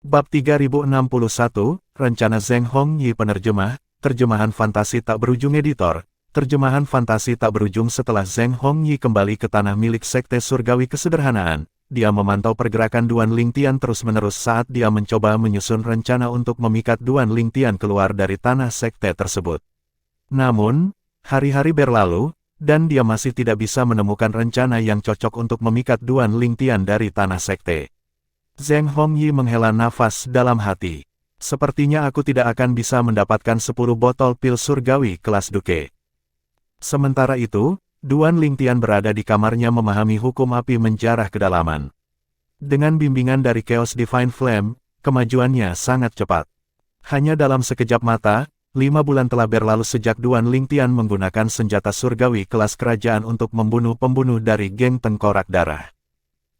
Bab 3061, Rencana Zheng Hongyi Penerjemah, Terjemahan Fantasi Tak Berujung Editor. Terjemahan fantasi tak berujung. Setelah Zheng Hongyi kembali ke tanah milik Sekte Surgawi Kesederhanaan, dia memantau pergerakan Duan Lingtian terus-menerus saat dia mencoba menyusun rencana untuk memikat Duan Lingtian keluar dari tanah sekte tersebut. Namun, hari-hari berlalu, dan dia masih tidak bisa menemukan rencana yang cocok untuk memikat Duan Lingtian dari tanah sekte. Zheng Hongyi menghela nafas dalam hati. Sepertinya aku tidak akan bisa mendapatkan 10 botol pil surgawi kelas Duke. Sementara itu, Duan Lingtian berada di kamarnya memahami hukum api menjarah kedalaman. Dengan bimbingan dari Chaos Divine Flame, kemajuannya sangat cepat. Hanya dalam sekejap mata, 5 bulan telah berlalu sejak Duan Lingtian menggunakan senjata surgawi kelas kerajaan untuk membunuh pembunuh dari geng Tengkorak Darah.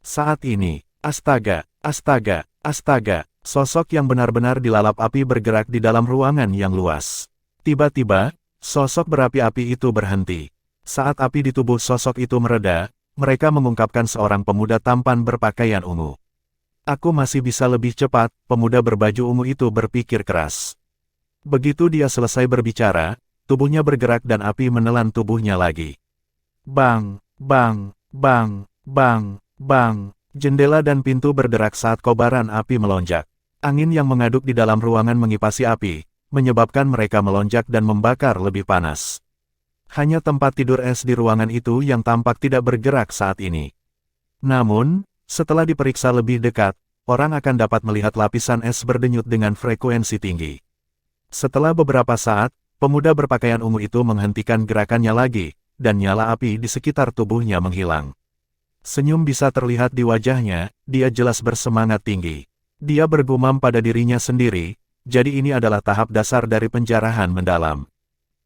Saat ini, astaga, astaga, astaga, sosok yang benar-benar dilalap api bergerak di dalam ruangan yang luas. Tiba-tiba, sosok berapi-api itu berhenti. Saat api di tubuh sosok itu mereda, mereka mengungkapkan seorang pemuda tampan berpakaian ungu. Aku masih bisa lebih cepat, pemuda berbaju ungu itu berpikir keras. Begitu dia selesai berbicara, tubuhnya bergerak dan api menelan tubuhnya lagi. Bang, bang, bang, bang, bang. Jendela dan pintu berderak saat kobaran api melonjak. Angin yang mengaduk di dalam ruangan mengipasi api, menyebabkan mereka melonjak dan membakar lebih panas. Hanya tempat tidur es di ruangan itu yang tampak tidak bergerak saat ini. Namun, setelah diperiksa lebih dekat, orang akan dapat melihat lapisan es berdenyut dengan frekuensi tinggi. Setelah beberapa saat, pemuda berpakaian ungu itu menghentikan gerakannya lagi, dan nyala api di sekitar tubuhnya menghilang. Senyum bisa terlihat di wajahnya, dia jelas bersemangat tinggi. Dia bergumam pada dirinya sendiri, jadi ini adalah tahap dasar dari penjarahan mendalam.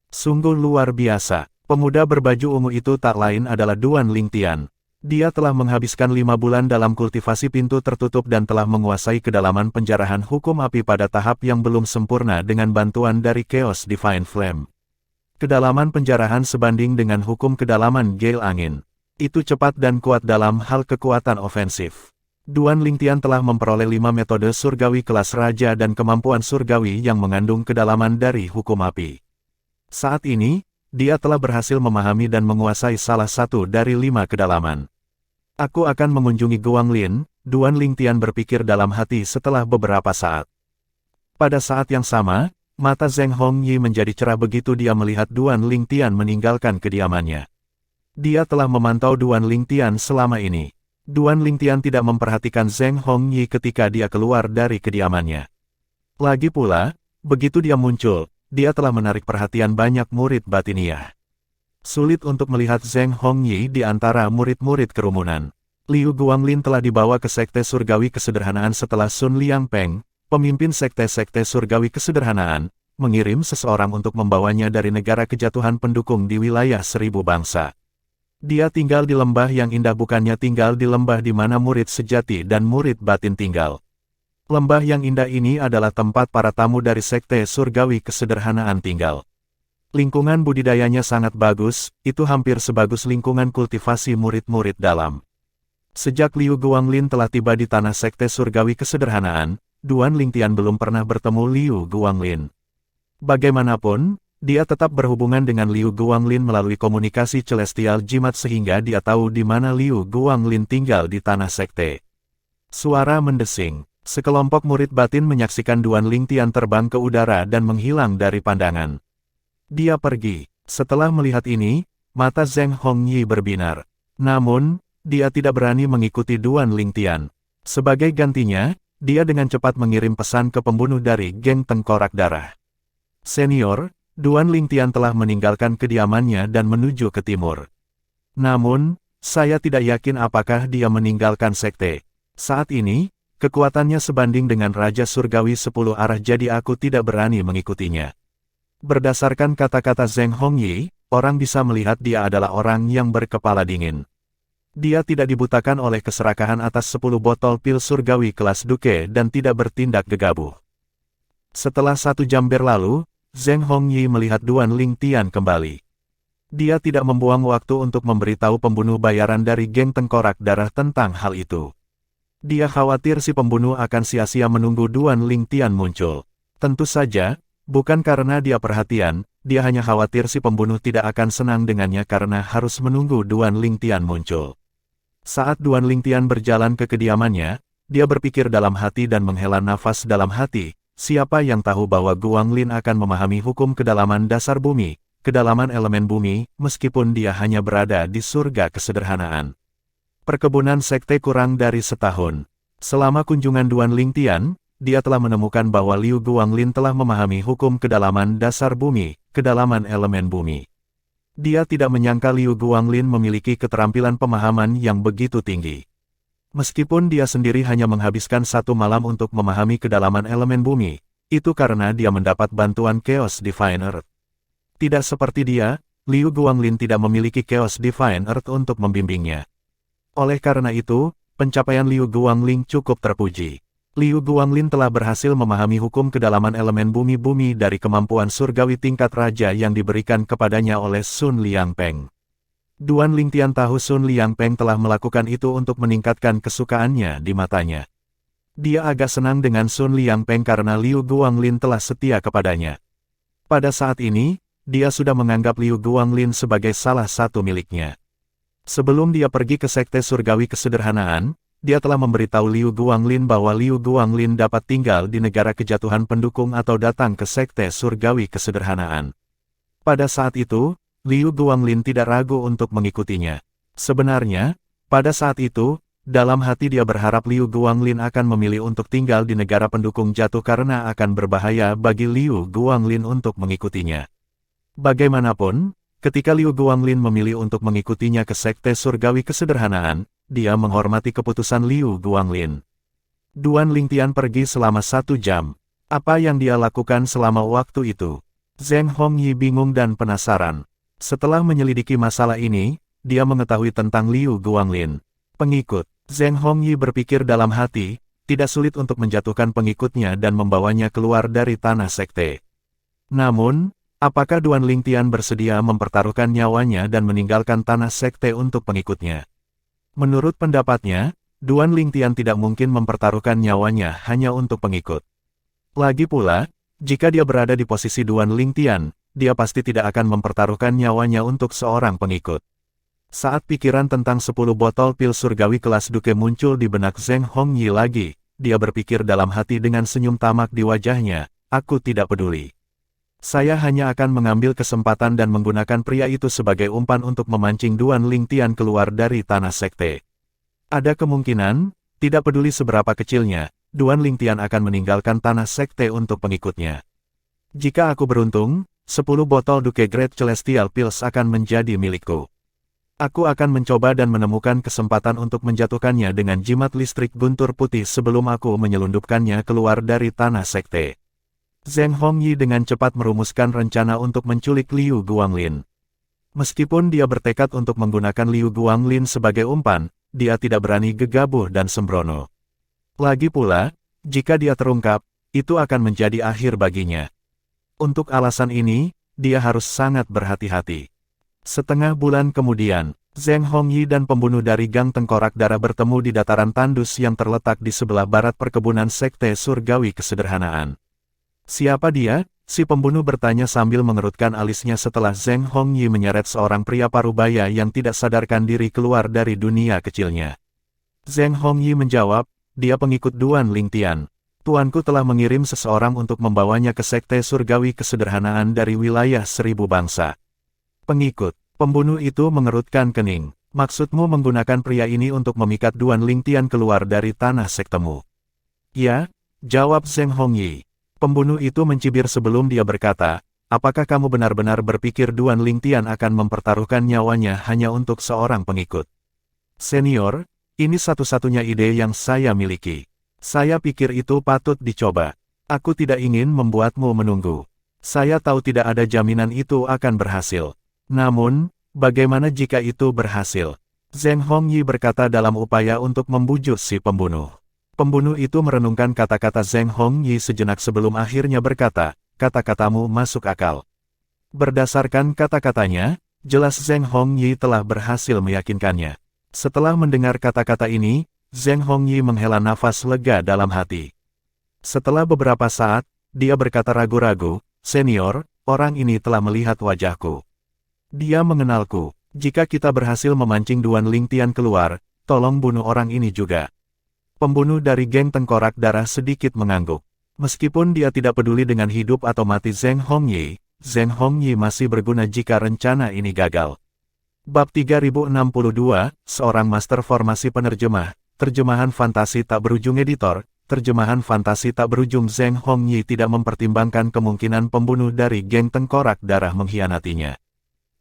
Sungguh luar biasa, pemuda berbaju ungu itu tak lain adalah Duan Lingtian. Dia telah menghabiskan 5 bulan dalam kultivasi pintu tertutup dan telah menguasai kedalaman penjarahan hukum api pada tahap yang belum sempurna dengan bantuan dari Chaos Divine Flame. Kedalaman penjarahan sebanding dengan hukum kedalaman Gale Angin. Itu cepat dan kuat dalam hal kekuatan ofensif. Duan Lingtian telah memperoleh 5 metode surgawi kelas raja dan kemampuan surgawi yang mengandung kedalaman dari hukum api. Saat ini, dia telah berhasil memahami dan menguasai salah satu dari 5 kedalaman. Aku akan mengunjungi Guanglin, Duan Lingtian berpikir dalam hati setelah beberapa saat. Pada saat yang sama, mata Zheng Hongyi menjadi cerah begitu dia melihat Duan Lingtian meninggalkan kediamannya. Dia telah memantau Duan Lingtian selama ini. Duan Lingtian tidak memperhatikan Zheng Hongyi ketika dia keluar dari kediamannya. Lagi pula, begitu dia muncul, dia telah menarik perhatian banyak murid batiniah. Sulit untuk melihat Zheng Hongyi di antara murid-murid kerumunan. Liu Guanglin telah dibawa ke Sekte Surgawi Kesederhanaan setelah Sun Liangpeng, pemimpin Sekte-Sekte Surgawi Kesederhanaan, mengirim seseorang untuk membawanya dari negara kejatuhan pendukung di wilayah 1000 bangsa. Dia tinggal di lembah yang indah, bukannya tinggal di lembah di mana murid sejati dan murid batin tinggal. Lembah yang indah ini adalah tempat para tamu dari Sekte Surgawi Kesederhanaan tinggal. Lingkungan budidayanya sangat bagus, itu hampir sebagus lingkungan kultivasi murid-murid dalam. Sejak Liu Guanglin telah tiba di tanah Sekte Surgawi Kesederhanaan, Duan Lingtian belum pernah bertemu Liu Guanglin. Bagaimanapun, dia tetap berhubungan dengan Liu Guanglin melalui komunikasi celestial jimat sehingga dia tahu di mana Liu Guanglin tinggal di tanah sekte. Suara mendesing. Sekelompok murid batin menyaksikan Duan Lingtian terbang ke udara dan menghilang dari pandangan. Dia pergi. Setelah melihat ini, mata Zheng Hongyi berbinar. Namun, dia tidak berani mengikuti Duan Lingtian. Sebagai gantinya, dia dengan cepat mengirim pesan ke pembunuh dari geng Tengkorak Darah. Senior, Duan Lingtian telah meninggalkan kediamannya dan menuju ke timur. Namun, saya tidak yakin apakah dia meninggalkan sekte. Saat ini, kekuatannya sebanding dengan Raja Surgawi 10 arah, jadi aku tidak berani mengikutinya. Berdasarkan kata-kata Zheng Hongyi, orang bisa melihat dia adalah orang yang berkepala dingin. Dia tidak dibutakan oleh keserakahan atas 10 botol pil surgawi kelas Duke dan tidak bertindak gegabah. Setelah 1 jam berlalu, Zheng Hongyi melihat Duan Lingtian kembali. Dia tidak membuang waktu untuk memberitahu pembunuh bayaran dari geng Tengkorak Darah tentang hal itu. Dia khawatir si pembunuh akan sia-sia menunggu Duan Lingtian muncul. Tentu saja, bukan karena dia perhatian, dia hanya khawatir si pembunuh tidak akan senang dengannya karena harus menunggu Duan Lingtian muncul. Saat Duan Lingtian berjalan ke kediamannya, dia berpikir dalam hati dan menghela nafas dalam hati, siapa yang tahu bahwa Guanglin akan memahami hukum kedalaman dasar bumi, kedalaman elemen bumi, meskipun dia hanya berada di surga kesederhanaan. Perkebunan sekte kurang dari setahun. Selama kunjungan Duan Lingtian, dia telah menemukan bahwa Liu Guanglin telah memahami hukum kedalaman dasar bumi, kedalaman elemen bumi. Dia tidak menyangka Liu Guanglin memiliki keterampilan pemahaman yang begitu tinggi. Meskipun dia sendiri hanya menghabiskan 1 malam untuk memahami kedalaman elemen bumi, itu karena dia mendapat bantuan Chaos Divine Earth. Tidak seperti dia, Liu Guanglin tidak memiliki Chaos Divine Earth untuk membimbingnya. Oleh karena itu, pencapaian Liu Guanglin cukup terpuji. Liu Guanglin telah berhasil memahami hukum kedalaman elemen bumi-bumi dari kemampuan surgawi tingkat raja yang diberikan kepadanya oleh Sun Liangpeng. Duan Lingtian tahu Sun Liangpeng telah melakukan itu untuk meningkatkan kesukaannya di matanya. Dia agak senang dengan Sun Liangpeng karena Liu Guanglin telah setia kepadanya. Pada saat ini, dia sudah menganggap Liu Guanglin sebagai salah satu miliknya. Sebelum dia pergi ke Sekte Surgawi Kesederhanaan, dia telah memberitahu Liu Guanglin bahwa Liu Guanglin dapat tinggal di negara kejatuhan pendukung atau datang ke Sekte Surgawi Kesederhanaan. Pada saat itu, Liu Guanglin tidak ragu untuk mengikutinya. Sebenarnya, pada saat itu, dalam hati dia berharap Liu Guanglin akan memilih untuk tinggal di negara pendukung jatuh karena akan berbahaya bagi Liu Guanglin untuk mengikutinya. Bagaimanapun, ketika Liu Guanglin memilih untuk mengikutinya ke Sekte Surgawi Kesederhanaan, dia menghormati keputusan Liu Guanglin. Duan Lingtian pergi selama 1 jam. Apa yang dia lakukan selama waktu itu? Zheng Hongyi bingung dan penasaran. Setelah menyelidiki masalah ini, dia mengetahui tentang Liu Guanglin. Pengikut. Zheng Hongyi berpikir dalam hati, tidak sulit untuk menjatuhkan pengikutnya dan membawanya keluar dari tanah sekte. Namun, apakah Duan Lingtian bersedia mempertaruhkan nyawanya dan meninggalkan tanah sekte untuk pengikutnya? Menurut pendapatnya, Duan Lingtian tidak mungkin mempertaruhkan nyawanya hanya untuk pengikut. Lagi pula, jika dia berada di posisi Duan Lingtian, dia pasti tidak akan mempertaruhkan nyawanya untuk seorang pengikut. Saat pikiran tentang 10 botol pil surgawi kelas duke muncul di benak Zheng Hongyi lagi, dia berpikir dalam hati dengan senyum tamak di wajahnya, aku tidak peduli. Saya hanya akan mengambil kesempatan dan menggunakan pria itu sebagai umpan untuk memancing Duan Lingtian keluar dari tanah sekte. Ada kemungkinan, tidak peduli seberapa kecilnya, Duan Lingtian akan meninggalkan tanah sekte untuk pengikutnya. Jika aku beruntung, 10 botol Duke Great Celestial Pills akan menjadi milikku. Aku akan mencoba dan menemukan kesempatan untuk menjatuhkannya dengan jimat listrik guntur putih sebelum aku menyelundupkannya keluar dari tanah sekte. Zheng Hongyi dengan cepat merumuskan rencana untuk menculik Liu Guanglin. Meskipun dia bertekad untuk menggunakan Liu Guanglin sebagai umpan, dia tidak berani gegabah dan sembrono. Lagi pula, jika dia terungkap, itu akan menjadi akhir baginya. Untuk alasan ini, dia harus sangat berhati-hati. Setengah bulan kemudian, Zheng Hongyi dan pembunuh dari Gang Tengkorak Darah bertemu di dataran tandus yang terletak di sebelah barat perkebunan Sekte Surgawi Kesederhanaan. Siapa dia? Si pembunuh bertanya sambil mengerutkan alisnya setelah Zheng Hongyi menyeret seorang pria parubaya yang tidak sadarkan diri keluar dari dunia kecilnya. Zheng Hongyi menjawab, dia pengikut Duan Lingtian. Tuanku telah mengirim seseorang untuk membawanya ke Sekte Surgawi Kesederhanaan dari wilayah 1000 bangsa. Pengikut. Pembunuh itu mengerutkan kening. Maksudmu menggunakan pria ini untuk memikat Duan Lingtian keluar dari tanah sektemu? Ya, jawab Zheng Hongyi. Pembunuh itu mencibir sebelum dia berkata, apakah kamu benar-benar berpikir Duan Lingtian akan mempertaruhkan nyawanya hanya untuk seorang pengikut? Senior, ini satu-satunya ide yang saya miliki. Saya pikir itu patut dicoba. Aku tidak ingin membuatmu menunggu. Saya tahu tidak ada jaminan itu akan berhasil. Namun, bagaimana jika itu berhasil? Zheng Hongyi berkata dalam upaya untuk membujuk si pembunuh. Pembunuh itu merenungkan kata-kata Zheng Hongyi sejenak sebelum akhirnya berkata, kata-katamu masuk akal. Berdasarkan kata-katanya, jelas Zheng Hongyi telah berhasil meyakinkannya. Setelah mendengar kata-kata ini, Zheng Hongyi menghela nafas lega dalam hati. Setelah beberapa saat, dia berkata ragu-ragu, "Senior, orang ini telah melihat wajahku. Dia mengenalku. Jika kita berhasil memancing Duan Lingtian keluar, tolong bunuh orang ini juga." Pembunuh dari geng Tengkorak Darah sedikit mengangguk. Meskipun dia tidak peduli dengan hidup atau mati Zheng Hongyi masih berguna jika rencana ini gagal. Bab 3062, seorang master formasi penerjemah, terjemahan fantasi tak berujung editor, terjemahan fantasi tak berujung. Zheng Hongyi tidak mempertimbangkan kemungkinan pembunuh dari geng Tengkorak Darah mengkhianatinya.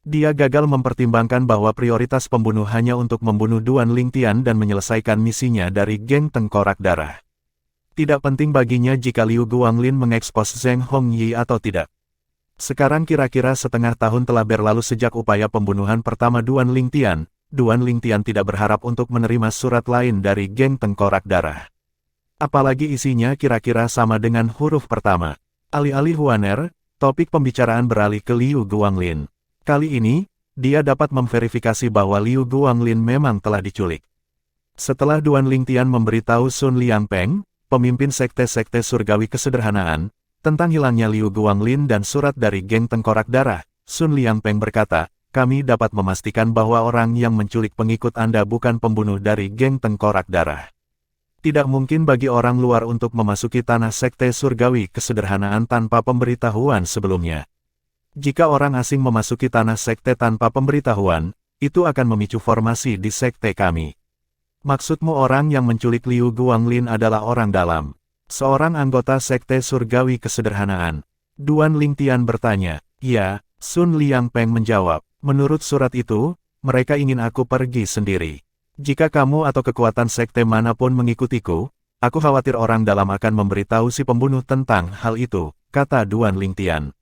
Dia gagal mempertimbangkan bahwa prioritas pembunuh hanya untuk membunuh Duan Lingtian dan menyelesaikan misinya dari geng Tengkorak Darah. Tidak penting baginya jika Liu Guanglin mengekspos Zheng Hongyi atau tidak. Sekarang kira-kira setengah tahun telah berlalu sejak upaya pembunuhan pertama Duan Lingtian. Duan Lingtian tidak berharap untuk menerima surat lain dari geng Tengkorak Darah. Apalagi isinya kira-kira sama dengan huruf pertama. Alih-alih Huaner, topik pembicaraan beralih ke Liu Guanglin. Kali ini, dia dapat memverifikasi bahwa Liu Guanglin memang telah diculik. Setelah Duan Lingtian memberitahu Sun Liangpeng, pemimpin sekte-sekte surgawi kesederhanaan, tentang hilangnya Liu Guanglin dan surat dari geng Tengkorak Darah, Sun Liangpeng berkata, "Kami dapat memastikan bahwa orang yang menculik pengikut Anda bukan pembunuh dari geng Tengkorak Darah. Tidak mungkin bagi orang luar untuk memasuki tanah sekte surgawi kesederhanaan tanpa pemberitahuan sebelumnya. Jika orang asing memasuki tanah sekte tanpa pemberitahuan, itu akan memicu formasi di sekte kami." "Maksudmu orang yang menculik Liu Guanglin adalah orang dalam?" Seorang anggota sekte surgawi kesederhanaan. Duan Lingtian bertanya. "Ya," Sun Liangpeng menjawab. "Menurut surat itu, mereka ingin aku pergi sendiri. Jika kamu atau kekuatan sekte manapun mengikutiku, aku khawatir orang dalam akan memberitahu si pembunuh tentang hal itu," kata Duan Lingtian.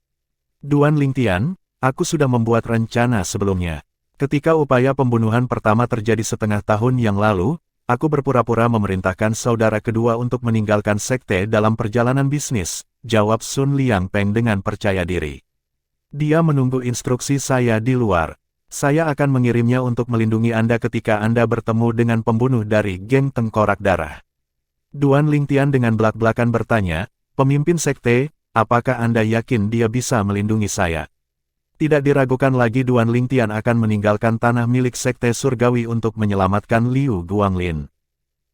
"Duan Lingtian, aku sudah membuat rencana sebelumnya. Ketika upaya pembunuhan pertama terjadi setengah tahun yang lalu, aku berpura-pura memerintahkan saudara kedua untuk meninggalkan sekte dalam perjalanan bisnis," jawab Sun Liangpeng dengan percaya diri. "Dia menunggu instruksi saya di luar. Saya akan mengirimnya untuk melindungi Anda ketika Anda bertemu dengan pembunuh dari geng Tengkorak Darah." Duan Lingtian dengan belak-belakan bertanya, "Pemimpin sekte, apakah Anda yakin dia bisa melindungi saya?" Tidak diragukan lagi Duan Lingtian akan meninggalkan tanah milik sekte surgawi untuk menyelamatkan Liu Guanglin.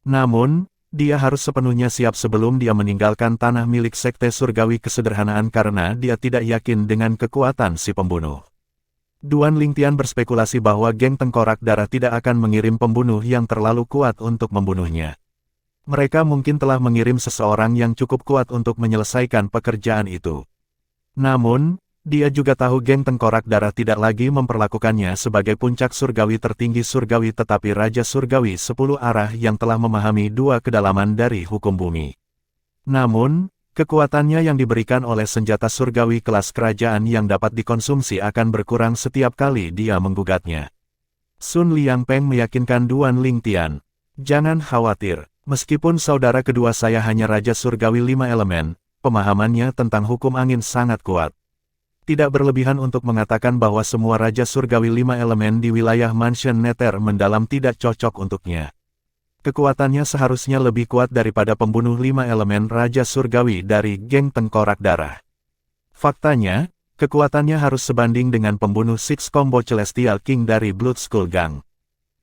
Namun, dia harus sepenuhnya siap sebelum dia meninggalkan tanah milik sekte surgawi kesederhanaan karena dia tidak yakin dengan kekuatan si pembunuh. Duan Lingtian berspekulasi bahwa geng Tengkorak Darah tidak akan mengirim pembunuh yang terlalu kuat untuk membunuhnya. Mereka mungkin telah mengirim seseorang yang cukup kuat untuk menyelesaikan pekerjaan itu. Namun, dia juga tahu geng Tengkorak Darah tidak lagi memperlakukannya sebagai puncak surgawi tertinggi surgawi tetapi Raja Surgawi 10 arah yang telah memahami dua kedalaman dari hukum bumi. Namun, kekuatannya yang diberikan oleh senjata surgawi kelas kerajaan yang dapat dikonsumsi akan berkurang setiap kali dia menggugatnya. Sun Liangpeng meyakinkan Duan Lingtian, "Jangan khawatir, meskipun saudara kedua saya hanya Raja Surgawi 5 elemen, pemahamannya tentang hukum angin sangat kuat. Tidak berlebihan untuk mengatakan bahwa semua Raja Surgawi 5 elemen di wilayah Mansion Nether mendalam tidak cocok untuknya. Kekuatannya seharusnya lebih kuat daripada pembunuh 5 elemen Raja Surgawi dari geng Tengkorak Darah. Faktanya, kekuatannya harus sebanding dengan pembunuh Six Combo Celestial King dari Blood Skull Gang."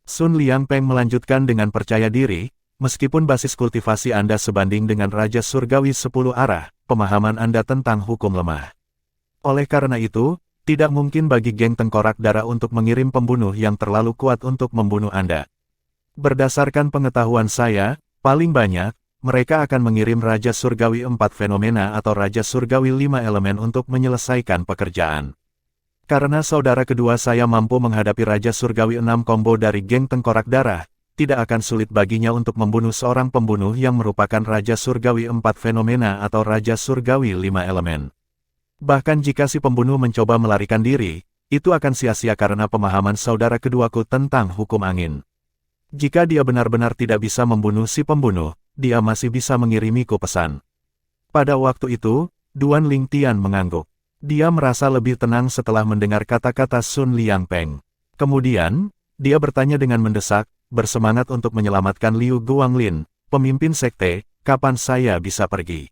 Sun Liangpeng melanjutkan dengan percaya diri, "Meskipun basis kultivasi Anda sebanding dengan Raja Surgawi 10 arah, pemahaman Anda tentang hukum lemah. Oleh karena itu, tidak mungkin bagi geng Tengkorak Darah untuk mengirim pembunuh yang terlalu kuat untuk membunuh Anda. Berdasarkan pengetahuan saya, paling banyak, mereka akan mengirim Raja Surgawi 4 fenomena atau Raja Surgawi 5 elemen untuk menyelesaikan pekerjaan. Karena saudara kedua saya mampu menghadapi Raja Surgawi 6 combo dari geng Tengkorak Darah, tidak akan sulit baginya untuk membunuh seorang pembunuh yang merupakan Raja Surgawi 4 fenomena atau Raja Surgawi 5 elemen. Bahkan jika si pembunuh mencoba melarikan diri, itu akan sia-sia karena pemahaman saudara keduaku tentang hukum angin. Jika dia benar-benar tidak bisa membunuh si pembunuh, dia masih bisa mengirimiku pesan." Pada waktu itu, Duan Lingtian mengangguk. Dia merasa lebih tenang setelah mendengar kata-kata Sun Liangpeng. Kemudian, dia bertanya dengan mendesak, bersemangat untuk menyelamatkan Liu Guanglin, pemimpin sekte. Kapan saya bisa pergi?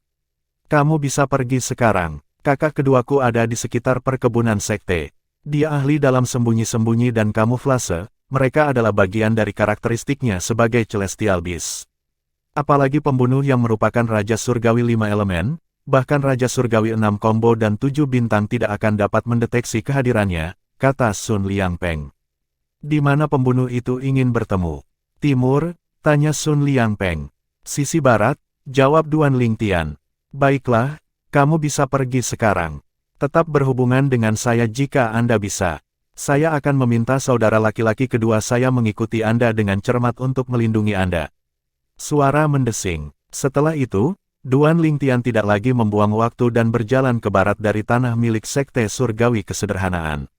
Kamu bisa pergi sekarang. Kakak keduaku ada di sekitar perkebunan sekte. Dia ahli dalam sembunyi-sembunyi dan kamuflase. Mereka adalah bagian dari karakteristiknya sebagai Celestial Beast. Apalagi pembunuh yang merupakan Raja Surgawi 5 elemen, bahkan Raja Surgawi 6 combo dan 7 bintang tidak akan dapat mendeteksi kehadirannya, kata Sun Liangpeng. Di mana pembunuh itu ingin bertemu? Timur, tanya Sun Liangpeng. Sisi barat, jawab Duan Lingtian. Baiklah, kamu bisa pergi sekarang. Tetap berhubungan dengan saya jika Anda bisa. Saya akan meminta saudara laki-laki kedua saya mengikuti Anda dengan cermat untuk melindungi Anda. Suara mendesing. Setelah itu, Duan Lingtian tidak lagi membuang waktu dan berjalan ke barat dari tanah milik Sekte Surgawi Kesederhanaan.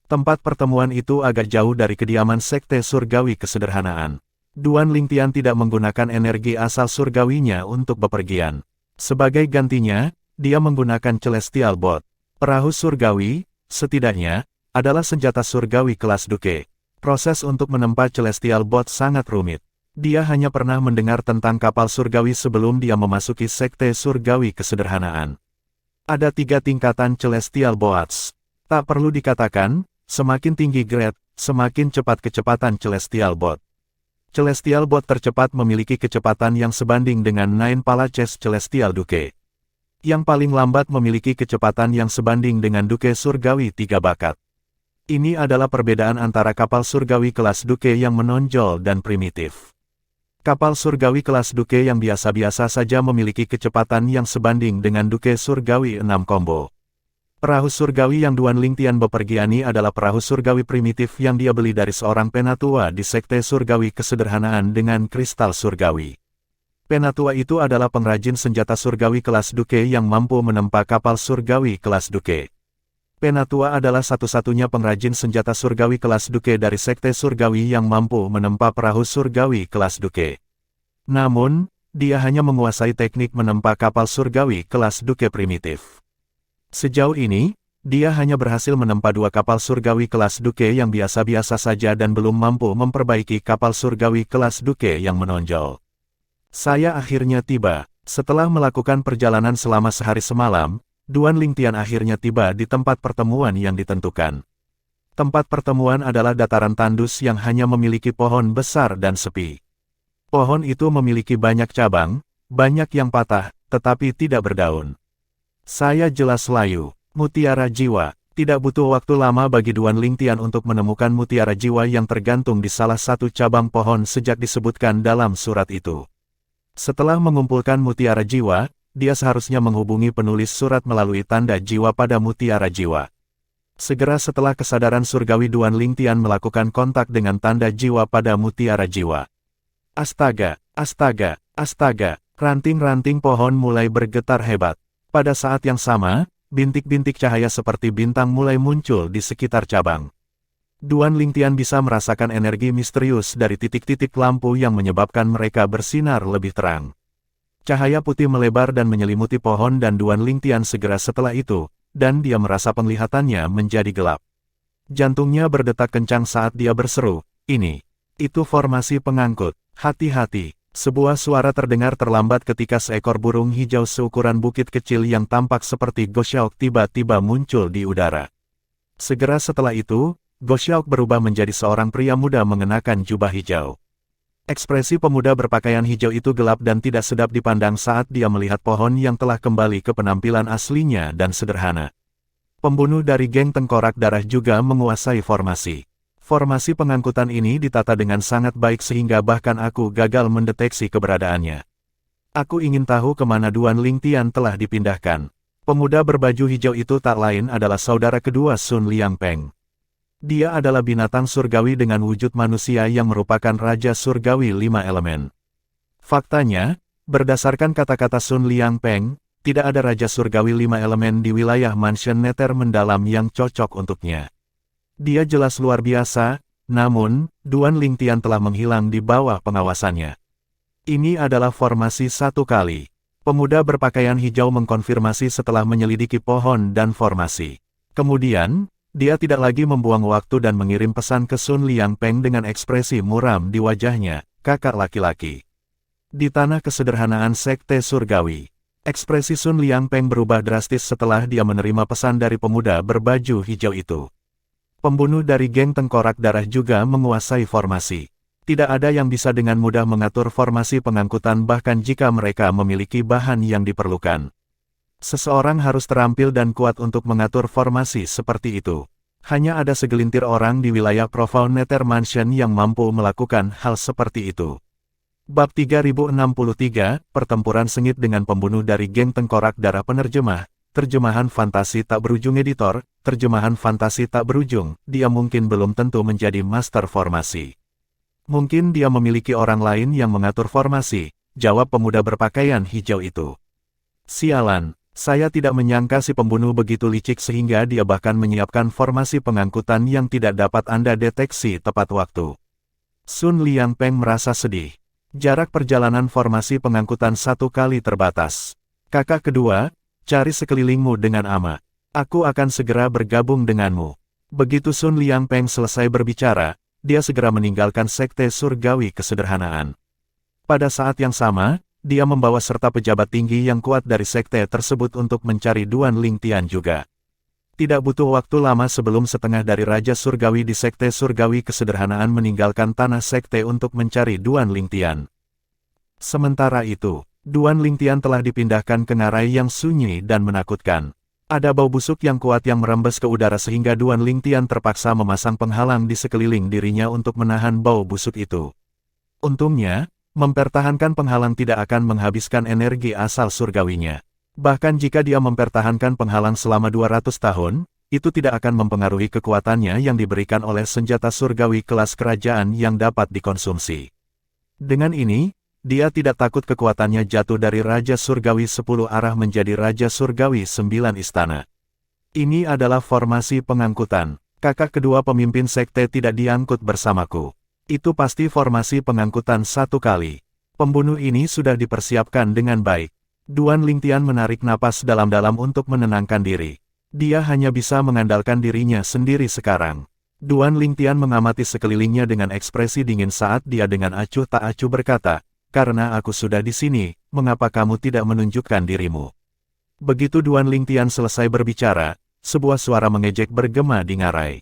Tempat pertemuan itu agak jauh dari kediaman Sekte Surgawi Kesederhanaan. Duan Lingtian tidak menggunakan energi asal surgawinya untuk bepergian. Sebagai gantinya, dia menggunakan Celestial Bot. Perahu surgawi, setidaknya, adalah senjata surgawi kelas Duke. Proses untuk menempa Celestial Bot sangat rumit. Dia hanya pernah mendengar tentang kapal surgawi sebelum dia memasuki Sekte Surgawi Kesederhanaan. Ada 3 tingkatan Celestial Bots. Tak perlu dikatakan, semakin tinggi grade, semakin cepat kecepatan Celestial Bot. Celestial Bot tercepat memiliki kecepatan yang sebanding dengan Nine Palaces Celestial Duke. Yang paling lambat memiliki kecepatan yang sebanding dengan Duke Surgawi 3 bakat. Ini adalah perbedaan antara kapal surgawi kelas Duke yang menonjol dan primitif. Kapal surgawi kelas Duke yang biasa-biasa saja memiliki kecepatan yang sebanding dengan Duke Surgawi 6 combo. Perahu surgawi yang Duan Lingtian bepergiani adalah perahu surgawi primitif yang dia beli dari seorang penatua di Sekte Surgawi Kesederhanaan dengan kristal surgawi. Penatua itu adalah pengrajin senjata surgawi kelas Duke yang mampu menempa kapal surgawi kelas Duke. Penatua adalah satu-satunya pengrajin senjata surgawi kelas Duke dari Sekte Surgawi yang mampu menempa perahu surgawi kelas Duke. Namun, dia hanya menguasai teknik menempa kapal surgawi kelas Duke primitif. Sejauh ini, dia hanya berhasil menempa 2 kapal surgawi kelas Duke yang biasa-biasa saja dan belum mampu memperbaiki kapal surgawi kelas Duke yang menonjol. Saya akhirnya tiba. Setelah melakukan perjalanan selama sehari semalam, Duan Lingtian akhirnya tiba di tempat pertemuan yang ditentukan. Tempat pertemuan adalah dataran tandus yang hanya memiliki pohon besar dan sepi. Pohon itu memiliki banyak cabang, banyak yang patah, tetapi tidak berdaun. Saya jelas layu. Mutiara jiwa. Tidak butuh waktu lama bagi Duan Lingtian untuk menemukan mutiara jiwa yang tergantung di salah satu cabang pohon sejak disebutkan dalam surat itu. Setelah mengumpulkan mutiara jiwa, dia seharusnya menghubungi penulis surat melalui tanda jiwa pada mutiara jiwa. Segera setelah kesadaran surgawi Duan Lingtian melakukan kontak dengan tanda jiwa pada mutiara jiwa. Astaga, astaga, astaga, ranting-ranting pohon mulai bergetar hebat. Pada saat yang sama, bintik-bintik cahaya seperti bintang mulai muncul di sekitar cabang. Duan Lingtian bisa merasakan energi misterius dari titik-titik lampu yang menyebabkan mereka bersinar lebih terang. Cahaya putih melebar dan menyelimuti pohon dan Duan Lingtian segera setelah itu, dan dia merasa penglihatannya menjadi gelap. Jantungnya berdetak kencang saat dia berseru, "Ini, itu formasi pengangkut, hati-hati." Sebuah suara terdengar terlambat ketika seekor burung hijau seukuran bukit kecil yang tampak seperti Gosyaok tiba-tiba muncul di udara. Segera setelah itu, Gosyaok berubah menjadi seorang pria muda mengenakan jubah hijau. Ekspresi pemuda berpakaian hijau itu gelap dan tidak sedap dipandang saat dia melihat pohon yang telah kembali ke penampilan aslinya dan sederhana. Pembunuh dari geng Tengkorak Darah juga menguasai formasi. Formasi pengangkutan ini ditata dengan sangat baik sehingga bahkan aku gagal mendeteksi keberadaannya. Aku ingin tahu kemana Duan Lingtian telah dipindahkan. Pemuda berbaju hijau itu tak lain adalah saudara kedua Sun Liangpeng. Dia adalah binatang surgawi dengan wujud manusia yang merupakan Raja Surgawi 5 elemen. Faktanya, berdasarkan kata-kata Sun Liangpeng, tidak ada Raja Surgawi 5 elemen di wilayah Mansion Nether Mendalam yang cocok untuknya. Dia jelas luar biasa, namun, Duan Lingtian telah menghilang di bawah pengawasannya. Ini adalah formasi 1 kali. Pemuda berpakaian hijau mengkonfirmasi setelah menyelidiki pohon dan formasi. Kemudian, Dia tidak lagi membuang waktu dan mengirim pesan ke Sun Liangpeng dengan ekspresi muram di wajahnya, kakak laki-laki. Di tanah kesederhanaan Sekte Surgawi, ekspresi Sun Liangpeng berubah drastis setelah dia menerima pesan dari pemuda berbaju hijau itu. Pembunuh dari geng Tengkorak Darah juga menguasai formasi. Tidak ada yang bisa dengan mudah mengatur formasi pengangkutan bahkan jika mereka memiliki bahan yang diperlukan. Seseorang harus terampil dan kuat untuk mengatur formasi seperti itu. Hanya ada segelintir orang di wilayah Profound Nether Mansion yang mampu melakukan hal seperti itu. Bab 3063, Pertempuran Sengit dengan Pembunuh dari Geng Tengkorak Darah. Penerjemah, terjemahan fantasi tak berujung editor, terjemahan fantasi tak berujung. Dia mungkin belum tentu menjadi master formasi. Mungkin dia memiliki orang lain yang mengatur formasi, jawab pemuda berpakaian hijau itu. Sialan. Saya tidak menyangka si pembunuh begitu licik sehingga dia bahkan menyiapkan formasi pengangkutan yang tidak dapat Anda deteksi tepat waktu. Sun Liangpeng merasa sedih. Jarak perjalanan formasi pengangkutan 1 kali terbatas. Kakak kedua, cari sekelilingmu dengan amat. Aku akan segera bergabung denganmu. Begitu Sun Liangpeng selesai berbicara, dia segera meninggalkan Sekte Surgawi Kesederhanaan. Pada saat yang sama, dia membawa serta pejabat tinggi yang kuat dari sekte tersebut untuk mencari Duan Lingtian juga. Tidak butuh waktu lama sebelum setengah dari Raja Surgawi di Sekte Surgawi Kesederhanaan meninggalkan tanah sekte untuk mencari Duan Lingtian. Sementara itu, Duan Lingtian telah dipindahkan ke ngarai yang sunyi dan menakutkan. Ada bau busuk yang kuat yang merembes ke udara sehingga Duan Lingtian terpaksa memasang penghalang di sekeliling dirinya untuk menahan bau busuk itu. Untungnya, mempertahankan penghalang tidak akan menghabiskan energi asal surgawinya. Bahkan jika dia mempertahankan penghalang selama 200 tahun, itu tidak akan mempengaruhi kekuatannya yang diberikan oleh senjata surgawi kelas kerajaan yang dapat dikonsumsi. Dengan ini, dia tidak takut kekuatannya jatuh dari Raja Surgawi 10 arah menjadi Raja Surgawi 9 istana. Ini adalah formasi pengangkutan. Kakak kedua pemimpin sekte tidak diangkut bersamaku. Itu pasti formasi pengangkutan 1 kali. Pembunuh ini sudah dipersiapkan dengan baik. Duan Lingtian menarik napas dalam-dalam untuk menenangkan diri. Dia hanya bisa mengandalkan dirinya sendiri sekarang. Duan Lingtian mengamati sekelilingnya dengan ekspresi dingin saat dia dengan acuh tak acuh berkata, "Karena aku sudah di sini, mengapa kamu tidak menunjukkan dirimu?" Begitu Duan Lingtian selesai berbicara, sebuah suara mengejek bergema di ngarai.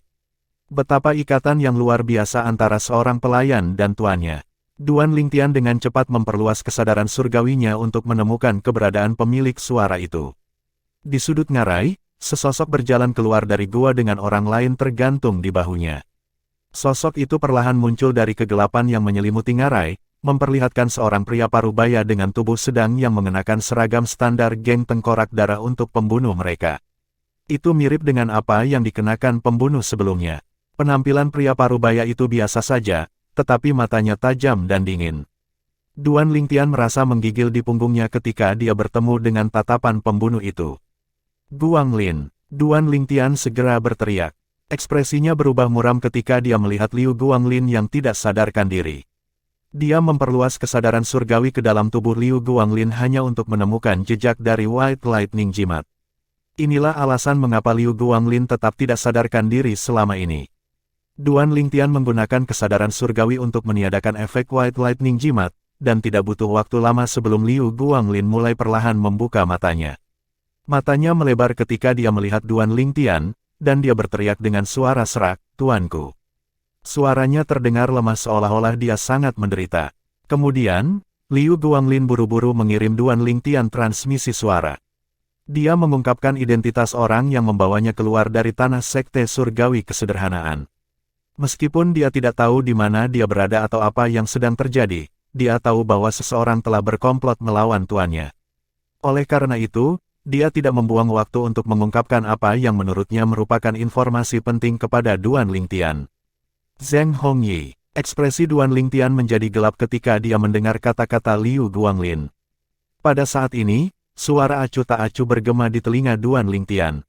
Betapa ikatan yang luar biasa antara seorang pelayan dan tuannya. Duan Lingtian dengan cepat memperluas kesadaran surgawinya untuk menemukan keberadaan pemilik suara itu. Di sudut ngarai, sesosok berjalan keluar dari gua dengan orang lain tergantung di bahunya. Sosok itu perlahan muncul dari kegelapan yang menyelimuti ngarai, memperlihatkan seorang pria parubaya dengan tubuh sedang yang mengenakan seragam standar geng Tengkorak Darah untuk pembunuh mereka. Itu mirip dengan apa yang dikenakan pembunuh sebelumnya. Penampilan pria parubaya itu biasa saja, tetapi matanya tajam dan dingin. Duan Lingtian merasa menggigil di punggungnya ketika dia bertemu dengan tatapan pembunuh itu. Guanglin. Duan Lingtian segera berteriak. Ekspresinya berubah muram ketika dia melihat Liu Guanglin yang tidak sadarkan diri. Dia memperluas kesadaran surgawi ke dalam tubuh Liu Guanglin hanya untuk menemukan jejak dari White Lightning Jimat. Inilah alasan mengapa Liu Guanglin tetap tidak sadarkan diri selama ini. Duan Lingtian menggunakan kesadaran surgawi untuk meniadakan efek White Lightning Jimat, dan tidak butuh waktu lama sebelum Liu Guanglin mulai perlahan membuka matanya. Matanya melebar ketika dia melihat Duan Lingtian, dan dia berteriak dengan suara serak, "Tuanku." Suaranya terdengar lemah seolah-olah dia sangat menderita. Kemudian, Liu Guanglin buru-buru mengirim Duan Lingtian transmisi suara. Dia mengungkapkan identitas orang yang membawanya keluar dari tanah sekte surgawi kesederhanaan. Meskipun dia tidak tahu di mana dia berada atau apa yang sedang terjadi, dia tahu bahwa seseorang telah berkomplot melawan tuannya. Oleh karena itu, dia tidak membuang waktu untuk mengungkapkan apa yang menurutnya merupakan informasi penting kepada Duan Lingtian. Zheng Hongyi. Ekspresi Duan Lingtian menjadi gelap ketika dia mendengar kata-kata Liu Guanglin. Pada saat ini, suara acuh tak acuh bergema di telinga Duan Lingtian.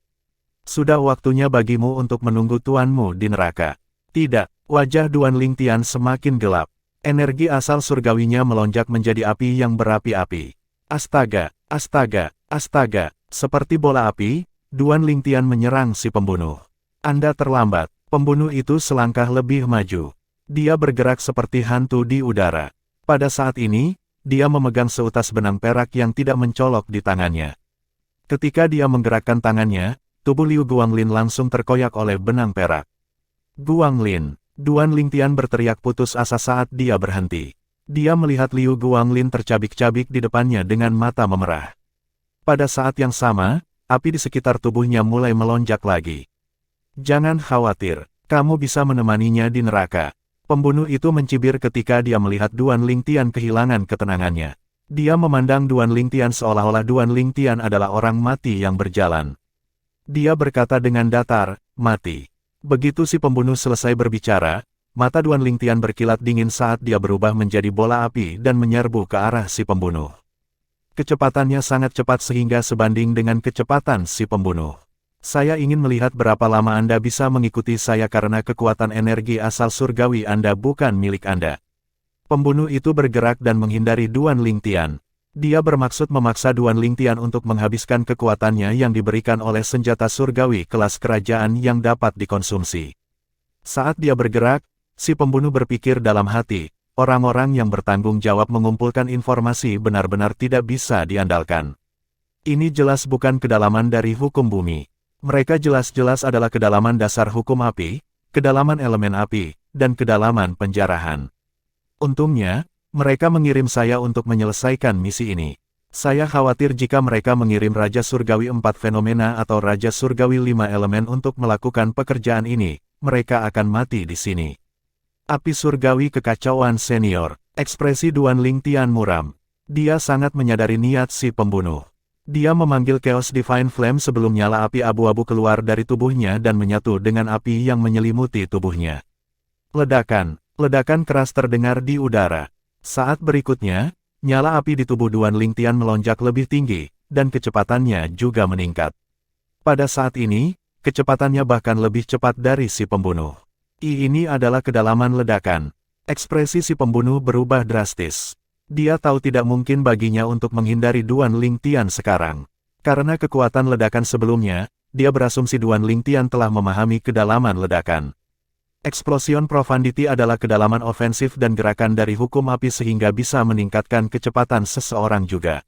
"Sudah waktunya bagimu untuk menunggu tuanmu di neraka." Tidak, wajah Duan Lingtian semakin gelap. Energi asal surgawinya melonjak menjadi api yang berapi-api. Astaga, astaga, astaga, seperti bola api, Duan Lingtian menyerang si pembunuh. Anda terlambat. Pembunuh itu selangkah lebih maju. Dia bergerak seperti hantu di udara. Pada saat ini, dia memegang seutas benang perak yang tidak mencolok di tangannya. Ketika dia menggerakkan tangannya, tubuh Liu Guanglin langsung terkoyak oleh benang perak. Guanglin. Duan Lingtian berteriak putus asa saat dia berhenti. Dia melihat Liu Guanglin tercabik-cabik di depannya dengan mata memerah. Pada saat yang sama, api di sekitar tubuhnya mulai melonjak lagi. Jangan khawatir, kamu bisa menemaninya di neraka. Pembunuh itu mencibir ketika dia melihat Duan Lingtian kehilangan ketenangannya. Dia memandang Duan Lingtian seolah-olah Duan Lingtian adalah orang mati yang berjalan. Dia berkata dengan datar, mati. Begitu si pembunuh selesai berbicara, mata Duan Lingtian berkilat dingin saat dia berubah menjadi bola api dan menyerbu ke arah si pembunuh. Kecepatannya sangat cepat sehingga sebanding dengan kecepatan si pembunuh. Saya ingin melihat berapa lama Anda bisa mengikuti saya karena kekuatan energi asal surgawi Anda bukan milik Anda. Pembunuh itu bergerak dan menghindari Duan Lingtian. Dia bermaksud memaksa Duan Lingtian untuk menghabiskan kekuatannya yang diberikan oleh senjata surgawi kelas kerajaan yang dapat dikonsumsi. Saat dia bergerak, si pembunuh berpikir dalam hati, orang-orang yang bertanggung jawab mengumpulkan informasi benar-benar tidak bisa diandalkan. Ini jelas bukan kedalaman dari hukum bumi. Mereka jelas-jelas adalah kedalaman dasar hukum api, kedalaman elemen api, dan kedalaman penjarahan. Untungnya, mereka mengirim saya untuk menyelesaikan misi ini. Saya khawatir jika mereka mengirim Raja Surgawi 4 Fenomena atau Raja Surgawi 5 Elemen untuk melakukan pekerjaan ini, mereka akan mati di sini. Api Surgawi Kekacauan Senior, ekspresi Duan Lingtian muram. Dia sangat menyadari niat si pembunuh. Dia memanggil Chaos Divine Flame sebelum nyala api abu-abu keluar dari tubuhnya dan menyatu dengan api yang menyelimuti tubuhnya. Ledakan keras terdengar di udara. Saat berikutnya, nyala api di tubuh Duan Lingtian melonjak lebih tinggi, dan kecepatannya juga meningkat. Pada saat ini, kecepatannya bahkan lebih cepat dari si pembunuh. Ini adalah kedalaman ledakan. Ekspresi si pembunuh berubah drastis. Dia tahu tidak mungkin baginya untuk menghindari Duan Lingtian sekarang. Karena kekuatan ledakan sebelumnya, dia berasumsi Duan Lingtian telah memahami kedalaman ledakan. Explosion Profundity adalah kedalaman ofensif dan gerakan dari hukum api sehingga bisa meningkatkan kecepatan seseorang juga.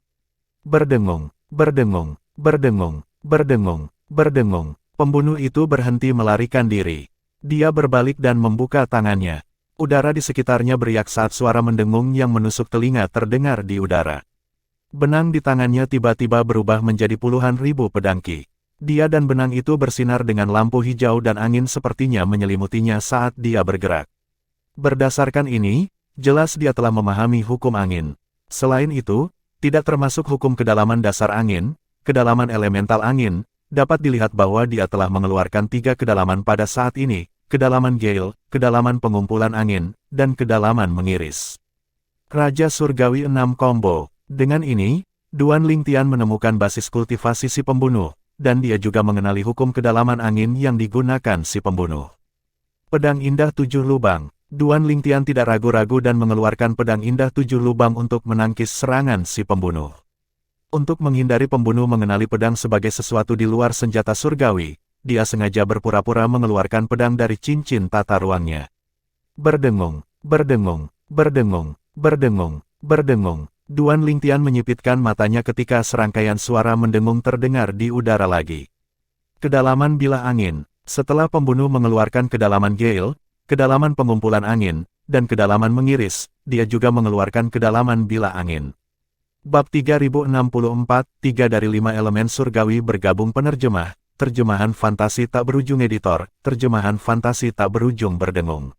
Berdengung, berdengung, berdengung, berdengung, berdengung. Pembunuh itu berhenti melarikan diri. Dia berbalik dan membuka tangannya. Udara di sekitarnya beriak saat suara mendengung yang menusuk telinga terdengar di udara. Benang di tangannya tiba-tiba berubah menjadi puluhan ribu pedang Qi. Dia dan benang itu bersinar dengan lampu hijau dan angin sepertinya menyelimutinya saat dia bergerak. Berdasarkan ini, jelas dia telah memahami hukum angin. Selain itu, tidak termasuk hukum kedalaman dasar angin, kedalaman elemental angin, dapat dilihat bahwa dia telah mengeluarkan 3 kedalaman pada saat ini. Kedalaman gale, kedalaman pengumpulan angin, dan kedalaman mengiris. Raja Surgawi 6 Combo. Dengan ini, Duan Lingtian menemukan basis kultivasi si pembunuh, dan dia juga mengenali hukum kedalaman angin yang digunakan si pembunuh. Pedang Indah 7 Lubang. Duan Lingtian tidak ragu-ragu dan mengeluarkan pedang indah 7 lubang untuk menangkis serangan si pembunuh. Untuk menghindari pembunuh mengenali pedang sebagai sesuatu di luar senjata surgawi, dia sengaja berpura-pura mengeluarkan pedang dari cincin tata ruangnya. Berdengung, berdengung, berdengung, berdengung, berdengung. Duan Lingtian menyipitkan matanya ketika serangkaian suara mendengung terdengar di udara lagi. Kedalaman bilah angin. Setelah pembunuh mengeluarkan kedalaman gale, kedalaman pengumpulan angin, dan kedalaman mengiris, dia juga mengeluarkan kedalaman bilah angin. Bab 3064, 3 dari 5 elemen surgawi bergabung penerjemah. Terjemahan fantasi tak berujung editor, terjemahan fantasi tak berujung berdengung.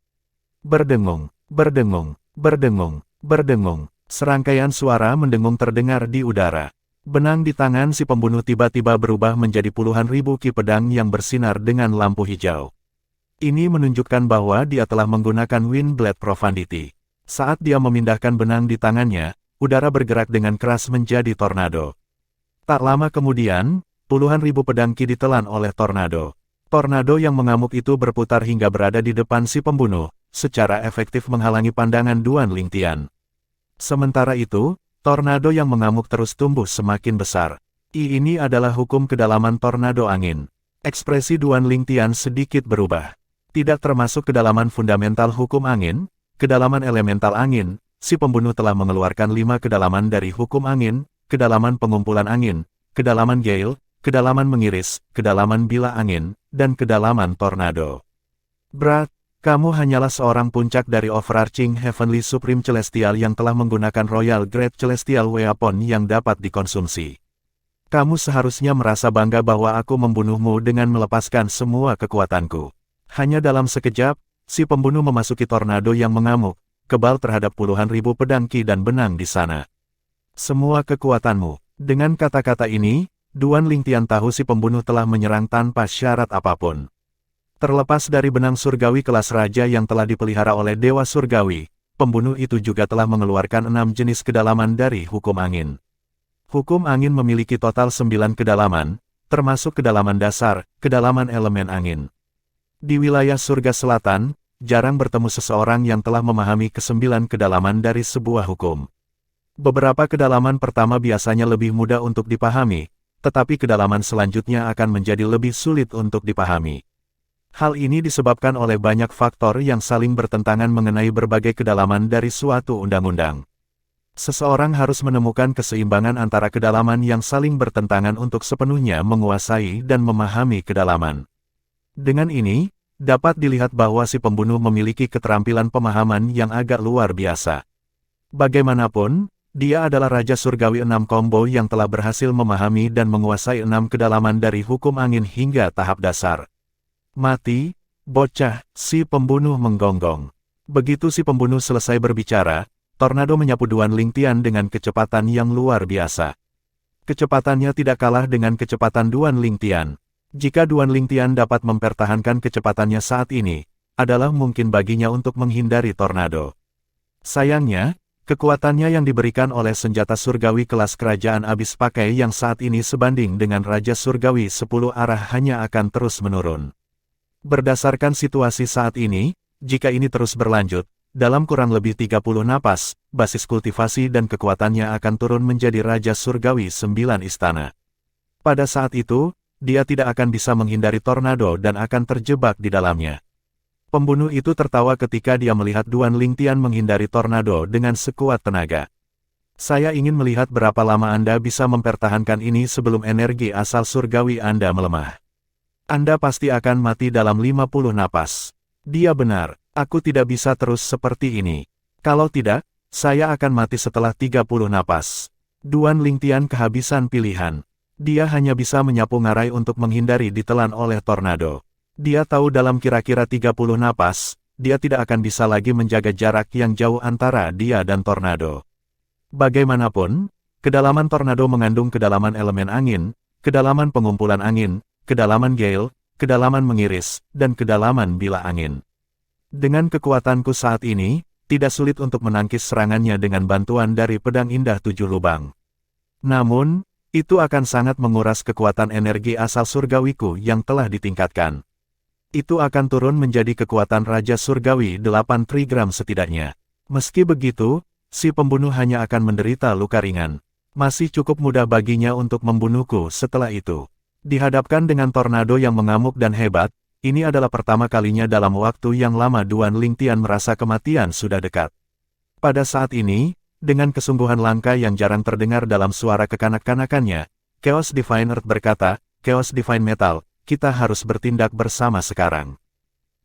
Berdengung, berdengung, berdengung, berdengung. Serangkaian suara mendengung terdengar di udara. Benang di tangan si pembunuh tiba-tiba berubah menjadi puluhan ribu Qi pedang yang bersinar dengan lampu hijau. Ini menunjukkan bahwa dia telah menggunakan Wind Blade Profundity. Saat dia memindahkan benang di tangannya, udara bergerak dengan keras menjadi tornado. Tak lama kemudian, puluhan ribu pedang Qi ditelan oleh tornado. Tornado yang mengamuk itu berputar hingga berada di depan si pembunuh, secara efektif menghalangi pandangan Duan Lingtian. Sementara itu, tornado yang mengamuk terus tumbuh semakin besar. Ini adalah hukum kedalaman tornado angin. Ekspresi Duan Lingtian sedikit berubah. Tidak termasuk kedalaman fundamental hukum angin, kedalaman elemental angin, si pembunuh telah mengeluarkan 5 kedalaman dari hukum angin, kedalaman pengumpulan angin, kedalaman gale, kedalaman mengiris, kedalaman bila angin, dan kedalaman tornado. Brad, kamu hanyalah seorang puncak dari overarching Heavenly Supreme Celestial yang telah menggunakan Royal Great Celestial Weapon yang dapat dikonsumsi. Kamu seharusnya merasa bangga bahwa aku membunuhmu dengan melepaskan semua kekuatanku. Hanya dalam sekejap, si pembunuh memasuki tornado yang mengamuk, kebal terhadap puluhan ribu pedang ki dan benang di sana. Semua kekuatanmu. Dengan kata-kata ini, Duan Lingtian tahu si pembunuh telah menyerang tanpa syarat apapun. Terlepas dari benang surgawi kelas raja yang telah dipelihara oleh Dewa Surgawi, pembunuh itu juga telah mengeluarkan 6 jenis kedalaman dari hukum angin. Hukum angin memiliki total 9 kedalaman, termasuk kedalaman dasar, kedalaman elemen angin. Di wilayah surga selatan, jarang bertemu seseorang yang telah memahami ke-9 kedalaman dari sebuah hukum. Beberapa kedalaman pertama biasanya lebih mudah untuk dipahami, tetapi kedalaman selanjutnya akan menjadi lebih sulit untuk dipahami. Hal ini disebabkan oleh banyak faktor yang saling bertentangan mengenai berbagai kedalaman dari suatu undang-undang. Seseorang harus menemukan keseimbangan antara kedalaman yang saling bertentangan untuk sepenuhnya menguasai dan memahami kedalaman. Dengan ini, dapat dilihat bahwa si pembunuh memiliki keterampilan pemahaman yang agak luar biasa. Bagaimanapun, dia adalah Raja Surgawi 6 Combo yang telah berhasil memahami dan menguasai 6 kedalaman dari hukum angin hingga tahap dasar. Mati, bocah, si pembunuh menggonggong. Begitu si pembunuh selesai berbicara, tornado menyapu Duan Lingtian dengan kecepatan yang luar biasa. Kecepatannya tidak kalah dengan kecepatan Duan Lingtian. Jika Duan Lingtian dapat mempertahankan kecepatannya saat ini, adalah mungkin baginya untuk menghindari tornado. Sayangnya, kekuatannya yang diberikan oleh senjata surgawi kelas kerajaan abis pakai yang saat ini sebanding dengan Raja Surgawi 10 arah hanya akan terus menurun. Berdasarkan situasi saat ini, jika ini terus berlanjut, dalam kurang lebih 30 napas, basis kultivasi dan kekuatannya akan turun menjadi Raja Surgawi 9 istana. Pada saat itu, dia tidak akan bisa menghindari tornado dan akan terjebak di dalamnya. Pembunuh itu tertawa ketika dia melihat Duan Lingtian menghindari tornado dengan sekuat tenaga. Saya ingin melihat berapa lama Anda bisa mempertahankan ini sebelum energi asal surgawi Anda melemah. Anda pasti akan mati dalam 50 napas. Dia benar. Aku tidak bisa terus seperti ini. Kalau tidak, saya akan mati setelah 30 napas. Duan Lingtian kehabisan pilihan. Dia hanya bisa menyapu ngarai untuk menghindari ditelan oleh tornado. Dia tahu dalam kira-kira 30 napas, dia tidak akan bisa lagi menjaga jarak yang jauh antara dia dan tornado. Bagaimanapun, kedalaman tornado mengandung kedalaman elemen angin, kedalaman pengumpulan angin, kedalaman gale, kedalaman mengiris, dan kedalaman bila angin. Dengan kekuatanku saat ini, tidak sulit untuk menangkis serangannya dengan bantuan dari pedang indah 7 lubang. Namun, itu akan sangat menguras kekuatan energi asal surgawiku yang telah ditingkatkan. Itu akan turun menjadi kekuatan Raja Surgawi 8 trigram setidaknya. Meski begitu, si pembunuh hanya akan menderita luka ringan. Masih cukup mudah baginya untuk membunuhku setelah itu. Dihadapkan dengan tornado yang mengamuk dan hebat, ini adalah pertama kalinya dalam waktu yang lama Duan Lingtian merasa kematian sudah dekat. Pada saat ini, dengan kesungguhan langka yang jarang terdengar dalam suara kekanak-kanakannya, Chaos Divine Earth berkata, Chaos Divine Metal, kita harus bertindak bersama sekarang.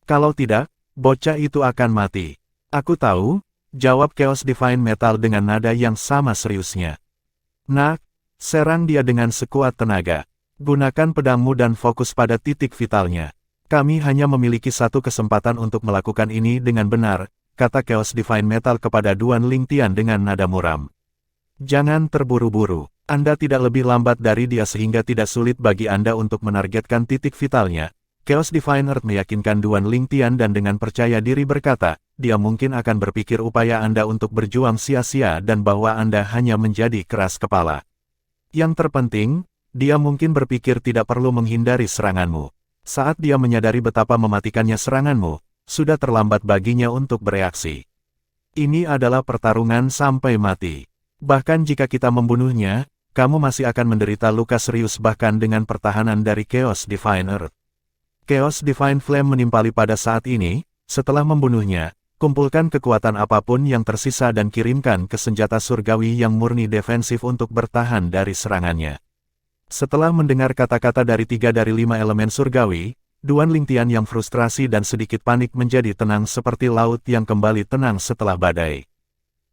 Kalau tidak, bocah itu akan mati. Aku tahu, jawab Chaos Divine Metal dengan nada yang sama seriusnya. Nak, serang dia dengan sekuat tenaga. Gunakan pedangmu dan fokus pada titik vitalnya. Kami hanya memiliki satu kesempatan untuk melakukan ini dengan benar, kata Chaos Divine Metal kepada Duan Lingtian dengan nada muram. Jangan terburu-buru. Anda tidak lebih lambat dari dia sehingga tidak sulit bagi Anda untuk menargetkan titik vitalnya. Chaos Divine Earth meyakinkan Duan Lingtian dan dengan percaya diri berkata, dia mungkin akan berpikir upaya Anda untuk berjuang sia-sia dan bahwa Anda hanya menjadi keras kepala. Yang terpenting, dia mungkin berpikir tidak perlu menghindari seranganmu. Saat dia menyadari betapa mematikannya seranganmu, sudah terlambat baginya untuk bereaksi. Ini adalah pertarungan sampai mati. Bahkan jika kita membunuhnya, kamu masih akan menderita luka serius bahkan dengan pertahanan dari Chaos Divine Earth. Chaos Divine Flame menimpali pada saat ini, setelah membunuhnya, kumpulkan kekuatan apapun yang tersisa dan kirimkan ke senjata surgawi yang murni defensif untuk bertahan dari serangannya. Setelah mendengar kata-kata dari 3 dari 5 elemen surgawi, Duan Lingtian yang frustrasi dan sedikit panik menjadi tenang seperti laut yang kembali tenang setelah badai.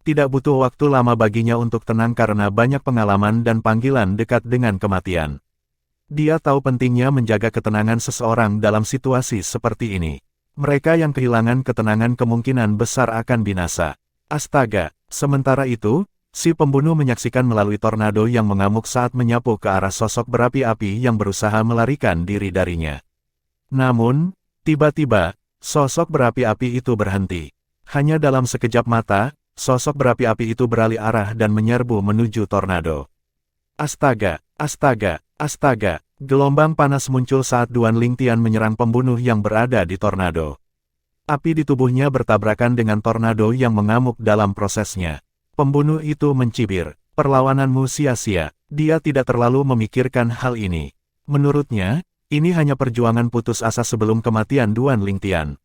Tidak butuh waktu lama baginya untuk tenang karena banyak pengalaman dan panggilan dekat dengan kematian. Dia tahu pentingnya menjaga ketenangan seseorang dalam situasi seperti ini. Mereka yang kehilangan ketenangan kemungkinan besar akan binasa. Astaga, sementara itu, si pembunuh menyaksikan melalui tornado yang mengamuk saat menyapu ke arah sosok berapi-api yang berusaha melarikan diri darinya. Namun, tiba-tiba, sosok berapi-api itu berhenti. Hanya dalam sekejap mata, sosok berapi-api itu beralih arah dan menyerbu menuju tornado. Astaga, astaga, astaga, gelombang panas muncul saat Duan Lingtian menyerang pembunuh yang berada di tornado. Api di tubuhnya bertabrakan dengan tornado yang mengamuk dalam prosesnya. Pembunuh itu mencibir, perlawananmu sia-sia, dia tidak terlalu memikirkan hal ini. Menurutnya, ini hanya perjuangan putus asa sebelum kematian Duan Lingtian.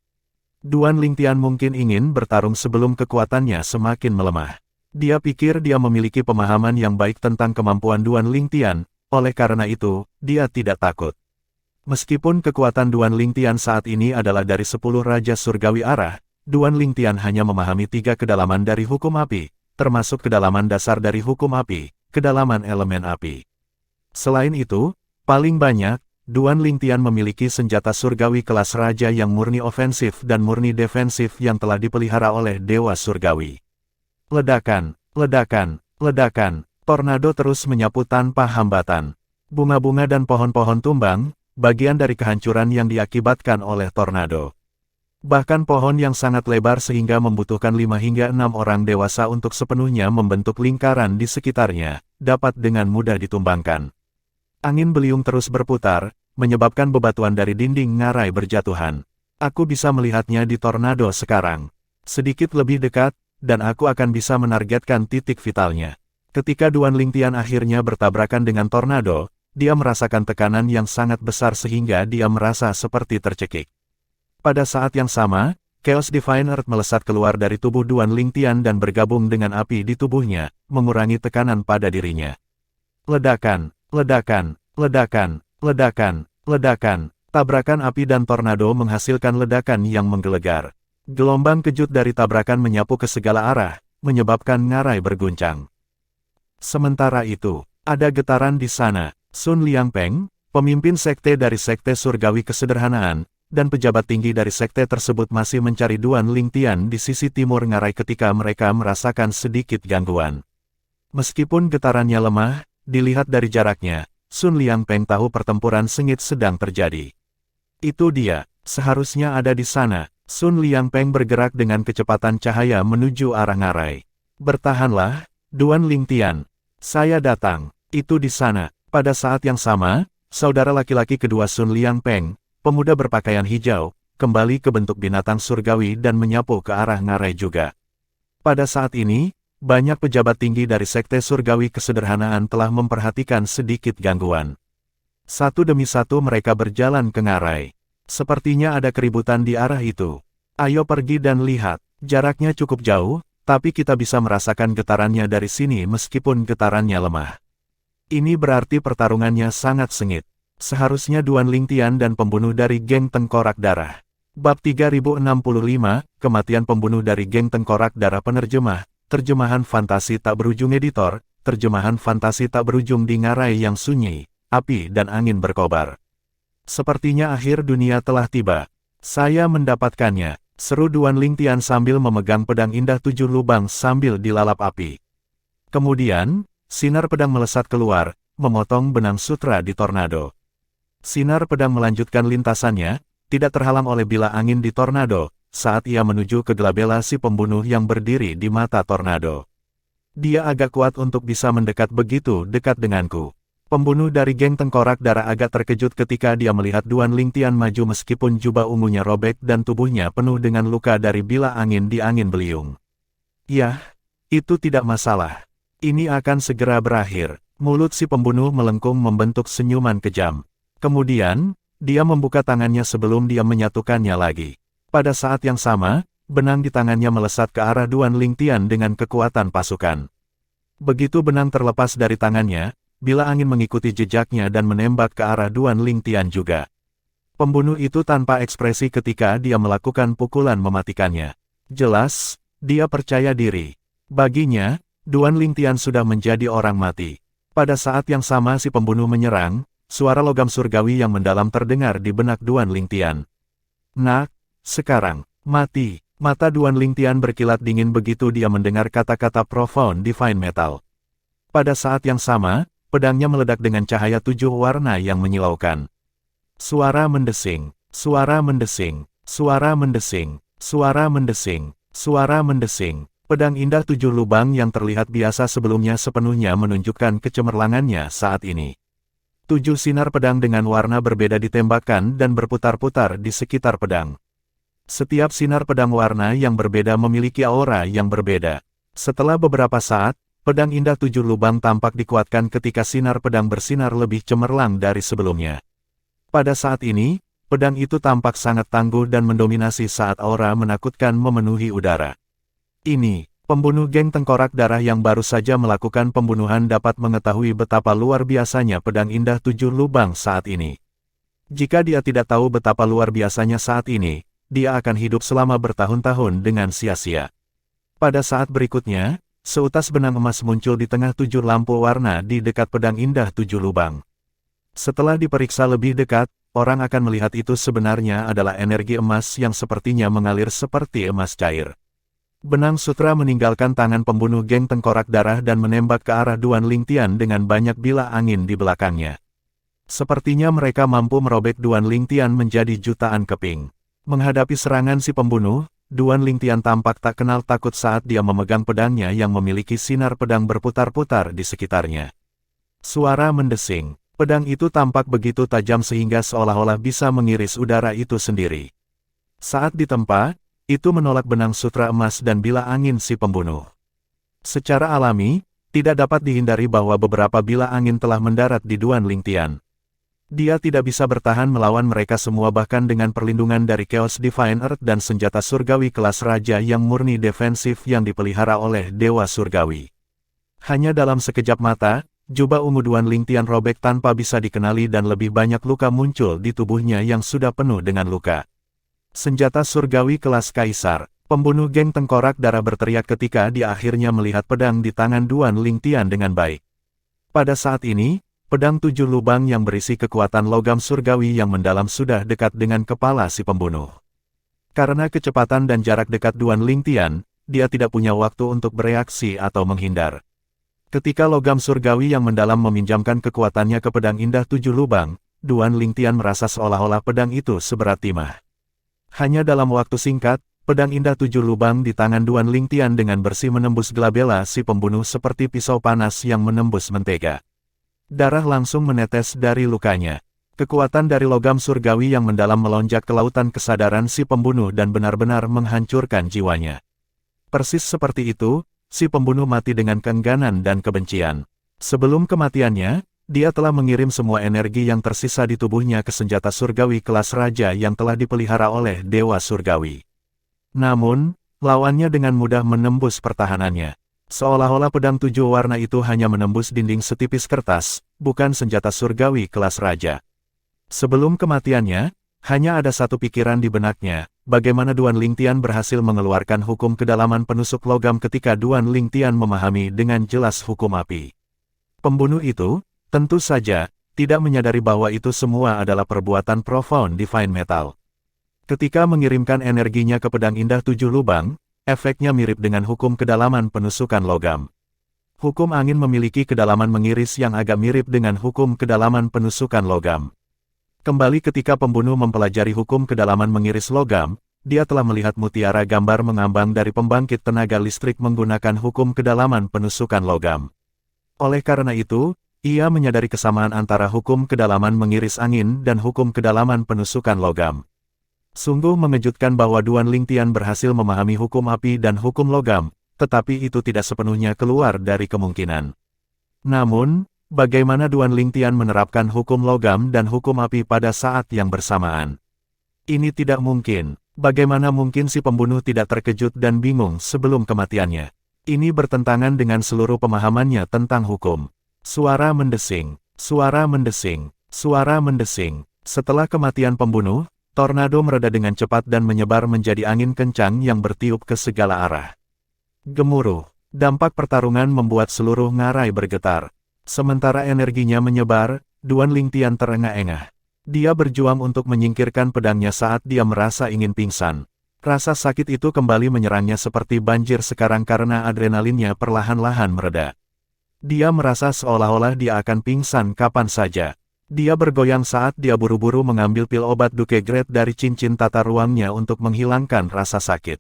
Duan Lingtian mungkin ingin bertarung sebelum kekuatannya semakin melemah. Dia pikir dia memiliki pemahaman yang baik tentang kemampuan Duan Lingtian, oleh karena itu, dia tidak takut. Meskipun kekuatan Duan Lingtian saat ini adalah dari 10 Raja Surgawi Arah, Duan Lingtian hanya memahami 3 kedalaman dari hukum api, termasuk kedalaman dasar dari hukum api, kedalaman elemen api. Selain itu, paling banyak, Duan Lingtian memiliki senjata surgawi kelas raja yang murni ofensif dan murni defensif yang telah dipelihara oleh Dewa Surgawi. Ledakan, ledakan, ledakan, tornado terus menyapu tanpa hambatan. Bunga-bunga dan pohon-pohon tumbang, bagian dari kehancuran yang diakibatkan oleh tornado. Bahkan pohon yang sangat lebar sehingga membutuhkan 5 hingga 6 orang dewasa untuk sepenuhnya membentuk lingkaran di sekitarnya, dapat dengan mudah ditumbangkan. Angin beliung terus berputar, menyebabkan bebatuan dari dinding ngarai berjatuhan. Aku bisa melihatnya di tornado sekarang. Sedikit lebih dekat, dan aku akan bisa menargetkan titik vitalnya. Ketika Duan Lingtian akhirnya bertabrakan dengan tornado, dia merasakan tekanan yang sangat besar sehingga dia merasa seperti tercekik. Pada saat yang sama, Chaos Divine Earth melesat keluar dari tubuh Duan Lingtian dan bergabung dengan api di tubuhnya, mengurangi tekanan pada dirinya. Ledakan, ledakan, ledakan, ledakan, ledakan, tabrakan api dan tornado menghasilkan ledakan yang menggelegar. Gelombang kejut dari tabrakan menyapu ke segala arah, menyebabkan ngarai berguncang. Sementara itu, ada getaran di sana. Sun Liangpeng, pemimpin sekte dari Sekte Surgawi Kesederhanaan, dan pejabat tinggi dari sekte tersebut masih mencari Duan Lingtian di sisi timur ngarai ketika mereka merasakan sedikit gangguan. Meskipun getarannya lemah, dilihat dari jaraknya, Sun Liangpeng tahu pertempuran sengit sedang terjadi. Itu dia, seharusnya ada di sana. Sun Liangpeng bergerak dengan kecepatan cahaya menuju arah ngarai. Bertahanlah, Duan Lingtian. Saya datang. Itu di sana. Pada saat yang sama, saudara laki-laki kedua Sun Liangpeng, pemuda berpakaian hijau, kembali ke bentuk binatang surgawi dan menyapu ke arah ngarai juga. Pada saat ini, banyak pejabat tinggi dari Sekte Surgawi Kesederhanaan telah memperhatikan sedikit gangguan. Satu demi satu mereka berjalan ke ngarai. Sepertinya ada keributan di arah itu. Ayo pergi dan lihat. Jaraknya cukup jauh, tapi kita bisa merasakan getarannya dari sini meskipun getarannya lemah. Ini berarti pertarungannya sangat sengit. Seharusnya Duan Lingtian dan pembunuh dari geng Tengkorak Darah. Bab 3065, Kematian Pembunuh dari Geng Tengkorak Darah. Penerjemah, terjemahan fantasi tak berujung editor, terjemahan fantasi tak berujung di ngarai yang sunyi, api dan angin berkobar. Sepertinya akhir dunia telah tiba. Saya mendapatkannya, seru Duan Lingtian sambil memegang pedang indah 7 lubang sambil dilalap api. Kemudian, sinar pedang melesat keluar, memotong benang sutra di tornado. Sinar pedang melanjutkan lintasannya, tidak terhalang oleh bila angin di tornado, saat ia menuju ke Glabella si pembunuh yang berdiri di mata tornado. Dia agak kuat untuk bisa mendekat begitu dekat denganku. Pembunuh dari geng Tengkorak Darah agak terkejut ketika dia melihat Duan Lingtian maju meskipun jubah ungunya robek dan tubuhnya penuh dengan luka dari bila angin di angin beliung. Yah, itu tidak masalah. Ini akan segera berakhir. Mulut si pembunuh melengkung membentuk senyuman kejam. Kemudian, dia membuka tangannya sebelum dia menyatukannya lagi. Pada saat yang sama, benang di tangannya melesat ke arah Duan Lingtian dengan kekuatan pasukan. Begitu benang terlepas dari tangannya, bila angin mengikuti jejaknya dan menembak ke arah Duan Lingtian juga. Pembunuh itu tanpa ekspresi ketika dia melakukan pukulan mematikannya. Jelas, dia percaya diri. Baginya, Duan Lingtian sudah menjadi orang mati. Pada saat yang sama si pembunuh menyerang, suara logam surgawi yang mendalam terdengar di benak Duan Lingtian. Nak, sekarang, mati. Mata Duan Lingtian berkilat dingin begitu dia mendengar kata-kata Profound Divine Metal. Pada saat yang sama, pedangnya meledak dengan cahaya 7 warna yang menyilaukan. Suara mendesing, suara mendesing, suara mendesing, suara mendesing, suara mendesing. Pedang indah 7 lubang yang terlihat biasa sebelumnya sepenuhnya menunjukkan kecemerlangannya saat ini. 7 sinar pedang dengan warna berbeda ditembakkan dan berputar-putar di sekitar pedang. Setiap sinar pedang warna yang berbeda memiliki aura yang berbeda. Setelah beberapa saat, pedang indah 7 lubang tampak dikuatkan ketika sinar pedang bersinar lebih cemerlang dari sebelumnya. Pada saat ini, pedang itu tampak sangat tangguh dan mendominasi saat aura menakutkan memenuhi udara. Ini, pembunuh geng tengkorak darah yang baru saja melakukan pembunuhan dapat mengetahui betapa luar biasanya pedang indah 7 lubang saat ini. Jika dia tidak tahu betapa luar biasanya saat ini, dia akan hidup selama bertahun-tahun dengan sia-sia. Pada saat berikutnya, seutas benang emas muncul di tengah 7 lampu warna di dekat pedang indah 7 lubang. Setelah diperiksa lebih dekat, orang akan melihat itu sebenarnya adalah energi emas yang sepertinya mengalir seperti emas cair. Benang sutra meninggalkan tangan pembunuh geng tengkorak darah dan menembak ke arah Duan Lingtian dengan banyak bila angin di belakangnya. Sepertinya mereka mampu merobek Duan Lingtian menjadi jutaan keping. Menghadapi serangan si pembunuh, Duan Lingtian tampak tak kenal takut saat dia memegang pedangnya yang memiliki sinar pedang berputar-putar di sekitarnya. Suara mendesing. Pedang itu tampak begitu tajam sehingga seolah-olah bisa mengiris udara itu sendiri. Saat ditempa, itu menolak benang sutra emas dan bila angin si pembunuh. Secara alami, tidak dapat dihindari bahwa beberapa bila angin telah mendarat di Duan Lingtian. Dia tidak bisa bertahan melawan mereka semua bahkan dengan perlindungan dari Chaos Divine Earth dan senjata surgawi kelas raja yang murni defensif yang dipelihara oleh Dewa Surgawi. Hanya dalam sekejap mata, jubah ungu Duan Lingtian robek tanpa bisa dikenali dan lebih banyak luka muncul di tubuhnya yang sudah penuh dengan luka. Senjata surgawi kelas kaisar, pembunuh geng tengkorak darah berteriak ketika dia akhirnya melihat pedang di tangan Duan Lingtian dengan baik. Pada saat ini, pedang 7 lubang yang berisi kekuatan logam surgawi yang mendalam sudah dekat dengan kepala si pembunuh. Karena kecepatan dan jarak dekat Duan Lingtian, dia tidak punya waktu untuk bereaksi atau menghindar. Ketika logam surgawi yang mendalam meminjamkan kekuatannya ke pedang indah 7 lubang, Duan Lingtian merasa seolah-olah pedang itu seberat timah. Hanya dalam waktu singkat, pedang indah 7 lubang di tangan Duan Lingtian dengan bersih menembus glabella si pembunuh seperti pisau panas yang menembus mentega. Darah langsung menetes dari lukanya. Kekuatan dari logam surgawi yang mendalam melonjak ke lautan kesadaran si pembunuh dan benar-benar menghancurkan jiwanya. Persis seperti itu, si pembunuh mati dengan keengganan dan kebencian. Sebelum kematiannya, dia telah mengirim semua energi yang tersisa di tubuhnya ke senjata surgawi kelas raja yang telah dipelihara oleh Dewa Surgawi. Namun, lawannya dengan mudah menembus pertahanannya. Seolah-olah pedang 7 warna itu hanya menembus dinding setipis kertas, bukan senjata surgawi kelas raja. Sebelum kematiannya, hanya ada satu pikiran di benaknya, bagaimana Duan Lingtian berhasil mengeluarkan hukum kedalaman penusuk logam ketika Duan Lingtian memahami dengan jelas hukum api. Pembunuh itu, tentu saja, tidak menyadari bahwa itu semua adalah perbuatan Profound Divine Metal. Ketika mengirimkan energinya ke pedang indah 7 lubang, efeknya mirip dengan hukum kedalaman penusukan logam. Hukum angin memiliki kedalaman mengiris yang agak mirip dengan hukum kedalaman penusukan logam. Kembali ketika pembunuh mempelajari hukum kedalaman mengiris logam, dia telah melihat mutiara gambar mengambang dari pembangkit tenaga listrik menggunakan hukum kedalaman penusukan logam. Oleh karena itu, ia menyadari kesamaan antara hukum kedalaman mengiris angin dan hukum kedalaman penusukan logam. Sungguh mengejutkan bahwa Duan Lingtian berhasil memahami hukum api dan hukum logam, tetapi itu tidak sepenuhnya keluar dari kemungkinan. Namun, Bagaimana Duan Lingtian menerapkan hukum logam dan hukum api pada saat yang bersamaan? Ini tidak mungkin. Bagaimana mungkin si pembunuh tidak terkejut dan bingung sebelum kematiannya? Ini bertentangan dengan seluruh pemahamannya tentang hukum. Suara mendesing, suara mendesing, suara mendesing. Setelah kematian pembunuh, tornado mereda dengan cepat dan menyebar menjadi angin kencang yang bertiup ke segala arah. Gemuruh. Dampak pertarungan membuat seluruh ngarai bergetar. Sementara energinya menyebar, Duan Lingtian terengah-engah. Dia berjuang untuk menyingkirkan pedangnya saat dia merasa ingin pingsan. Rasa sakit itu kembali menyerangnya seperti banjir sekarang karena adrenalinnya perlahan-lahan mereda. Dia merasa seolah-olah dia akan pingsan kapan saja. Dia bergoyang saat dia buru-buru mengambil pil obat Duke-Grade dari cincin tata ruangnya untuk menghilangkan rasa sakit.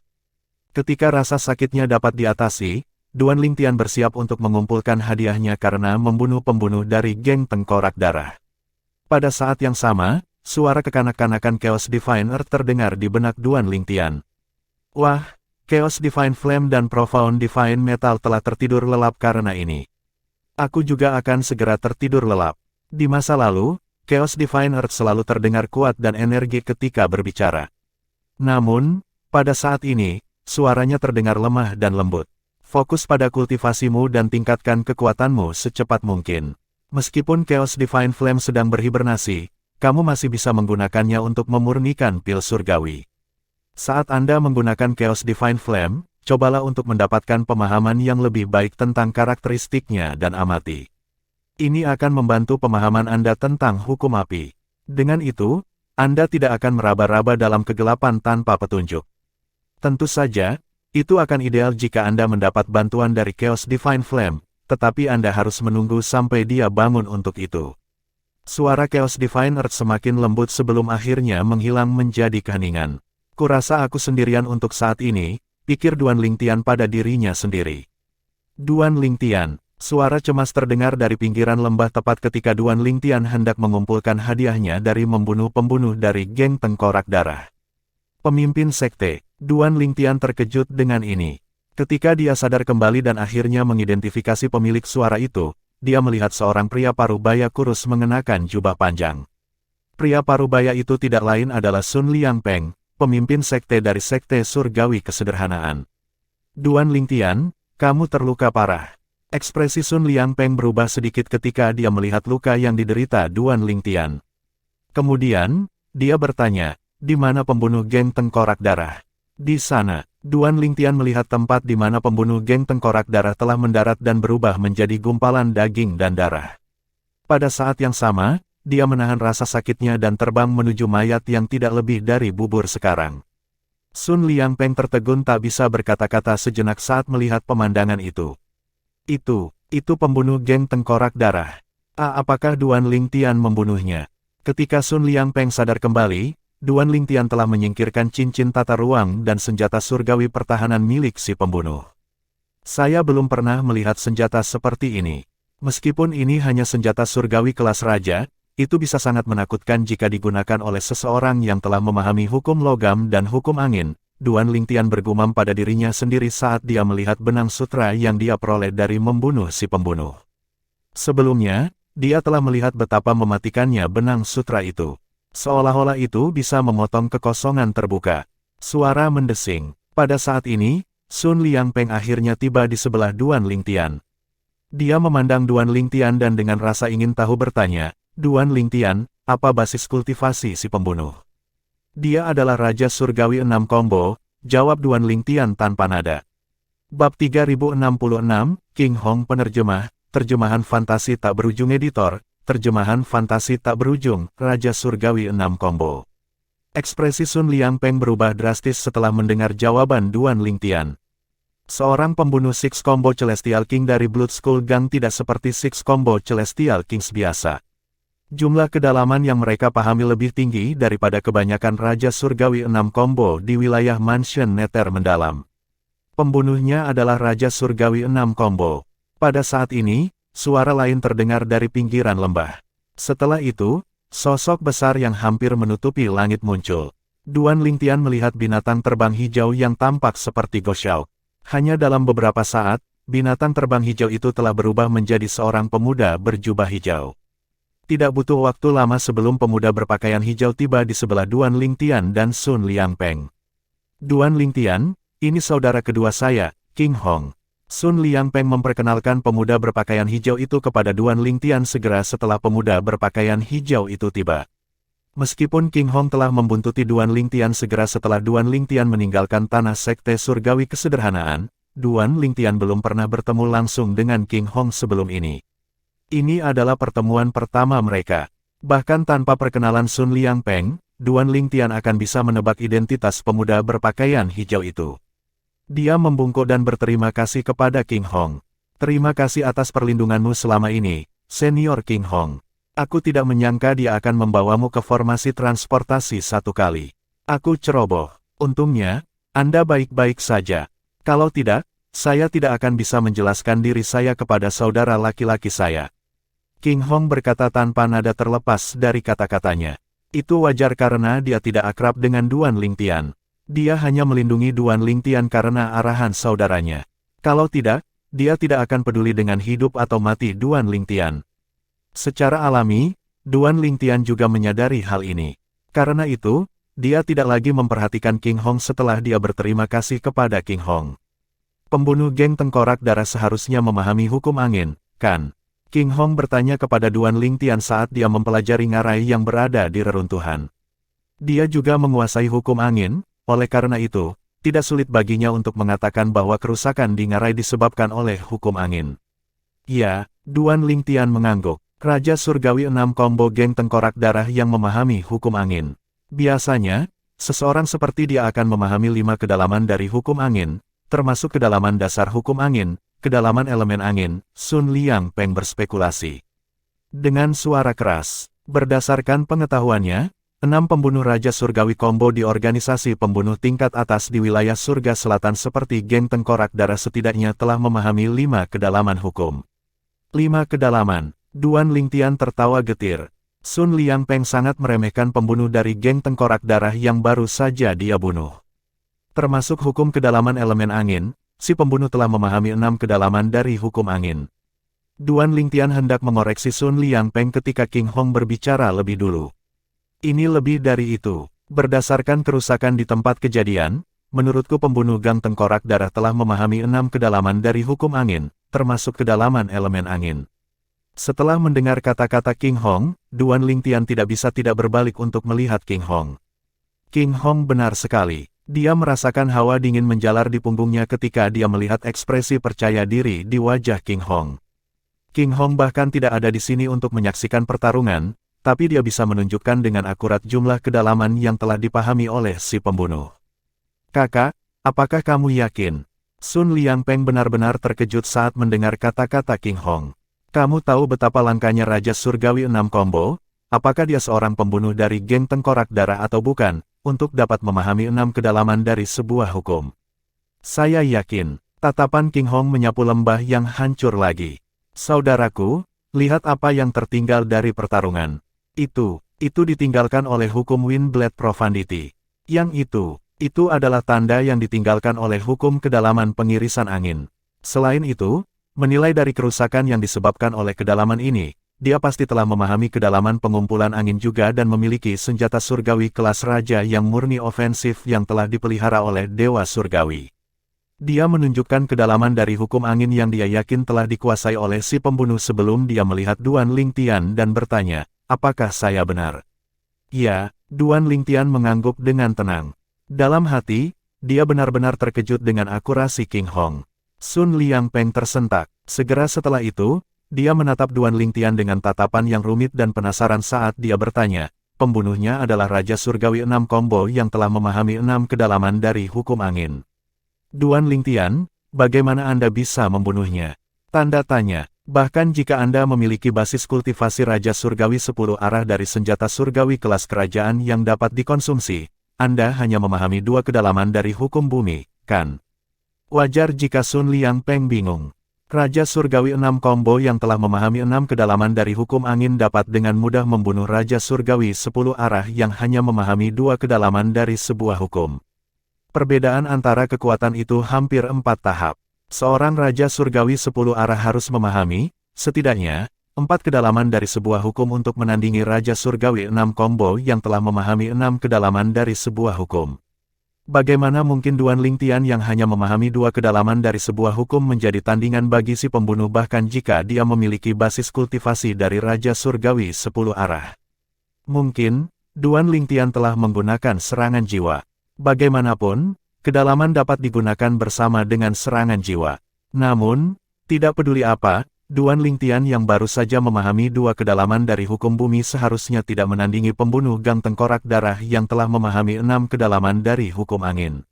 Ketika rasa sakitnya dapat diatasi, Duan Lingtian bersiap untuk mengumpulkan hadiahnya karena membunuh pembunuh dari geng Tengkorak Darah. Pada saat yang sama, suara kekanak-kanakan Chaos Divine Earth terdengar di benak Duan Lingtian. Wah, Chaos Divine Flame dan Profound Divine Metal telah tertidur lelap karena ini. Aku juga akan segera tertidur lelap. Di masa lalu, Chaos Divine Earth selalu terdengar kuat dan energi ketika berbicara. Namun, pada saat ini, suaranya terdengar lemah dan lembut. Fokus pada kultivasimu dan tingkatkan kekuatanmu secepat mungkin. Meskipun Chaos Divine Flame sedang berhibernasi, kamu masih bisa menggunakannya untuk memurnikan pil surgawi. Saat Anda menggunakan Chaos Divine Flame, cobalah untuk mendapatkan pemahaman yang lebih baik tentang karakteristiknya dan amati. Ini akan membantu pemahaman Anda tentang hukum api. Dengan itu, Anda tidak akan meraba-raba dalam kegelapan tanpa petunjuk. Tentu saja, itu akan ideal jika Anda mendapat bantuan dari Chaos Divine Flame, tetapi Anda harus menunggu sampai dia bangun untuk itu. Suara Chaos Divine Earth semakin lembut sebelum akhirnya menghilang menjadi keheningan. Kurasa aku sendirian untuk saat ini, pikir Duan Lingtian pada dirinya sendiri. Duan Lingtian, suara cemas terdengar dari pinggiran lembah tepat ketika Duan Lingtian hendak mengumpulkan hadiahnya dari membunuh pembunuh dari geng Tengkorak Darah. Pemimpin sekte, Duan Lingtian terkejut dengan ini. Ketika dia sadar kembali dan akhirnya mengidentifikasi pemilik suara itu, dia melihat seorang pria parubaya kurus mengenakan jubah panjang. Pria parubaya itu tidak lain adalah Sun Liangpeng, pemimpin sekte dari sekte surgawi kesederhanaan. Duan Lingtian, kamu terluka parah. Ekspresi Sun Liangpeng berubah sedikit ketika dia melihat luka yang diderita Duan Lingtian. Kemudian, dia bertanya, di mana pembunuh geng Tengkorak Darah? Di sana, Duan Lingtian melihat tempat di mana pembunuh geng Tengkorak Darah telah mendarat dan berubah menjadi gumpalan daging dan darah. Pada saat yang sama, dia menahan rasa sakitnya dan terbang menuju mayat yang tidak lebih dari bubur sekarang. Sun Liangpeng tertegun tak bisa berkata-kata sejenak saat melihat pemandangan itu. Itu pembunuh geng Tengkorak Darah. Apakah Duan Lingtian membunuhnya? Ketika Sun Liangpeng sadar kembali, Duan Lingtian telah menyingkirkan cincin tata ruang dan senjata surgawi pertahanan milik si pembunuh. Saya belum pernah melihat senjata seperti ini. Meskipun ini hanya senjata surgawi kelas raja, itu bisa sangat menakutkan jika digunakan oleh seseorang yang telah memahami hukum logam dan hukum angin. Duan Lingtian bergumam pada dirinya sendiri saat dia melihat benang sutra yang dia peroleh dari membunuh si pembunuh. Sebelumnya, dia telah melihat betapa mematikannya benang sutra itu. Seolah-olah itu bisa memotong kekosongan terbuka. Suara mendesing. Pada saat ini, Sun Liangpeng akhirnya tiba di sebelah Duan Lingtian. Dia memandang Duan Lingtian dan dengan rasa ingin tahu bertanya, Duan Lingtian, apa basis kultivasi si pembunuh? Dia adalah Raja Surgawi 6 Combo, jawab Duan Lingtian tanpa nada. Bab 3066, King Hong penerjemah, terjemahan fantasi tak berujung editor, terjemahan fantasi tak berujung, Raja Surgawi 6 Combo. Ekspresi Sun Liangpeng berubah drastis setelah mendengar jawaban Duan Lingtian. Seorang pembunuh Six Combo Celestial King dari Blood School Gang tidak seperti Six Combo Celestial Kings biasa. Jumlah kedalaman yang mereka pahami lebih tinggi daripada kebanyakan Raja Surgawi 6 Combo di wilayah Mansion Nether mendalam. Pembunuhnya adalah Raja Surgawi 6 Combo. Pada saat ini, suara lain terdengar dari pinggiran lembah. Setelah itu, sosok besar yang hampir menutupi langit muncul. Duan Lingtian melihat binatang terbang hijau yang tampak seperti Goshaok. Hanya dalam beberapa saat, binatang terbang hijau itu telah berubah menjadi seorang pemuda berjubah hijau. Tidak butuh waktu lama sebelum pemuda berpakaian hijau tiba di sebelah Duan Lingtian dan Sun Liangpeng. Duan Lingtian, ini saudara kedua saya, King Hong. Sun Liangpeng memperkenalkan pemuda berpakaian hijau itu kepada Duan Lingtian segera setelah pemuda berpakaian hijau itu tiba. Meskipun King Hong telah membuntuti Duan Lingtian segera setelah Duan Lingtian meninggalkan tanah sekte surgawi kesederhanaan, Duan Lingtian belum pernah bertemu langsung dengan King Hong sebelum ini. Ini adalah pertemuan pertama mereka. Bahkan tanpa perkenalan Sun Liangpeng, Duan Lingtian akan bisa menebak identitas pemuda berpakaian hijau itu. Dia membungkuk dan berterima kasih kepada King Hong. Terima kasih atas perlindunganmu selama ini, Senior King Hong. Aku tidak menyangka dia akan membawamu ke formasi transportasi satu kali. Aku ceroboh. Untungnya, Anda baik-baik saja. Kalau tidak, saya tidak akan bisa menjelaskan diri saya kepada saudara laki-laki saya. King Hong berkata tanpa nada terlepas dari kata-katanya. Itu wajar karena dia tidak akrab dengan Duan Lingtian. Dia hanya melindungi Duan Lingtian karena arahan saudaranya. Kalau tidak, dia tidak akan peduli dengan hidup atau mati Duan Lingtian. Secara alami, Duan Lingtian juga menyadari hal ini. Karena itu, dia tidak lagi memperhatikan King Hong setelah dia berterima kasih kepada King Hong. Pembunuh geng tengkorak darah seharusnya memahami hukum angin, kan? King Hong bertanya kepada Duan Lingtian saat dia mempelajari ngarai yang berada di reruntuhan. Dia juga menguasai hukum angin, oleh karena itu, tidak sulit baginya untuk mengatakan bahwa kerusakan di ngarai disebabkan oleh hukum angin. Ya, Duan Lingtian mengangguk. Raja Surgawi 6 combo geng tengkorak darah yang memahami hukum angin. Biasanya, seseorang seperti dia akan memahami 5 kedalaman dari hukum angin, termasuk kedalaman dasar hukum angin, kedalaman elemen angin, Sun Liangpeng berspekulasi. Dengan suara keras, berdasarkan pengetahuannya, 6 pembunuh Raja Surgawi combo di organisasi pembunuh tingkat atas di wilayah surga selatan seperti geng tengkorak darah setidaknya telah memahami 5 kedalaman hukum. 5 kedalaman, Duan Lingtian tertawa getir. Sun Liangpeng sangat meremehkan pembunuh dari geng tengkorak darah yang baru saja dia bunuh. Termasuk hukum kedalaman elemen angin, si pembunuh telah memahami 6 kedalaman dari hukum angin. Duan Lingtian hendak mengoreksi Sun Liangpeng ketika King Hong berbicara lebih dulu. Ini lebih dari itu. Berdasarkan kerusakan di tempat kejadian, menurutku pembunuh gang tengkorak darah telah memahami 6 kedalaman dari hukum angin, termasuk kedalaman elemen angin. Setelah mendengar kata-kata King Hong, Duan Lingtian tidak bisa tidak berbalik untuk melihat King Hong. King Hong benar sekali. Dia merasakan hawa dingin menjalar di punggungnya ketika dia melihat ekspresi percaya diri di wajah King Hong. King Hong bahkan tidak ada di sini untuk menyaksikan pertarungan, tapi dia bisa menunjukkan dengan akurat jumlah kedalaman yang telah dipahami oleh si pembunuh. Kakak, apakah kamu yakin? Sun Liangpeng benar-benar terkejut saat mendengar kata-kata King Hong. Kamu tahu betapa langkanya Raja Surgawi 6 combo? Apakah dia seorang pembunuh dari geng tengkorak darah atau bukan, untuk dapat memahami 6 kedalaman dari sebuah hukum? Saya yakin. Tatapan King Hong menyapu lembah yang hancur lagi. Saudaraku, lihat apa yang tertinggal dari pertarungan. Itu ditinggalkan oleh hukum Windblade Profundity. Yang itu adalah tanda yang ditinggalkan oleh hukum kedalaman pengirisan angin. Selain itu, menilai dari kerusakan yang disebabkan oleh kedalaman ini, dia pasti telah memahami kedalaman pengumpulan angin juga dan memiliki senjata surgawi kelas raja yang murni ofensif yang telah dipelihara oleh Dewa Surgawi. Dia menunjukkan kedalaman dari hukum angin yang dia yakin telah dikuasai oleh si pembunuh sebelum dia melihat Duan Lingtian dan bertanya, apakah saya benar? Ya, Duan Lingtian mengangguk dengan tenang. Dalam hati, dia benar-benar terkejut dengan akurasi King Hong. Sun Liangpeng tersentak. Segera setelah itu, dia menatap Duan Lingtian dengan tatapan yang rumit dan penasaran saat dia bertanya, pembunuhnya adalah Raja Surgawi 6 combo yang telah memahami 6 kedalaman dari hukum angin. Duan Lingtian, bagaimana Anda bisa membunuhnya? Tanda tanya. Bahkan jika Anda memiliki basis kultivasi Raja Surgawi 10 arah dari senjata surgawi kelas kerajaan yang dapat dikonsumsi, Anda hanya memahami 2 kedalaman dari hukum bumi, kan? Wajar jika Sun Liangpeng bingung. Raja Surgawi 6 combo yang telah memahami 6 kedalaman dari hukum angin dapat dengan mudah membunuh Raja Surgawi 10 arah yang hanya memahami 2 kedalaman dari sebuah hukum. Perbedaan antara kekuatan itu hampir 4 tahap. Seorang Raja Surgawi 10 arah harus memahami, setidaknya, 4 kedalaman dari sebuah hukum untuk menandingi Raja Surgawi 6 combo yang telah memahami 6 kedalaman dari sebuah hukum. Bagaimana mungkin Duan Lingtian yang hanya memahami 2 kedalaman dari sebuah hukum menjadi tandingan bagi si pembunuh bahkan jika dia memiliki basis kultivasi dari Raja Surgawi 10 arah? Mungkin, Duan Lingtian telah menggunakan serangan jiwa. Bagaimanapun, kedalaman dapat digunakan bersama dengan serangan jiwa. Namun, tidak peduli apa, Duan Lingtian yang baru saja memahami 2 kedalaman dari hukum bumi seharusnya tidak menandingi pembunuh Gang Tengkorak Darah yang telah memahami 6 kedalaman dari hukum angin.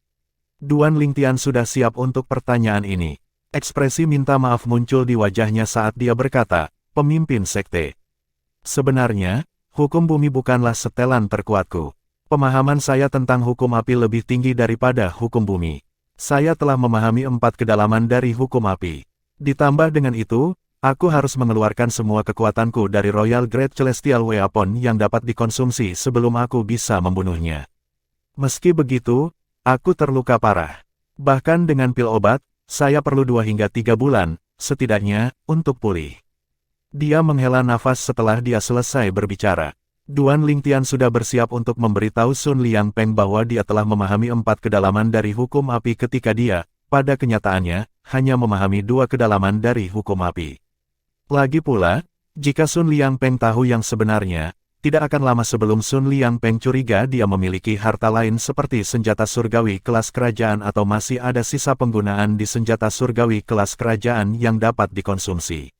Duan Lingtian sudah siap untuk pertanyaan ini. Ekspresi minta maaf muncul di wajahnya saat dia berkata, "Pemimpin sekte. Sebenarnya, hukum bumi bukanlah setelan terkuatku. Pemahaman saya tentang hukum api lebih tinggi daripada hukum bumi. Saya telah memahami 4 kedalaman dari hukum api. Ditambah dengan itu, aku harus mengeluarkan semua kekuatanku dari Royal Great Celestial Weapon yang dapat dikonsumsi sebelum aku bisa membunuhnya. Meski begitu, aku terluka parah. Bahkan dengan pil obat, saya perlu 2 hingga 3 bulan, setidaknya, untuk pulih." Dia menghela nafas setelah dia selesai berbicara. Duan Lingtian sudah bersiap untuk memberitahu Sun Liangpeng bahwa dia telah memahami 4 kedalaman dari hukum api ketika dia, pada kenyataannya, hanya memahami 2 kedalaman dari hukum api. Lagi pula, jika Sun Liangpeng tahu yang sebenarnya, tidak akan lama sebelum Sun Liangpeng curiga dia memiliki harta lain seperti senjata surgawi kelas kerajaan atau masih ada sisa penggunaan di senjata surgawi kelas kerajaan yang dapat dikonsumsi.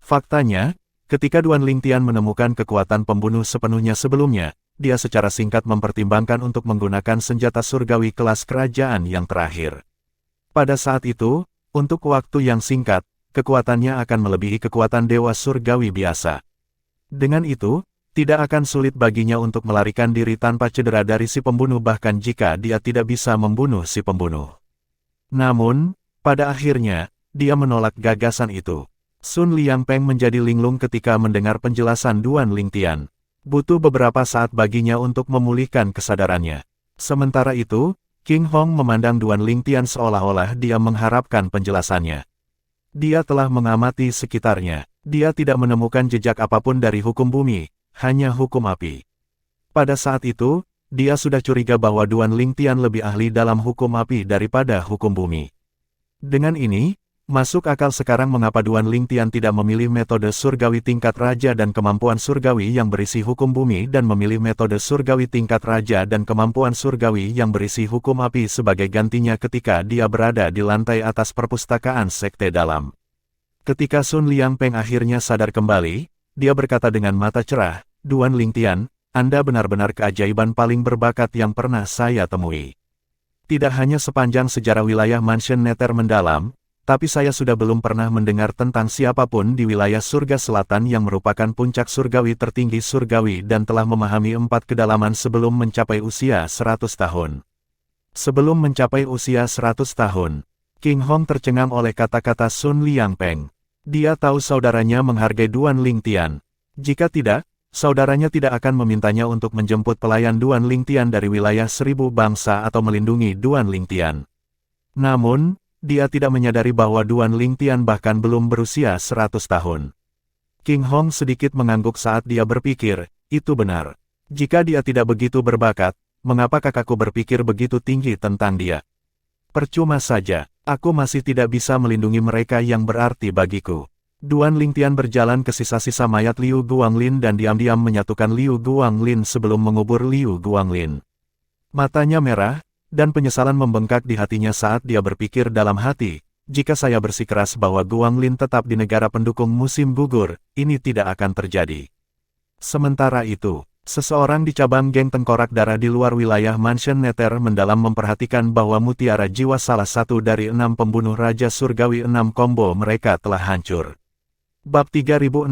Faktanya, ketika Duan Lingtian menemukan kekuatan pembunuh sepenuhnya sebelumnya, dia secara singkat mempertimbangkan untuk menggunakan senjata surgawi kelas kerajaan yang terakhir. Pada saat itu, untuk waktu yang singkat, kekuatannya akan melebihi kekuatan dewa surgawi biasa. Dengan itu, tidak akan sulit baginya untuk melarikan diri tanpa cedera dari si pembunuh bahkan jika dia tidak bisa membunuh si pembunuh. Namun, pada akhirnya, dia menolak gagasan itu. Sun Liangpeng menjadi linglung ketika mendengar penjelasan Duan Lingtian. Butuh beberapa saat baginya untuk memulihkan kesadarannya. Sementara itu, King Hong memandang Duan Lingtian seolah-olah dia mengharapkan penjelasannya. Dia telah mengamati sekitarnya. Dia tidak menemukan jejak apapun dari hukum bumi, hanya hukum api. Pada saat itu, dia sudah curiga bahwa Duan Lingtian lebih ahli dalam hukum api daripada hukum bumi. Dengan ini, masuk akal sekarang mengapa Duan Lingtian tidak memilih metode surgawi tingkat raja dan kemampuan surgawi yang berisi hukum bumi dan memilih metode surgawi tingkat raja dan kemampuan surgawi yang berisi hukum api sebagai gantinya ketika dia berada di lantai atas perpustakaan sekte dalam. Ketika Sun Liangpeng akhirnya sadar kembali, dia berkata dengan mata cerah, "Duan Lingtian, Anda benar-benar keajaiban paling berbakat yang pernah saya temui. Tidak hanya sepanjang sejarah wilayah Mansion Nether mendalam, tapi saya sudah belum pernah mendengar tentang siapapun di wilayah surga selatan yang merupakan puncak surgawi tertinggi surgawi dan telah memahami 4 kedalaman sebelum mencapai usia 100 tahun. Sebelum mencapai usia 100 tahun, King Hong tercengang oleh kata-kata Sun Liangpeng. Dia tahu saudaranya menghargai Duan Lingtian. Jika tidak, saudaranya tidak akan memintanya untuk menjemput pelayan Duan Lingtian dari wilayah 1000 bangsa atau melindungi Duan Lingtian. Namun, dia tidak menyadari bahwa Duan Lingtian bahkan belum berusia 100 tahun. King Hong sedikit mengangguk saat dia berpikir, itu benar. Jika dia tidak begitu berbakat, mengapa kakakku berpikir begitu tinggi tentang dia? Percuma saja, aku masih tidak bisa melindungi mereka yang berarti bagiku. Duan Lingtian berjalan ke sisa-sisa mayat Liu Guanglin dan diam-diam menyatukan Liu Guanglin sebelum mengubur Liu Guanglin. Matanya merah, dan penyesalan membengkak di hatinya saat dia berpikir dalam hati, jika saya bersikeras bahwa Guanglin tetap di negara pendukung musim gugur, ini tidak akan terjadi. Sementara itu, seseorang di cabang geng Tengkorak Darah di luar wilayah Mansion Nether mendalam memperhatikan bahwa mutiara jiwa salah satu dari 6 pembunuh Raja Surgawi 6 combo mereka telah hancur. Bab 3067,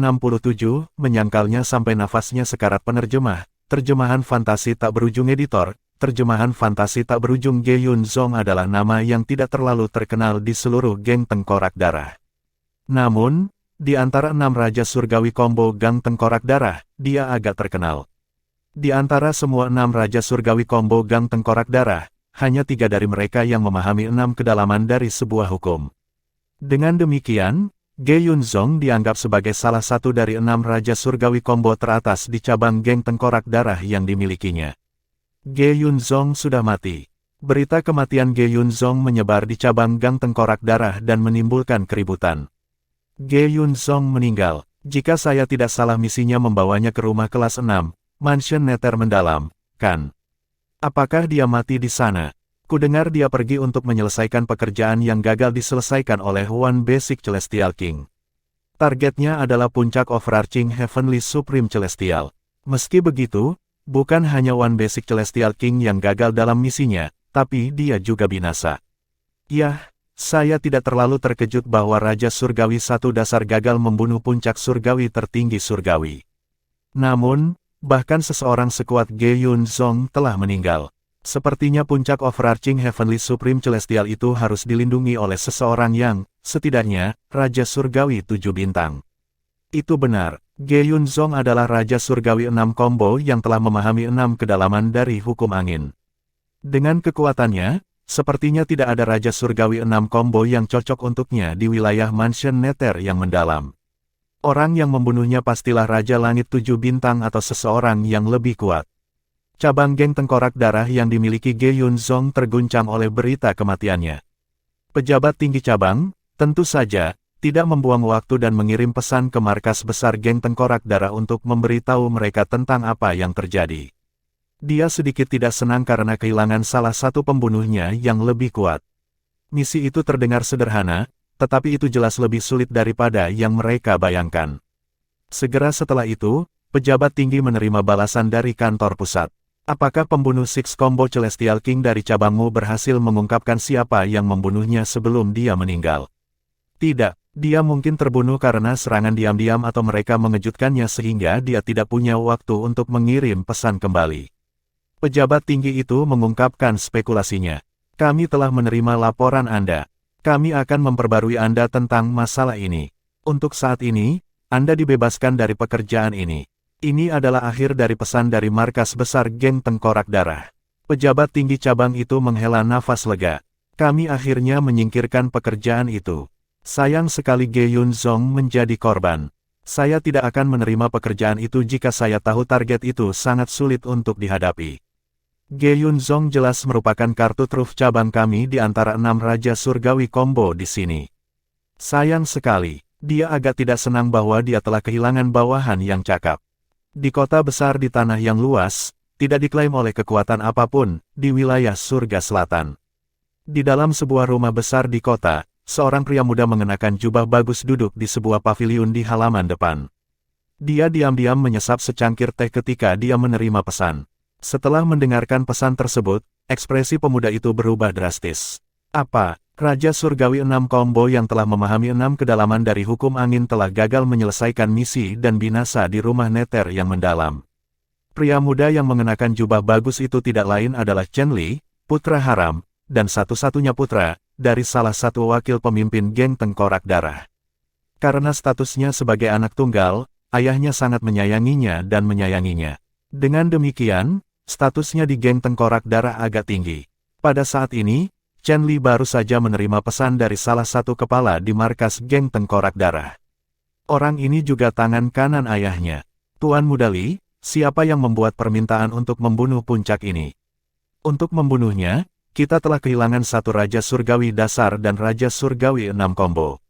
menyangkalnya sampai nafasnya sekarat penerjemah, terjemahan fantasi tak berujung editor. Terjemahan fantasi tak berujung Ge Yun Zong adalah nama yang tidak terlalu terkenal di seluruh geng Tengkorak Darah. Namun, di antara 6 Raja Surgawi combo Gang Tengkorak Darah, dia agak terkenal. Di antara semua 6 Raja Surgawi combo Gang Tengkorak Darah, hanya 3 dari mereka yang memahami 6 kedalaman dari sebuah hukum. Dengan demikian, Ge Yunzong dianggap sebagai salah satu dari 6 Raja Surgawi combo teratas di cabang geng tengkorak darah yang dimilikinya. Ge Yunzong sudah mati. Berita kematian Ge Yunzong menyebar di cabang gang tengkorak darah dan menimbulkan keributan. Ge Yunzong meninggal. Jika saya tidak salah misinya membawanya ke rumah kelas 6, Mansion Nether Mendalam, kan? Apakah dia mati di sana? Kudengar dia pergi untuk menyelesaikan pekerjaan yang gagal diselesaikan oleh One Basic Celestial King. Targetnya adalah puncak overarching Heavenly Supreme Celestial. Meski begitu, bukan hanya One Basic Celestial King yang gagal dalam misinya, tapi dia juga binasa. Yah, saya tidak terlalu terkejut bahwa Raja Surgawi Satu Dasar gagal membunuh puncak surgawi tertinggi surgawi. Namun, bahkan seseorang sekuat Ge Yunzong telah meninggal. Sepertinya puncak overarching Heavenly Supreme Celestial itu harus dilindungi oleh seseorang yang, setidaknya, Raja Surgawi 7 bintang. Itu benar, Ge Yunzong adalah Raja Surgawi 6 combo yang telah memahami 6 kedalaman dari hukum angin. Dengan kekuatannya, sepertinya tidak ada Raja Surgawi 6 combo yang cocok untuknya di wilayah Mansion Nether yang mendalam. Orang yang membunuhnya pastilah Raja Langit 7 bintang atau seseorang yang lebih kuat. Cabang geng tengkorak darah yang dimiliki Ge Yunzong terguncang oleh berita kematiannya. Pejabat tinggi cabang, tentu saja, tidak membuang waktu dan mengirim pesan ke markas besar geng tengkorak darah untuk memberitahu mereka tentang apa yang terjadi. Dia sedikit tidak senang karena kehilangan salah satu pembunuhnya yang lebih kuat. Misi itu terdengar sederhana, tetapi itu jelas lebih sulit daripada yang mereka bayangkan. Segera setelah itu, pejabat tinggi menerima balasan dari kantor pusat. Apakah pembunuh Six Combo Celestial King dari cabangmu berhasil mengungkapkan siapa yang membunuhnya sebelum dia meninggal? Tidak, dia mungkin terbunuh karena serangan diam-diam atau mereka mengejutkannya sehingga dia tidak punya waktu untuk mengirim pesan kembali. Pejabat tinggi itu mengungkapkan spekulasinya. Kami telah menerima laporan Anda. Kami akan memperbarui Anda tentang masalah ini. Untuk saat ini, Anda dibebaskan dari pekerjaan ini. Ini adalah akhir dari pesan dari markas besar geng tengkorak darah. Pejabat tinggi cabang itu menghela nafas lega. Kami akhirnya menyingkirkan pekerjaan itu. Sayang sekali Ge Yunzong menjadi korban. Saya tidak akan menerima pekerjaan itu jika saya tahu target itu sangat sulit untuk dihadapi. Ge Yunzong jelas merupakan kartu truf cabang kami di antara 6 Raja Surgawi combo di sini. Sayang sekali, dia agak tidak senang bahwa dia telah kehilangan bawahan yang cakap. Di kota besar di tanah yang luas, tidak diklaim oleh kekuatan apapun, di wilayah surga selatan. Di dalam sebuah rumah besar di kota, seorang pria muda mengenakan jubah bagus duduk di sebuah paviliun di halaman depan. Dia diam-diam menyesap secangkir teh ketika dia menerima pesan. Setelah mendengarkan pesan tersebut, ekspresi pemuda itu berubah drastis. Apa? Raja Surgawi 6 combo yang telah memahami 6 kedalaman dari hukum angin telah gagal menyelesaikan misi dan binasa di rumah Nether yang mendalam. Pria muda yang mengenakan jubah bagus itu tidak lain adalah Chen Li, putra haram, dan satu-satunya putra, dari salah satu wakil pemimpin geng tengkorak darah. Karena statusnya sebagai anak tunggal, ayahnya sangat menyayanginya dan menyayanginya. Dengan demikian, statusnya di geng tengkorak darah agak tinggi. Pada saat ini, Chen Li baru saja menerima pesan dari salah satu kepala di markas geng tengkorak darah. Orang ini juga tangan kanan ayahnya. Tuan Muda Li, siapa yang membuat permintaan untuk membunuh puncak ini? Untuk membunuhnya, kita telah kehilangan satu Raja Surgawi dasar dan Raja Surgawi 6 combo.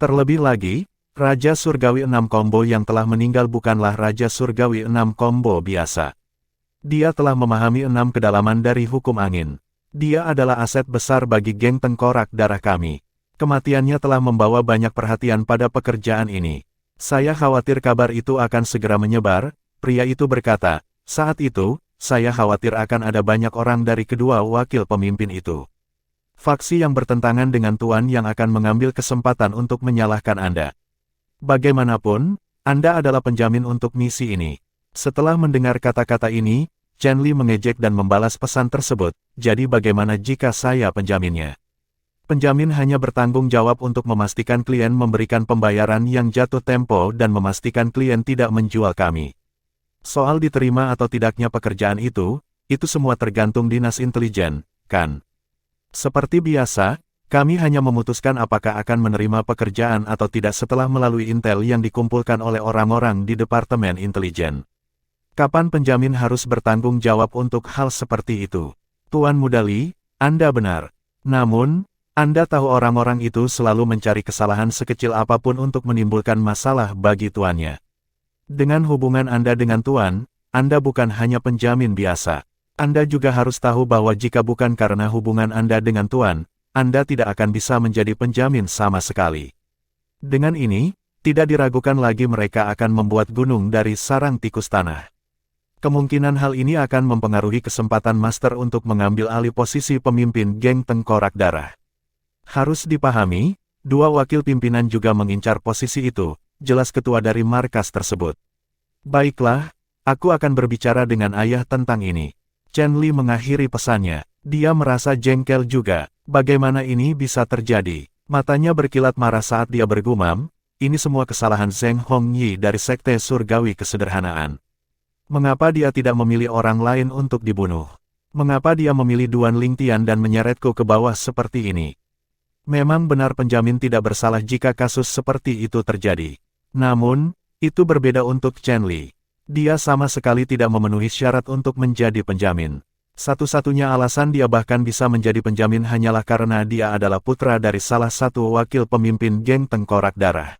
Terlebih lagi, Raja Surgawi 6 combo yang telah meninggal bukanlah Raja Surgawi 6 combo biasa. Dia telah memahami 6 kedalaman dari hukum angin. Dia adalah aset besar bagi geng tengkorak darah kami. Kematiannya telah membawa banyak perhatian pada pekerjaan ini. Saya khawatir kabar itu akan segera menyebar, pria itu berkata. Saat itu, saya khawatir akan ada banyak orang dari kedua wakil pemimpin itu. Faksi yang bertentangan dengan Tuan yang akan mengambil kesempatan untuk menyalahkan Anda. Bagaimanapun, Anda adalah penjamin untuk misi ini. Setelah mendengar kata-kata ini, Chen Li mengejek dan membalas pesan tersebut, jadi bagaimana jika saya penjaminnya? Penjamin hanya bertanggung jawab untuk memastikan klien memberikan pembayaran yang jatuh tempo dan memastikan klien tidak menjual kami. Soal diterima atau tidaknya pekerjaan itu semua tergantung dinas intelijen, kan? Seperti biasa, Kami hanya memutuskan apakah akan menerima pekerjaan atau tidak setelah melalui intel yang dikumpulkan oleh orang-orang di Departemen Intelijen. Kapan penjamin harus bertanggung jawab untuk hal seperti itu? Tuan Muda Lee, Anda benar. Namun, Anda tahu orang-orang itu selalu mencari kesalahan sekecil apapun untuk menimbulkan masalah bagi tuannya. Dengan hubungan Anda dengan tuan, Anda bukan hanya penjamin biasa. Anda juga harus tahu bahwa jika bukan karena hubungan Anda dengan tuan, Anda tidak akan bisa menjadi penjamin sama sekali. Dengan ini, tidak diragukan lagi mereka akan membuat gunung dari sarang tikus tanah. Kemungkinan hal ini akan mempengaruhi kesempatan Master untuk mengambil alih posisi pemimpin geng Tengkorak Darah. Harus dipahami, dua wakil pimpinan juga mengincar posisi itu, jelas ketua dari markas tersebut. Baiklah, aku akan berbicara dengan ayah tentang ini. Chen Li mengakhiri pesannya. Dia merasa jengkel juga. Bagaimana ini bisa terjadi? Matanya berkilat marah saat dia bergumam, ini semua kesalahan Zheng Hongyi dari Sekte Surgawi Kesederhanaan. Mengapa dia tidak memilih orang lain untuk dibunuh? Mengapa dia memilih Duan Lingtian dan menyeretku ke bawah seperti ini? Memang benar penjamin tidak bersalah jika kasus seperti itu terjadi. Namun, itu berbeda untuk Chen Li. Dia sama sekali tidak memenuhi syarat untuk menjadi penjamin. Satu-satunya alasan dia bahkan bisa menjadi penjamin hanyalah karena dia adalah putra dari salah satu wakil pemimpin geng Tengkorak Darah.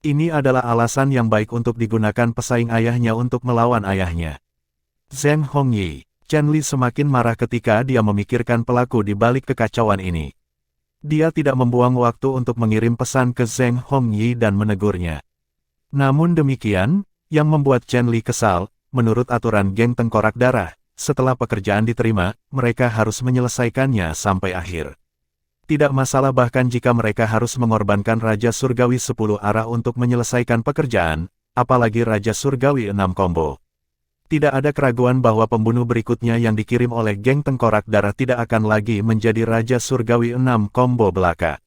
Ini adalah alasan yang baik untuk digunakan pesaing ayahnya untuk melawan ayahnya. Zheng Hongyi. Chen Li semakin marah ketika dia memikirkan pelaku di balik kekacauan ini. Dia tidak membuang waktu untuk mengirim pesan ke Zheng Hongyi dan menegurnya. Namun demikian, yang membuat Chen Li kesal, menurut aturan geng Tengkorak Darah, setelah pekerjaan diterima, mereka harus menyelesaikannya sampai akhir. Tidak masalah bahkan jika mereka harus mengorbankan Raja Surgawi 10 arah untuk menyelesaikan pekerjaan, apalagi Raja Surgawi 6 combo. Tidak ada keraguan bahwa pembunuh berikutnya yang dikirim oleh geng Tengkorak Darah tidak akan lagi menjadi Raja Surgawi 6 combo belaka.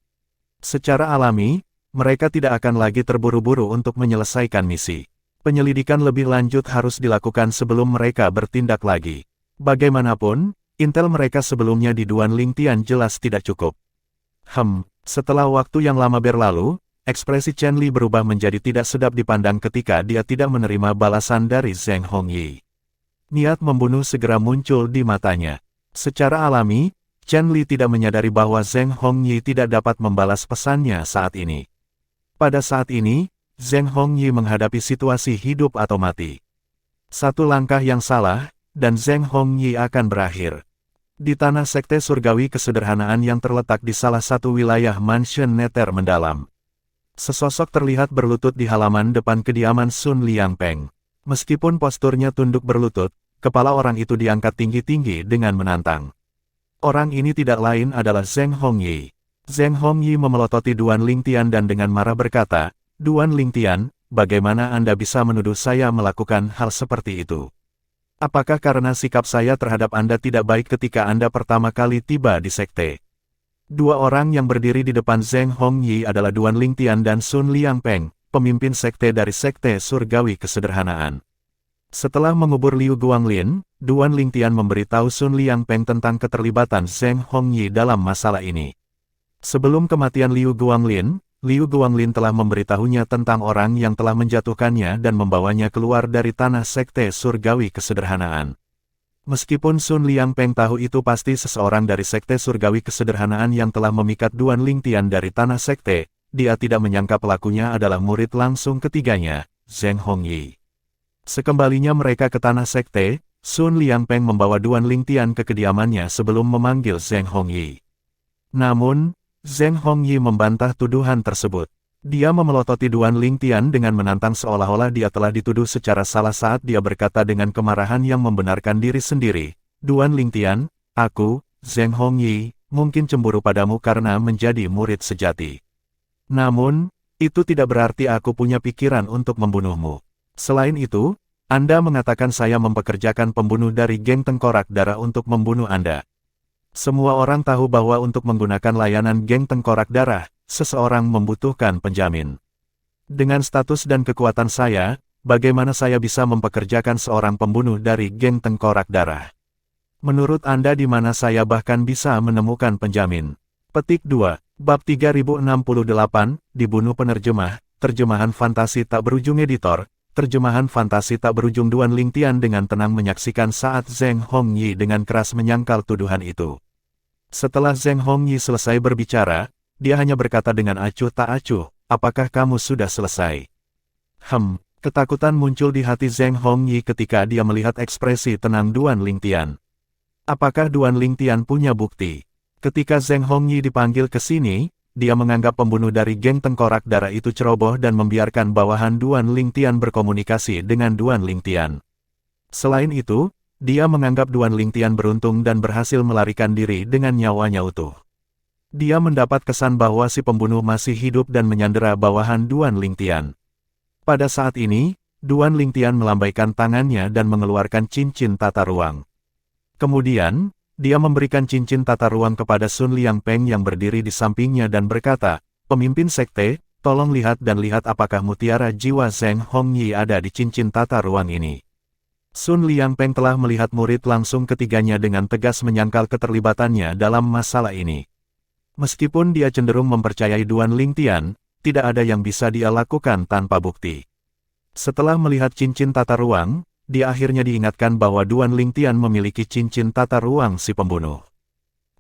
Secara alami, mereka tidak akan lagi terburu-buru untuk menyelesaikan misi. Penyelidikan lebih lanjut harus dilakukan sebelum mereka bertindak lagi. Bagaimanapun, intel mereka sebelumnya di Duan Lingtian jelas tidak cukup. Setelah waktu yang lama berlalu, ekspresi Chen Li berubah menjadi tidak sedap dipandang ketika dia tidak menerima balasan dari Zheng Hongyi. Niat membunuh segera muncul di matanya. Secara alami, Chen Li tidak menyadari bahwa Zheng Hongyi tidak dapat membalas pesannya saat ini. Pada saat ini, Zheng Hongyi menghadapi situasi hidup atau mati. Satu langkah yang salah, dan Zheng Hongyi akan berakhir. Di tanah Sekte Surgawi Kesederhanaan yang terletak di salah satu wilayah mansion Nether mendalam. Sesosok terlihat berlutut di halaman depan kediaman Sun Liangpeng. Meskipun posturnya tunduk berlutut, kepala orang itu diangkat tinggi-tinggi dengan menantang. Orang ini tidak lain adalah Zheng Hongyi. Zheng Hongyi memelototi Duan Lingtian dan dengan marah berkata, Duan Lingtian, bagaimana Anda bisa menuduh saya melakukan hal seperti itu? Apakah karena sikap saya terhadap Anda tidak baik ketika Anda pertama kali tiba di sekte? Dua orang yang berdiri di depan Zheng Hongyi adalah Duan Lingtian dan Sun Liangpeng, pemimpin sekte dari Sekte Surgawi Kesederhanaan. Setelah mengubur Liu Guanglin, Duan Lingtian memberitahu Sun Liangpeng tentang keterlibatan Zheng Hongyi dalam masalah ini. Sebelum kematian Liu Guanglin telah memberitahunya tentang orang yang telah menjatuhkannya dan membawanya keluar dari tanah Sekte Surgawi Kesederhanaan. Meskipun Sun Liangpeng tahu itu pasti seseorang dari Sekte Surgawi Kesederhanaan yang telah memikat Duan Lingtian dari tanah sekte, dia tidak menyangka pelakunya adalah murid langsung ketiganya, Zheng Hongyi. Sekembalinya mereka ke tanah sekte, Sun Liangpeng membawa Duan Lingtian ke kediamannya sebelum memanggil Zheng Hongyi. Namun, Zheng Hongyi membantah tuduhan tersebut. Dia memelototi Duan Lingtian dengan menantang seolah-olah dia telah dituduh secara salah saat dia berkata dengan kemarahan yang membenarkan diri sendiri. Duan Lingtian, aku, Zheng Hongyi, mungkin cemburu padamu karena menjadi murid sejati. Namun, itu tidak berarti aku punya pikiran untuk membunuhmu. Selain itu, Anda mengatakan saya mempekerjakan pembunuh dari geng Tengkorak Darah untuk membunuh Anda. Semua orang tahu bahwa untuk menggunakan layanan geng Tengkorak Darah, seseorang membutuhkan penjamin. Dengan status dan kekuatan saya, bagaimana saya bisa mempekerjakan seorang pembunuh dari geng Tengkorak Darah? Menurut Anda di mana saya bahkan bisa menemukan penjamin? Petik 2. Bab 3068, dibunuh penerjemah, terjemahan fantasi tak berujung editor, terjemahan fantasi tak berujung. Duan Lingtian dengan tenang menyaksikan saat Zheng Hongyi dengan keras menyangkal tuduhan itu. Setelah Zheng Hongyi selesai berbicara, dia hanya berkata dengan acuh tak acuh, apakah kamu sudah selesai? Ketakutan muncul di hati Zheng Hongyi ketika dia melihat ekspresi tenang Duan Lingtian. Apakah Duan Lingtian punya bukti? Ketika Zheng Hongyi dipanggil ke sini, dia menganggap pembunuh dari geng tengkorak darah itu ceroboh dan membiarkan bawahan Duan Lingtian berkomunikasi dengan Duan Lingtian. Selain itu, dia menganggap Duan Lingtian beruntung dan berhasil melarikan diri dengan nyawanya utuh. Dia mendapat kesan bahwa si pembunuh masih hidup dan menyandera bawahan Duan Lingtian. Pada saat ini, Duan Lingtian melambaikan tangannya dan mengeluarkan cincin tata ruang. Kemudian, dia memberikan cincin tata ruang kepada Sun Liangpeng yang berdiri di sampingnya dan berkata, "Pemimpin sekte, tolong lihat dan lihat apakah mutiara jiwa Zheng Hongyi ada di cincin tata ruang ini." Sun Liangpeng telah melihat murid langsung ketiganya dengan tegas menyangkal keterlibatannya dalam masalah ini. Meskipun dia cenderung mempercayai Duan Lingtian, tidak ada yang bisa dia lakukan tanpa bukti. Setelah melihat cincin tata ruang, dia akhirnya diingatkan bahwa Duan Lingtian memiliki cincin tata ruang si pembunuh.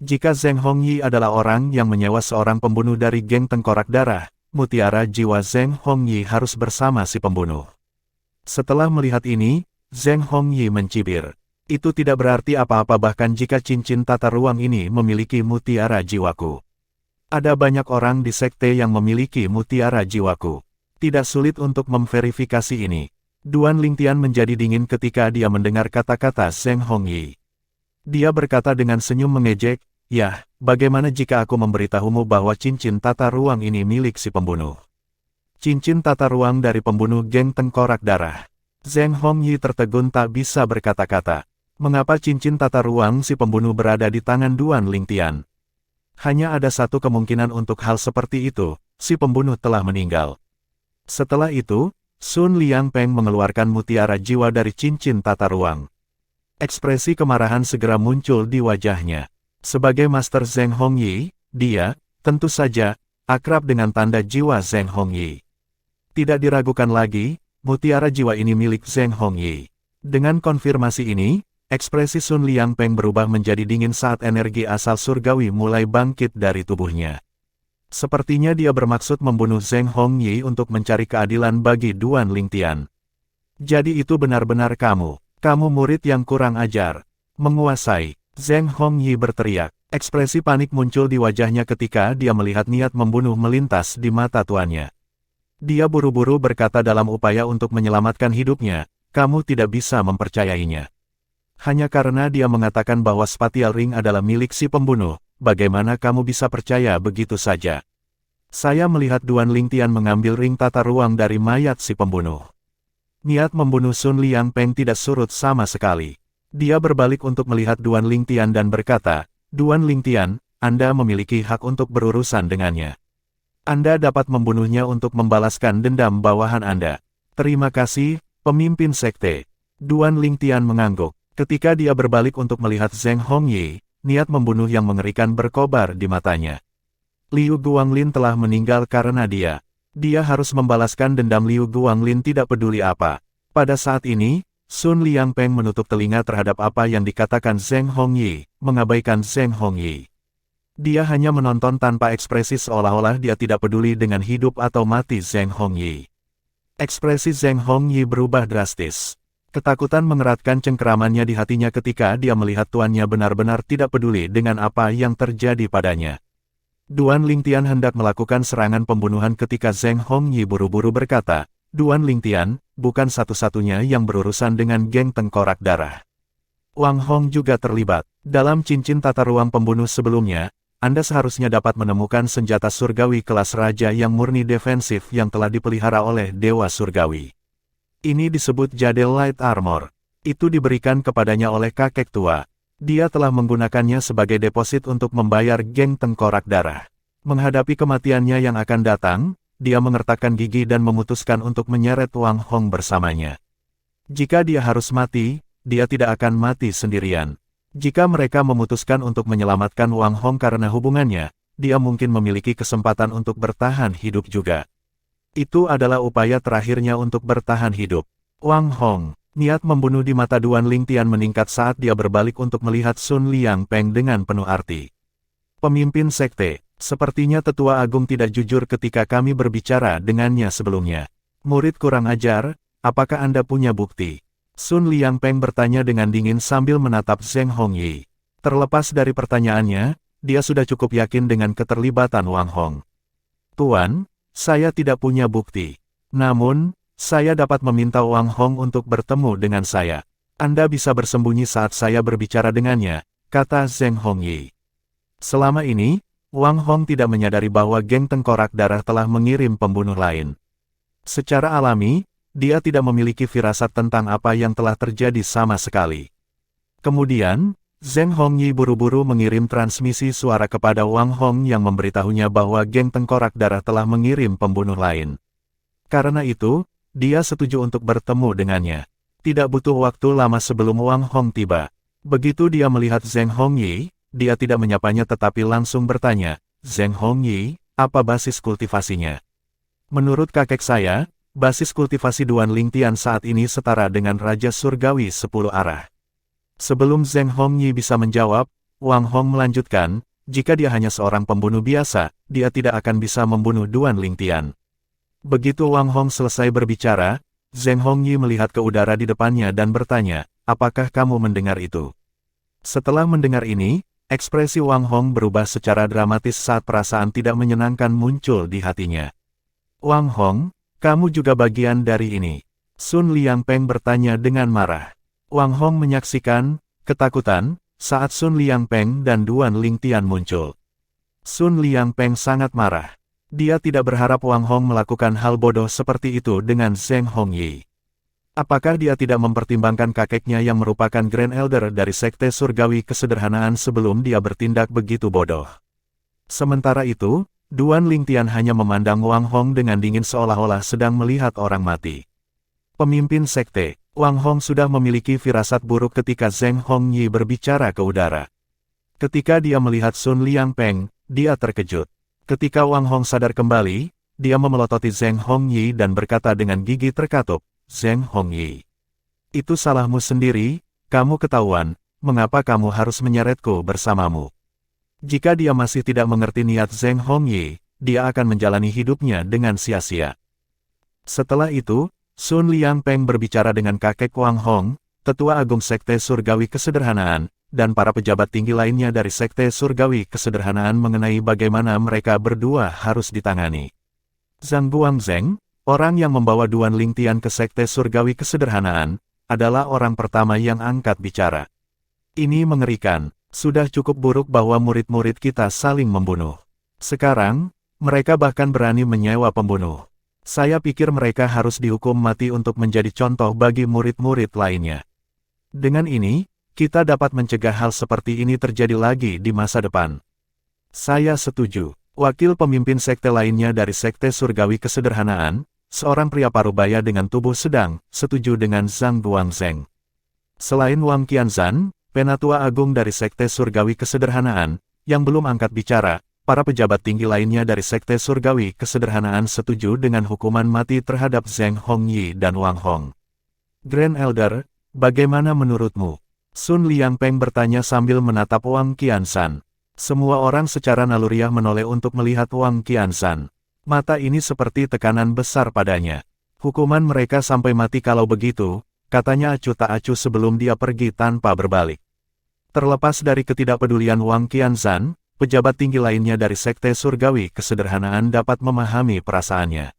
Jika Zheng Hongyi adalah orang yang menyewa seorang pembunuh dari geng tengkorak darah, mutiara jiwa Zheng Hongyi harus bersama si pembunuh. Setelah melihat ini, Zheng Hongyi mencibir. Itu tidak berarti apa-apa bahkan jika cincin tata ruang ini memiliki mutiara jiwaku. Ada banyak orang di sekte yang memiliki mutiara jiwaku. Tidak sulit untuk memverifikasi ini. Duan Lingtian menjadi dingin ketika dia mendengar kata-kata Zheng Hongyi. Dia berkata dengan senyum mengejek, "Yah, bagaimana jika aku memberitahumu bahwa cincin tata ruang ini milik si pembunuh? Cincin tata ruang dari pembunuh geng tengkorak darah." Zheng Hongyi tertegun tak bisa berkata-kata. Mengapa cincin tata ruang si pembunuh berada di tangan Duan Lingtian? Hanya ada satu kemungkinan untuk hal seperti itu, si pembunuh telah meninggal. Setelah itu, Sun Liangpeng mengeluarkan mutiara jiwa dari cincin tata ruang. Ekspresi kemarahan segera muncul di wajahnya. Sebagai Master Zheng Hongyi, dia, tentu saja, akrab dengan tanda jiwa Zheng Hongyi. Tidak diragukan lagi, mutiara jiwa ini milik Zheng Hongyi. Dengan konfirmasi ini, ekspresi Sun Liangpeng berubah menjadi dingin saat energi asal surgawi mulai bangkit dari tubuhnya. Sepertinya dia bermaksud membunuh Zheng Hongyi untuk mencari keadilan bagi Duan Lingtian. Jadi itu benar-benar kamu murid yang kurang ajar. Menguasai, Zheng Hongyi berteriak. Ekspresi panik muncul di wajahnya ketika dia melihat niat membunuh melintas di mata tuannya. Dia buru-buru berkata dalam upaya untuk menyelamatkan hidupnya, "Kamu tidak bisa mempercayainya. Hanya karena dia mengatakan bahwa spatial ring adalah milik si pembunuh, bagaimana kamu bisa percaya begitu saja? Saya melihat Duan Lingtian mengambil ring tata ruang dari mayat si pembunuh." Niat membunuh Sun Liangpeng tidak surut sama sekali. Dia berbalik untuk melihat Duan Lingtian dan berkata, "Duan Lingtian, Anda memiliki hak untuk berurusan dengannya. Anda dapat membunuhnya untuk membalaskan dendam bawahan Anda." "Terima kasih, pemimpin sekte." Duan Lingtian mengangguk. Ketika dia berbalik untuk melihat Zheng Hongyi, niat membunuh yang mengerikan berkobar di matanya. Liu Guanglin telah meninggal karena dia. Dia harus membalaskan dendam. Liu Guanglin tidak peduli apa. Pada saat ini, Sun Liangpeng menutup telinga terhadap apa yang dikatakan Zheng Hongyi, mengabaikan Zheng Hongyi. Dia hanya menonton tanpa ekspresi seolah-olah dia tidak peduli dengan hidup atau mati Zheng Hongyi. Ekspresi Zheng Hongyi berubah drastis. Ketakutan mengeratkan cengkeramannya di hatinya ketika dia melihat tuannya benar-benar tidak peduli dengan apa yang terjadi padanya. Duan Lingtian hendak melakukan serangan pembunuhan ketika Zheng Hongyi buru-buru berkata, "Duan Lingtian, bukan satu-satunya yang berurusan dengan geng tengkorak darah. Wang Hong juga terlibat. Dalam cincin tata ruang pembunuh sebelumnya, Anda seharusnya dapat menemukan senjata surgawi kelas raja yang murni defensif yang telah dipelihara oleh Dewa Surgawi. Ini disebut Jadel Light Armor. Itu diberikan kepadanya oleh kakek tua. Dia telah menggunakannya sebagai deposit untuk membayar geng tengkorak darah. Menghadapi kematiannya yang akan datang, dia mengertakkan gigi dan memutuskan untuk menyeret Wang Hong bersamanya. Jika dia harus mati, dia tidak akan mati sendirian. Jika mereka memutuskan untuk menyelamatkan Wang Hong karena hubungannya, dia mungkin memiliki kesempatan untuk bertahan hidup juga. Itu adalah upaya terakhirnya untuk bertahan hidup. Wang Hong, niat membunuh di mata Duan Lingtian meningkat saat dia berbalik untuk melihat Sun Liangpeng dengan penuh arti. Pemimpin sekte, sepertinya Tetua Agung tidak jujur ketika kami berbicara dengannya sebelumnya. Murid kurang ajar, apakah Anda punya bukti? Sun Liangpeng bertanya dengan dingin sambil menatap Zheng Hongyi. Terlepas dari pertanyaannya, dia sudah cukup yakin dengan keterlibatan Wang Hong. Tuan, saya tidak punya bukti. Namun, saya dapat meminta Wang Hong untuk bertemu dengan saya. Anda bisa bersembunyi saat saya berbicara dengannya, kata Zheng Hongyi. Selama ini, Wang Hong tidak menyadari bahwa geng tengkorak darah telah mengirim pembunuh lain. Secara alami, dia tidak memiliki firasat tentang apa yang telah terjadi sama sekali. Kemudian, Zheng Hongyi buru-buru mengirim transmisi suara kepada Wang Hong yang memberitahunya bahwa geng tengkorak darah telah mengirim pembunuh lain. Karena itu, dia setuju untuk bertemu dengannya. Tidak butuh waktu lama sebelum Wang Hong tiba. Begitu dia melihat Zheng Hongyi, dia tidak menyapanya tetapi langsung bertanya, Zheng Hongyi, apa basis kultivasinya? Menurut kakek saya, basis kultivasi Duan Lingtian saat ini setara dengan Raja Surgawi 10 arah. Sebelum Zheng Hongyi bisa menjawab, Wang Hong melanjutkan, jika dia hanya seorang pembunuh biasa, dia tidak akan bisa membunuh Duan Lingtian. Begitu Wang Hong selesai berbicara, Zheng Hongyi melihat ke udara di depannya dan bertanya, apakah kamu mendengar itu? Setelah mendengar ini, ekspresi Wang Hong berubah secara dramatis saat perasaan tidak menyenangkan muncul di hatinya. Wang Hong, kamu juga bagian dari ini. Sun Liangpeng bertanya dengan marah. Wang Hong menyaksikan ketakutan saat Sun Liangpeng dan Duan Lingtian muncul. Sun Liangpeng sangat marah. Dia tidak berharap Wang Hong melakukan hal bodoh seperti itu dengan Zheng Hongyi. Apakah dia tidak mempertimbangkan kakeknya yang merupakan Grand Elder dari Sekte Surgawi Kesederhanaan sebelum dia bertindak begitu bodoh? Sementara itu, Duan Lingtian hanya memandang Wang Hong dengan dingin seolah-olah sedang melihat orang mati. Pemimpin sekte, Wang Hong sudah memiliki firasat buruk ketika Zheng Hongyi berbicara ke udara. Ketika dia melihat Sun Liangpeng, dia terkejut. Ketika Wang Hong sadar kembali, dia memelototi Zheng Hongyi dan berkata dengan gigi terkatup, Zheng Hongyi, itu salahmu sendiri, kamu ketahuan, mengapa kamu harus menyeretku bersamamu? Jika dia masih tidak mengerti niat Zheng Hongyi, dia akan menjalani hidupnya dengan sia-sia. Setelah itu, Sun Liangpeng berbicara dengan kakek Wang Hong, Tetua Agung Sekte Surgawi Kesederhanaan, dan para pejabat tinggi lainnya dari Sekte Surgawi Kesederhanaan mengenai bagaimana mereka berdua harus ditangani. Zhang Guangzheng, orang yang membawa Duan Lingtian ke Sekte Surgawi Kesederhanaan, adalah orang pertama yang angkat bicara. Ini mengerikan, sudah cukup buruk bahwa murid-murid kita saling membunuh. Sekarang, mereka bahkan berani menyewa pembunuh. Saya pikir mereka harus dihukum mati untuk menjadi contoh bagi murid-murid lainnya. Dengan ini, kita dapat mencegah hal seperti ini terjadi lagi di masa depan. Saya setuju. Wakil pemimpin sekte lainnya dari Sekte Surgawi Kesederhanaan, seorang pria parubaya dengan tubuh sedang, setuju dengan Zhang Guangzheng. Selain Wang Qianzhan, Penatua Agung dari Sekte Surgawi Kesederhanaan, yang belum angkat bicara, para pejabat tinggi lainnya dari Sekte Surgawi Kesederhanaan setuju dengan hukuman mati terhadap Zheng Hongyi dan Wang Hong. Grand Elder, bagaimana menurutmu? Sun Liangpeng bertanya sambil menatap Wang Qianzhan. Semua orang secara naluriah menoleh untuk melihat Wang Qianzhan. Mata ini seperti tekanan besar padanya. Hukuman mereka sampai mati kalau begitu, katanya acuh tak acuh sebelum dia pergi tanpa berbalik. Terlepas dari ketidakpedulian Wang Qianzhan, pejabat tinggi lainnya dari Sekte Surgawi Kesederhanaan dapat memahami perasaannya.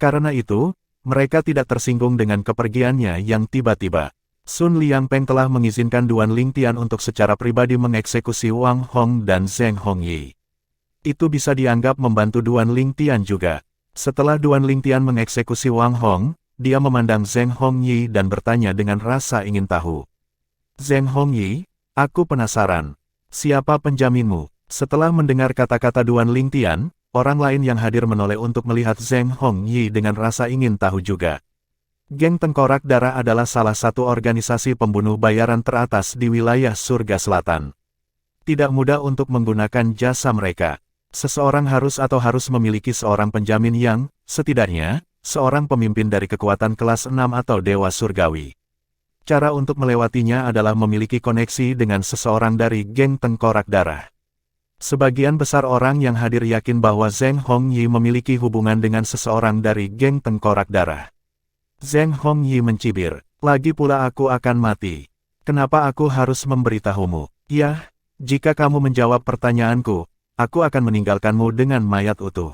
Karena itu, mereka tidak tersinggung dengan kepergiannya yang tiba-tiba. Sun Liangpeng telah mengizinkan Duan Lingtian untuk secara pribadi mengeksekusi Wang Hong dan Zheng Hongyi. Itu bisa dianggap membantu Duan Lingtian juga. Setelah Duan Lingtian mengeksekusi Wang Hong, dia memandang Zheng Hongyi dan bertanya dengan rasa ingin tahu. Zheng Hongyi, aku penasaran. Siapa penjaminmu? Setelah mendengar kata-kata Duan Lingtian, orang lain yang hadir menoleh untuk melihat Zheng Hongyi dengan rasa ingin tahu juga. Geng Tengkorak Darah adalah salah satu organisasi pembunuh bayaran teratas di wilayah Surga Selatan. Tidak mudah untuk menggunakan jasa mereka. Seseorang harus memiliki seorang penjamin yang, setidaknya, seorang pemimpin dari kekuatan kelas 6 atau Dewa Surgawi. Cara untuk melewatinya adalah memiliki koneksi dengan seseorang dari geng Tengkorak Darah. Sebagian besar orang yang hadir yakin bahwa Zheng Hongyi memiliki hubungan dengan seseorang dari geng Tengkorak Darah. Zheng Hongyi mencibir, "Lagi pula aku akan mati. Kenapa aku harus memberitahumu? Ya, jika kamu menjawab pertanyaanku, aku akan meninggalkanmu dengan mayat utuh.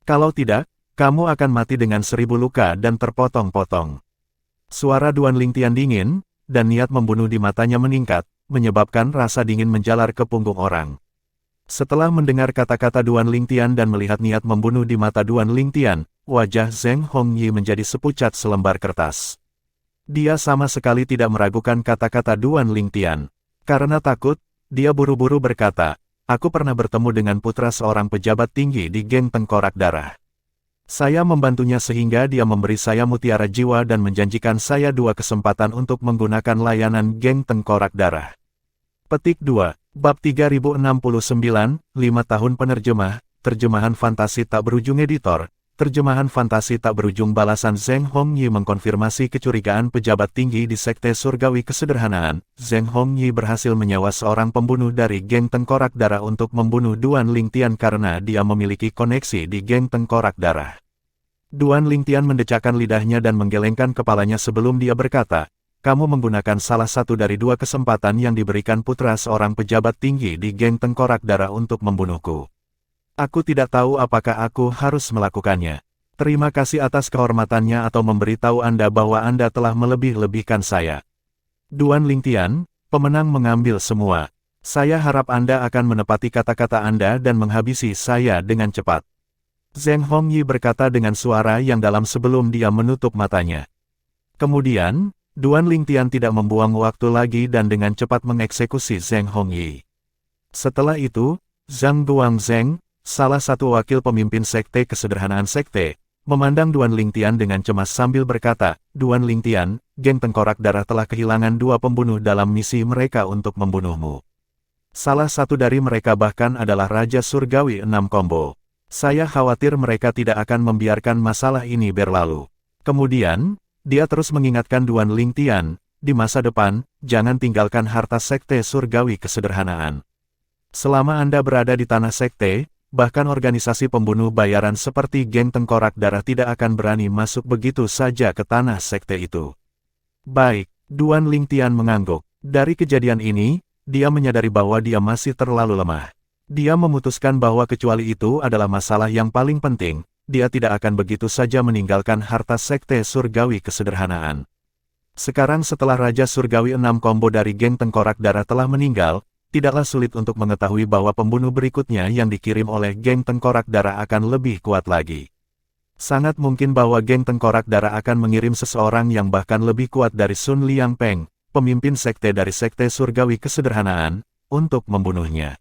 Kalau tidak, kamu akan mati dengan 1000 luka dan terpotong-potong." Suara Duan Lingtian dingin, dan niat membunuh di matanya meningkat, menyebabkan rasa dingin menjalar ke punggung orang. Setelah mendengar kata-kata Duan Lingtian dan melihat niat membunuh di mata Duan Lingtian, wajah Zheng Hongyi menjadi sepucat selembar kertas. Dia sama sekali tidak meragukan kata-kata Duan Lingtian. Karena takut, dia buru-buru berkata, "Aku pernah bertemu dengan putra seorang pejabat tinggi di geng Tengkorak Darah. Saya membantunya sehingga dia memberi saya mutiara jiwa dan menjanjikan saya 2 kesempatan untuk menggunakan layanan geng Tengkorak Darah." Petik 2, Bab 3069, 5 tahun penerjemah, terjemahan fantasi tak berujung editor, terjemahan fantasi tak berujung. Balasan Zheng Hongyi mengkonfirmasi kecurigaan pejabat tinggi di Sekte Surgawi Kesederhanaan. Zheng Hongyi berhasil menyewa seorang pembunuh dari geng Tengkorak Darah untuk membunuh Duan Lingtian karena dia memiliki koneksi di geng Tengkorak Darah. Duan Lingtian mendecakkan lidahnya dan menggelengkan kepalanya sebelum dia berkata, "Kamu menggunakan salah satu dari 2 kesempatan yang diberikan putra seorang pejabat tinggi di geng Tengkorak Darah untuk membunuhku. Aku tidak tahu apakah aku harus melakukannya. Terima kasih atas kehormatannya atau memberitahu Anda bahwa Anda telah melebih-lebihkan saya." Duan Lingtian, pemenang mengambil semua. Saya harap Anda akan menepati kata-kata Anda dan menghabisi saya dengan cepat. Zheng Hongyi berkata dengan suara yang dalam sebelum dia menutup matanya. Kemudian, Duan Lingtian tidak membuang waktu lagi dan dengan cepat mengeksekusi Zheng Hongyi. Setelah itu, Zhang Guangzheng, salah satu wakil pemimpin Sekte Kesederhanaan Sekte, memandang Duan Lingtian dengan cemas sambil berkata, "Duan Lingtian, geng Tengkorak Darah telah kehilangan 2 pembunuh dalam misi mereka untuk membunuhmu. Salah satu dari mereka bahkan adalah Raja Surgawi 6 Combo. Saya khawatir mereka tidak akan membiarkan masalah ini berlalu." Kemudian, dia terus mengingatkan Duan Lingtian, "Di masa depan, jangan tinggalkan harta Sekte Surgawi Kesederhanaan. Selama Anda berada di tanah Sekte, bahkan organisasi pembunuh bayaran seperti geng Tengkorak Darah tidak akan berani masuk begitu saja ke tanah Sekte itu." Baik, Duan Lingtian mengangguk. Dari kejadian ini, dia menyadari bahwa dia masih terlalu lemah. Dia memutuskan bahwa kecuali itu adalah masalah yang paling penting, dia tidak akan begitu saja meninggalkan harta Sekte Surgawi Kesederhanaan. Sekarang setelah Raja Surgawi 6 Combo dari geng Tengkorak Darah telah meninggal, tidaklah sulit untuk mengetahui bahwa pembunuh berikutnya yang dikirim oleh geng Tengkorak Darah akan lebih kuat lagi. Sangat mungkin bahwa geng Tengkorak Darah akan mengirim seseorang yang bahkan lebih kuat dari Sun Liangpeng, pemimpin sekte dari Sekte Surgawi Kesederhanaan, untuk membunuhnya.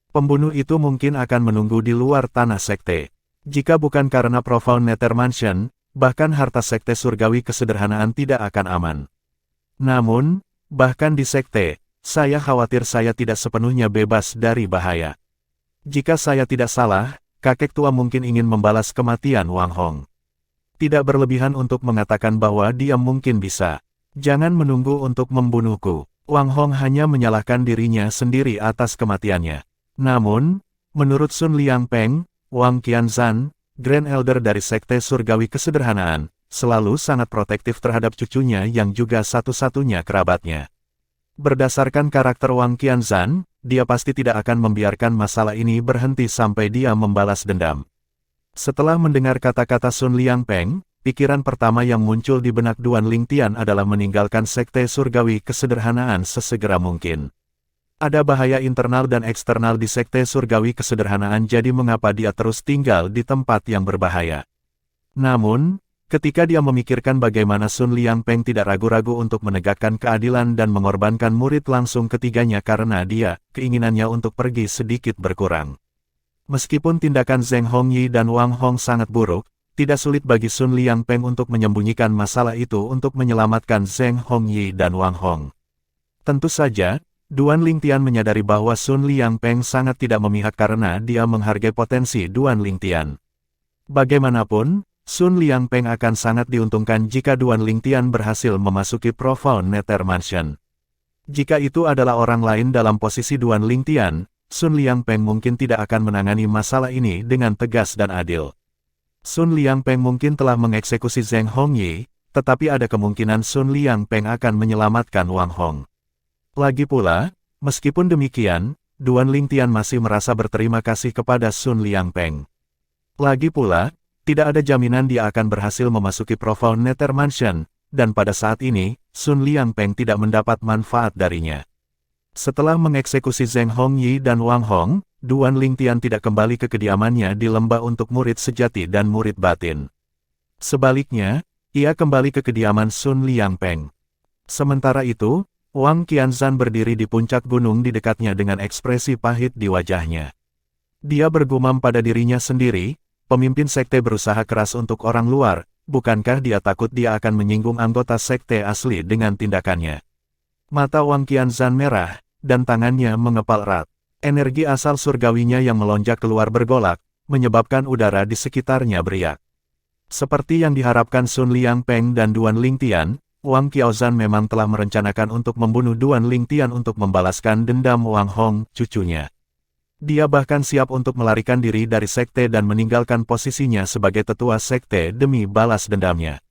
Pembunuh itu mungkin akan menunggu di luar tanah sekte. Jika bukan karena Profound Nether Mansion, bahkan harta Sekte Surgawi Kesederhanaan tidak akan aman. Namun, bahkan di sekte, saya khawatir saya tidak sepenuhnya bebas dari bahaya. Jika saya tidak salah, kakek tua mungkin ingin membalas kematian Wang Hong. Tidak berlebihan untuk mengatakan bahwa dia mungkin bisa. Jangan menunggu untuk membunuhku. Wang Hong hanya menyalahkan dirinya sendiri atas kematiannya. Namun, menurut Sun Liangpeng, Wang Qianzhan, Grand Elder dari Sekte Surgawi Kesederhanaan, selalu sangat protektif terhadap cucunya yang juga satu-satunya kerabatnya. Berdasarkan karakter Wang Qianzhan, dia pasti tidak akan membiarkan masalah ini berhenti sampai dia membalas dendam. Setelah mendengar kata-kata Sun Liangpeng, pikiran pertama yang muncul di benak Duan Lingtian adalah meninggalkan Sekte Surgawi Kesederhanaan sesegera mungkin. Ada bahaya internal dan eksternal di Sekte Surgawi Kesederhanaan, jadi mengapa dia terus tinggal di tempat yang berbahaya. Namun, ketika dia memikirkan bagaimana Sun Liangpeng tidak ragu-ragu untuk menegakkan keadilan dan mengorbankan murid langsung ketiganya karena dia, keinginannya untuk pergi sedikit berkurang. Meskipun tindakan Zheng Hongyi dan Wang Hong sangat buruk, tidak sulit bagi Sun Liangpeng untuk menyembunyikan masalah itu untuk menyelamatkan Zheng Hongyi dan Wang Hong. Tentu saja, Duan Lingtian menyadari bahwa Sun Liangpeng sangat tidak memihak karena dia menghargai potensi Duan Lingtian. Bagaimanapun, Sun Liangpeng akan sangat diuntungkan jika Duan Lingtian berhasil memasuki Profound Nether Mansion. Jika itu adalah orang lain dalam posisi Duan Lingtian, Sun Liangpeng mungkin tidak akan menangani masalah ini dengan tegas dan adil. Sun Liangpeng mungkin telah mengeksekusi Zheng Hongyi, tetapi ada kemungkinan Sun Liangpeng akan menyelamatkan Wang Hong. Lagi pula, meskipun demikian, Duan Lingtian masih merasa berterima kasih kepada Sun Liangpeng. Lagi pula, tidak ada jaminan dia akan berhasil memasuki Profound Nether Mansion, dan pada saat ini, Sun Liangpeng tidak mendapat manfaat darinya. Setelah mengeksekusi Zheng Hongyi dan Wang Hong, Duan Lingtian tidak kembali ke kediamannya di lembah untuk murid sejati dan murid batin. Sebaliknya, ia kembali ke kediaman Sun Liangpeng. Sementara itu, Wang Qianzhan berdiri di puncak gunung di dekatnya dengan ekspresi pahit di wajahnya. Dia bergumam pada dirinya sendiri, pemimpin sekte berusaha keras untuk orang luar, bukankah dia takut dia akan menyinggung anggota sekte asli dengan tindakannya? Mata Wang Qianzhan merah, dan tangannya mengepal erat. Energi asal surgawinya yang melonjak keluar bergolak, menyebabkan udara di sekitarnya beriak. Seperti yang diharapkan Sun Liangpeng dan Duan Lingtian, Wang Qianzhan memang telah merencanakan untuk membunuh Duan Lingtian untuk membalaskan dendam Wang Hong, cucunya. Dia bahkan siap untuk melarikan diri dari sekte dan meninggalkan posisinya sebagai tetua sekte demi balas dendamnya.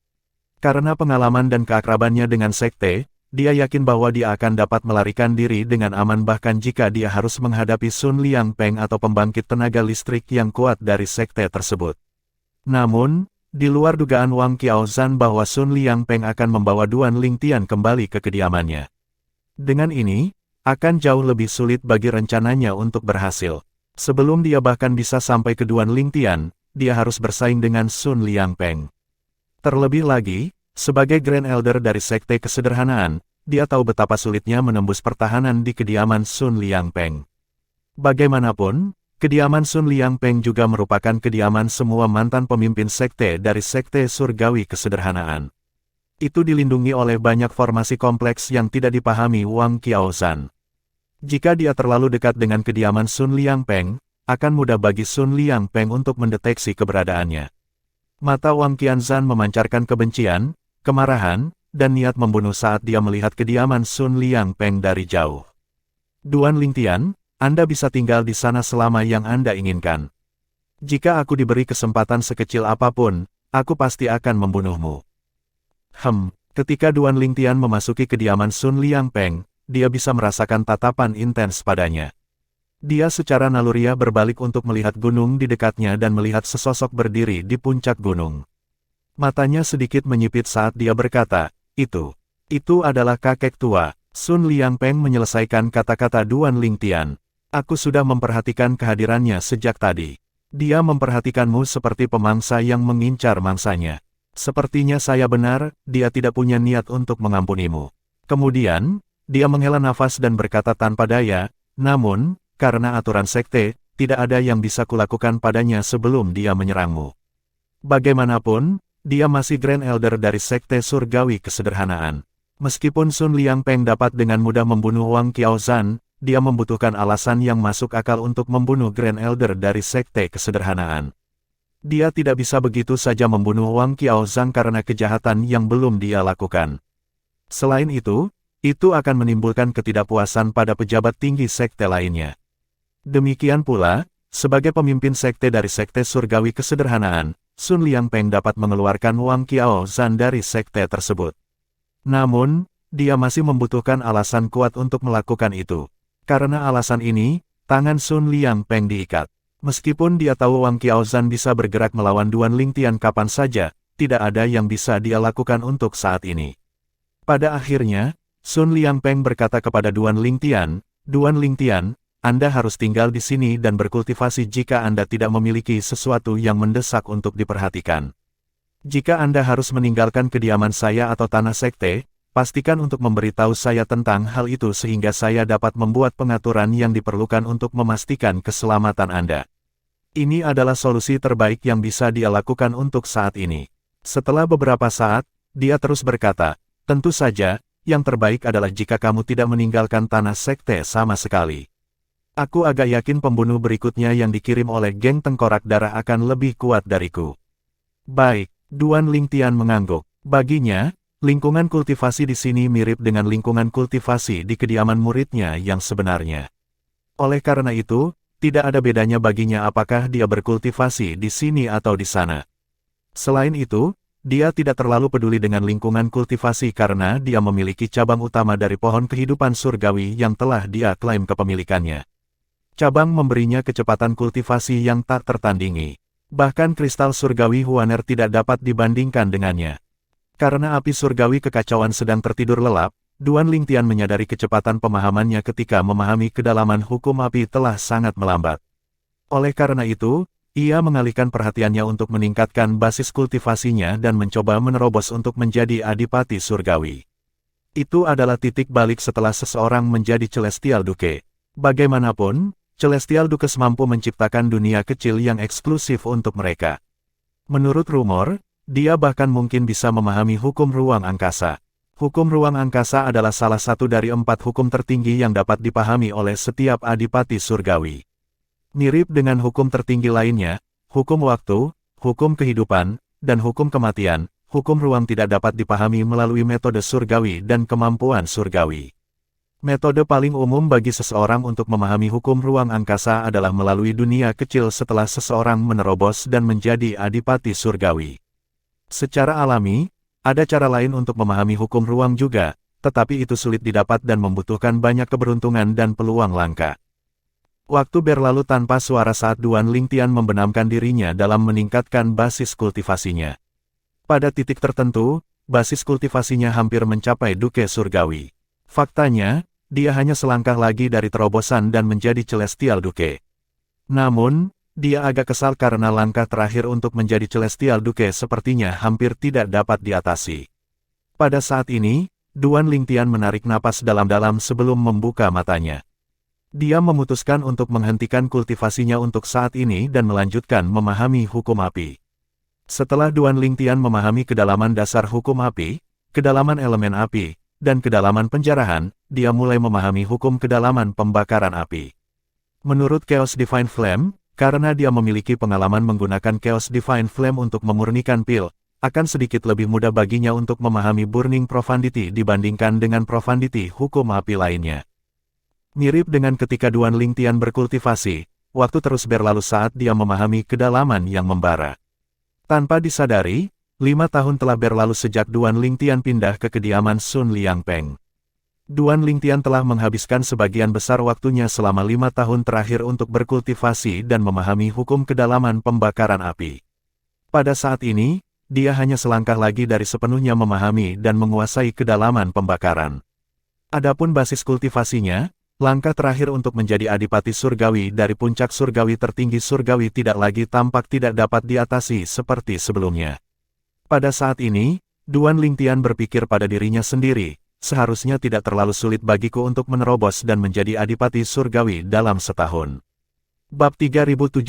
Karena pengalaman dan keakrabannya dengan sekte, dia yakin bahwa dia akan dapat melarikan diri dengan aman bahkan jika dia harus menghadapi Sun Liangpeng atau pembangkit tenaga listrik yang kuat dari sekte tersebut. Namun, di luar dugaan Wang Qianzhan bahwa Sun Liangpeng akan membawa Duan Lingtian kembali ke kediamannya. Dengan ini, akan jauh lebih sulit bagi rencananya untuk berhasil. Sebelum dia bahkan bisa sampai ke Duan Lingtian, dia harus bersaing dengan Sun Liangpeng. Terlebih lagi, sebagai Grand Elder dari Sekte Kesederhanaan, dia tahu betapa sulitnya menembus pertahanan di kediaman Sun Liangpeng. Bagaimanapun, kediaman Sun Liangpeng juga merupakan kediaman semua mantan pemimpin sekte dari Sekte Surgawi Kesederhanaan. Itu dilindungi oleh banyak formasi kompleks yang tidak dipahami Wang Qianzhan. Jika dia terlalu dekat dengan kediaman Sun Liangpeng, akan mudah bagi Sun Liangpeng untuk mendeteksi keberadaannya. Mata Wang Qianzhan memancarkan kebencian, kemarahan, dan niat membunuh saat dia melihat kediaman Sun Liangpeng dari jauh. Duan Lingtian, Anda bisa tinggal di sana selama yang Anda inginkan. Jika aku diberi kesempatan sekecil apapun, aku pasti akan membunuhmu. Ketika Duan Lingtian memasuki kediaman Sun Liangpeng, dia bisa merasakan tatapan intens padanya. Dia secara naluriah berbalik untuk melihat gunung di dekatnya dan melihat sesosok berdiri di puncak gunung. Matanya sedikit menyipit saat dia berkata, Itu adalah kakek tua. Sun Liangpeng menyelesaikan kata-kata Duan Lingtian. Aku sudah memperhatikan kehadirannya sejak tadi. Dia memperhatikanmu seperti pemangsa yang mengincar mangsanya. Sepertinya saya benar, dia tidak punya niat untuk mengampunimu. Kemudian, dia menghela nafas dan berkata tanpa daya, namun, karena aturan sekte, tidak ada yang bisa kulakukan padanya sebelum dia menyerangmu. Bagaimanapun, dia masih Grand Elder dari Sekte Surgawi Kesederhanaan. Meskipun Sun Liangpeng dapat dengan mudah membunuh Wang Qianzhan, dia membutuhkan alasan yang masuk akal untuk membunuh Grand Elder dari Sekte Kesederhanaan. Dia tidak bisa begitu saja membunuh Wang Qianzhan karena kejahatan yang belum dia lakukan. Selain itu akan menimbulkan ketidakpuasan pada pejabat tinggi sekte lainnya. Demikian pula, sebagai pemimpin sekte dari Sekte Surgawi Kesederhanaan, Sun Liangpeng dapat mengeluarkan Wang Qianzhan dari sekte tersebut. Namun, dia masih membutuhkan alasan kuat untuk melakukan itu. Karena alasan ini, tangan Sun Liangpeng diikat. Meskipun dia tahu Wang Qianzhan bisa bergerak melawan Duan Lingtian kapan saja, tidak ada yang bisa dia lakukan untuk saat ini. Pada akhirnya, Sun Liangpeng berkata kepada Duan Lingtian, Duan Lingtian, Anda harus tinggal di sini dan berkultivasi jika Anda tidak memiliki sesuatu yang mendesak untuk diperhatikan. Jika Anda harus meninggalkan kediaman saya atau tanah sekte, pastikan untuk memberitahu saya tentang hal itu sehingga saya dapat membuat pengaturan yang diperlukan untuk memastikan keselamatan Anda. Ini adalah solusi terbaik yang bisa dia lakukan untuk saat ini. Setelah beberapa saat, dia terus berkata, tentu saja, yang terbaik adalah jika kamu tidak meninggalkan tanah sekte sama sekali. Aku agak yakin pembunuh berikutnya yang dikirim oleh geng tengkorak darah akan lebih kuat dariku. Baik, Duan Lingtian mengangguk. Baginya, lingkungan kultivasi di sini mirip dengan lingkungan kultivasi di kediaman muridnya yang sebenarnya. Oleh karena itu, tidak ada bedanya baginya apakah dia berkultivasi di sini atau di sana. Selain itu, dia tidak terlalu peduli dengan lingkungan kultivasi karena dia memiliki cabang utama dari pohon kehidupan surgawi yang telah dia klaim kepemilikannya. Cabang memberinya kecepatan kultivasi yang tak tertandingi. Bahkan kristal surgawi Huaner tidak dapat dibandingkan dengannya. Karena api surgawi kekacauan sedang tertidur lelap, Duan Lingtian menyadari kecepatan pemahamannya ketika memahami kedalaman hukum api telah sangat melambat. Oleh karena itu, ia mengalihkan perhatiannya untuk meningkatkan basis kultivasinya dan mencoba menerobos untuk menjadi adipati surgawi. Itu adalah titik balik setelah seseorang menjadi Celestial Duke. Bagaimanapun, Celestial Dukes mampu menciptakan dunia kecil yang eksklusif untuk mereka. Menurut rumor, dia bahkan mungkin bisa memahami hukum ruang angkasa. Hukum ruang angkasa adalah salah satu dari 4 hukum tertinggi yang dapat dipahami oleh setiap adipati surgawi. Mirip dengan hukum tertinggi lainnya, hukum waktu, hukum kehidupan, dan hukum kematian, hukum ruang tidak dapat dipahami melalui metode surgawi dan kemampuan surgawi. Metode paling umum bagi seseorang untuk memahami hukum ruang angkasa adalah melalui dunia kecil setelah seseorang menerobos dan menjadi adipati surgawi. Secara alami, ada cara lain untuk memahami hukum ruang juga, tetapi itu sulit didapat dan membutuhkan banyak keberuntungan dan peluang langka. Waktu berlalu tanpa suara saat Duan Lingtian membenamkan dirinya dalam meningkatkan basis kultivasinya. Pada titik tertentu, basis kultivasinya hampir mencapai Duke Surgawi. Faktanya, dia hanya selangkah lagi dari terobosan dan menjadi Celestial Duke. Namun, dia agak kesal karena langkah terakhir untuk menjadi Celestial Duke sepertinya hampir tidak dapat diatasi. Pada saat ini, Duan Lingtian menarik napas dalam-dalam sebelum membuka matanya. Dia memutuskan untuk menghentikan kultivasinya untuk saat ini dan melanjutkan memahami hukum api. Setelah Duan Lingtian memahami kedalaman dasar hukum api, kedalaman elemen api, dan kedalaman penjarahan, dia mulai memahami hukum kedalaman pembakaran api. Menurut Chaos Divine Flame, karena dia memiliki pengalaman menggunakan Chaos Divine Flame untuk memurnikan pil, akan sedikit lebih mudah baginya untuk memahami Burning Profundity dibandingkan dengan Profundity hukum api lainnya. Mirip dengan ketika Duan Lingtian berkultivasi, waktu terus berlalu saat dia memahami kedalaman yang membara. Tanpa disadari, 5 tahun telah berlalu sejak Duan Lingtian pindah ke kediaman Sun Liangpeng. Duan Lingtian telah menghabiskan sebagian besar waktunya selama 5 tahun terakhir untuk berkultivasi dan memahami hukum kedalaman pembakaran api. Pada saat ini, dia hanya selangkah lagi dari sepenuhnya memahami dan menguasai kedalaman pembakaran. Adapun basis kultivasinya, langkah terakhir untuk menjadi adipati surgawi dari puncak surgawi tertinggi surgawi tidak lagi tampak tidak dapat diatasi seperti sebelumnya. Pada saat ini, Duan Lingtian berpikir pada dirinya sendiri, seharusnya tidak terlalu sulit bagiku untuk menerobos dan menjadi adipati surgawi dalam setahun. Bab 3070,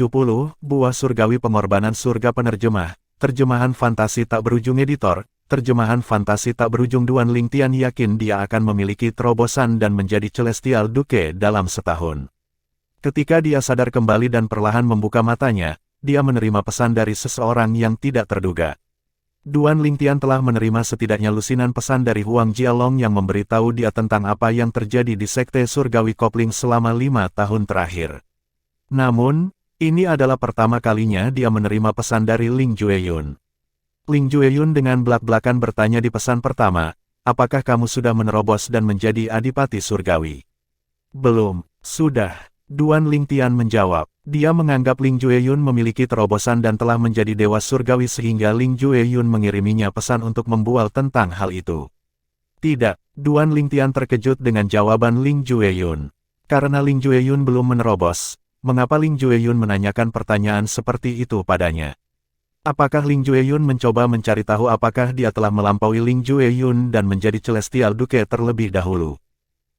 Buah Surgawi Pengorbanan Surga Penerjemah, Terjemahan Fantasi Tak Berujung Editor. Terjemahan fantasi tak berujung. Duan Lingtian yakin dia akan memiliki terobosan dan menjadi Celestial Duke dalam setahun. Ketika dia sadar kembali dan perlahan membuka matanya, dia menerima pesan dari seseorang yang tidak terduga. Duan Lingtian telah menerima setidaknya lusinan pesan dari Huang Jialong yang memberitahu dia tentang apa yang terjadi di Sekte Surgawi Kopling selama 5 tahun terakhir. Namun, ini adalah pertama kalinya dia menerima pesan dari Ling Jueyun. Ling Jueyun dengan belak-belakan bertanya di pesan pertama, apakah kamu sudah menerobos dan menjadi adipati surgawi? Belum, sudah. Duan Lingtian menjawab. Dia menganggap Ling Jueyun memiliki terobosan dan telah menjadi dewa surgawi sehingga Ling Jueyun mengiriminya pesan untuk membual tentang hal itu. Tidak, Duan Lingtian terkejut dengan jawaban Ling Jueyun. Karena Ling Jueyun belum menerobos, mengapa Ling Jueyun menanyakan pertanyaan seperti itu padanya? Apakah Ling Jueyun mencoba mencari tahu apakah dia telah melampaui Ling Jueyun dan menjadi Celestial Duke terlebih dahulu?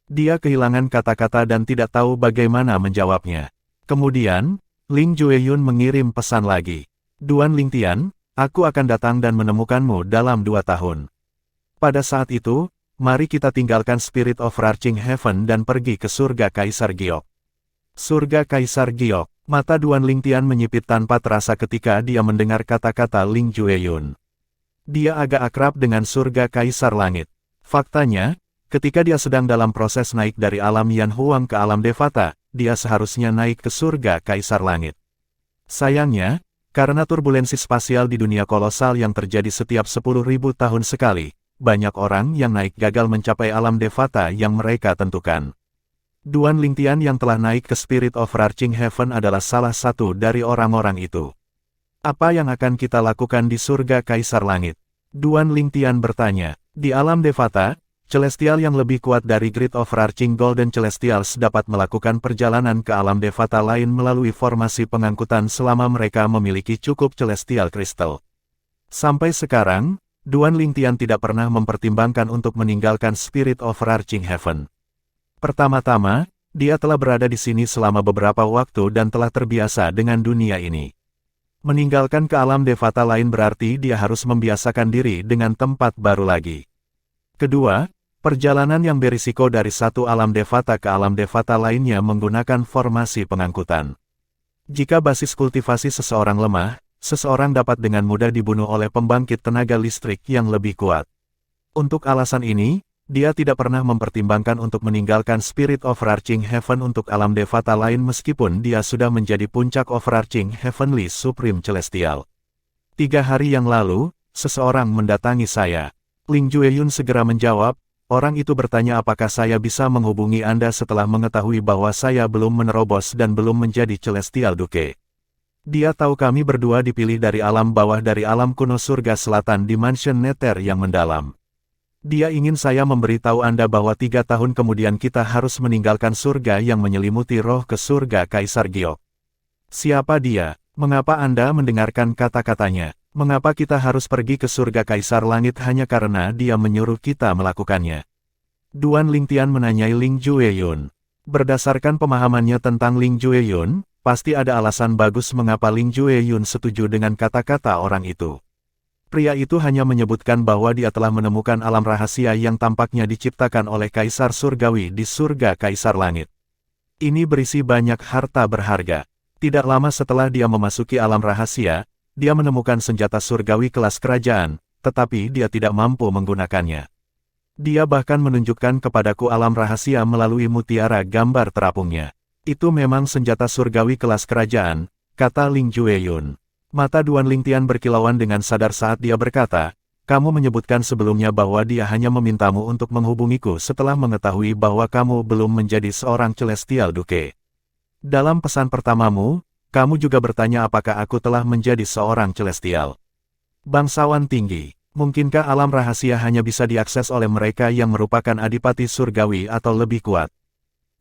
Dia kehilangan kata-kata dan tidak tahu bagaimana menjawabnya. Kemudian, Ling Jueyun mengirim pesan lagi. Duan Lingtian, aku akan datang dan menemukanmu dalam 2 tahun. Pada saat itu, mari kita tinggalkan Spirit of Arching Heaven dan pergi ke surga Kaisar Giok. Surga Kaisar Giok. Mata Duan Lingtian menyipit tanpa terasa ketika dia mendengar kata-kata Ling Jueyun. Dia agak akrab dengan surga Kaisar Langit. Faktanya, ketika dia sedang dalam proses naik dari alam Yan Huang ke alam Devata, dia seharusnya naik ke surga Kaisar Langit. Sayangnya, karena turbulensi spasial di dunia kolosal yang terjadi setiap 10.000 tahun sekali, banyak orang yang naik gagal mencapai alam Devata yang mereka tentukan. Duan Lingtian yang telah naik ke Spirit of Arching Heaven adalah salah satu dari orang-orang itu. Apa yang akan kita lakukan di surga Kaisar Langit? Duan Lingtian bertanya. Di alam Devata, Celestial yang lebih kuat dari Grid of Arching Golden Celestials dapat melakukan perjalanan ke alam Devata lain melalui formasi pengangkutan selama mereka memiliki cukup Celestial Crystal. Sampai sekarang, Duan Lingtian tidak pernah mempertimbangkan untuk meninggalkan Spirit of Arching Heaven. Pertama-tama, dia telah berada di sini selama beberapa waktu dan telah terbiasa dengan dunia ini. Meninggalkan ke alam Devata lain berarti dia harus membiasakan diri dengan tempat baru lagi. Kedua, perjalanan yang berisiko dari satu alam Devata ke alam Devata lainnya menggunakan formasi pengangkutan. Jika basis kultivasi seseorang lemah, seseorang dapat dengan mudah dibunuh oleh pembangkit tenaga listrik yang lebih kuat. Untuk alasan ini, dia tidak pernah mempertimbangkan untuk meninggalkan Spirit of Arching Heaven untuk alam Devata lain meskipun dia sudah menjadi puncak Overarching Heavenly Supreme Celestial. 3 hari yang lalu, seseorang mendatangi saya. Ling Jueyun segera menjawab, orang itu bertanya apakah saya bisa menghubungi Anda setelah mengetahui bahwa saya belum menerobos dan belum menjadi Celestial Duke. Dia tahu kami berdua dipilih dari alam bawah dari alam kuno surga selatan Dimension Nether yang mendalam. Dia ingin saya memberitahu Anda bahwa 3 tahun kemudian kita harus meninggalkan surga yang menyelimuti roh ke surga Kaisar Giok. Siapa dia? Mengapa Anda mendengarkan kata-katanya? Mengapa kita harus pergi ke surga Kaisar Langit hanya karena dia menyuruh kita melakukannya? Duan Lingtian menanyai Ling Jueyun. Berdasarkan pemahamannya tentang Ling Jueyun, pasti ada alasan bagus mengapa Ling Jueyun setuju dengan kata-kata orang itu. Pria itu hanya menyebutkan bahwa dia telah menemukan alam rahasia yang tampaknya diciptakan oleh Kaisar Surgawi di surga Kaisar Langit. Ini berisi banyak harta berharga. Tidak lama setelah dia memasuki alam rahasia, dia menemukan senjata surgawi kelas kerajaan, tetapi dia tidak mampu menggunakannya. Dia bahkan menunjukkan kepadaku alam rahasia melalui mutiara gambar terapungnya. Itu memang senjata surgawi kelas kerajaan, kata Ling Jueyun. Mata Duan Lingtian berkilauan dengan sadar saat dia berkata, kamu menyebutkan sebelumnya bahwa dia hanya memintamu untuk menghubungiku setelah mengetahui bahwa kamu belum menjadi seorang Celestial Duke. Dalam pesan pertamamu, kamu juga bertanya apakah aku telah menjadi seorang Celestial. Bangsawan tinggi, mungkinkah alam rahasia hanya bisa diakses oleh mereka yang merupakan adipati surgawi atau lebih kuat?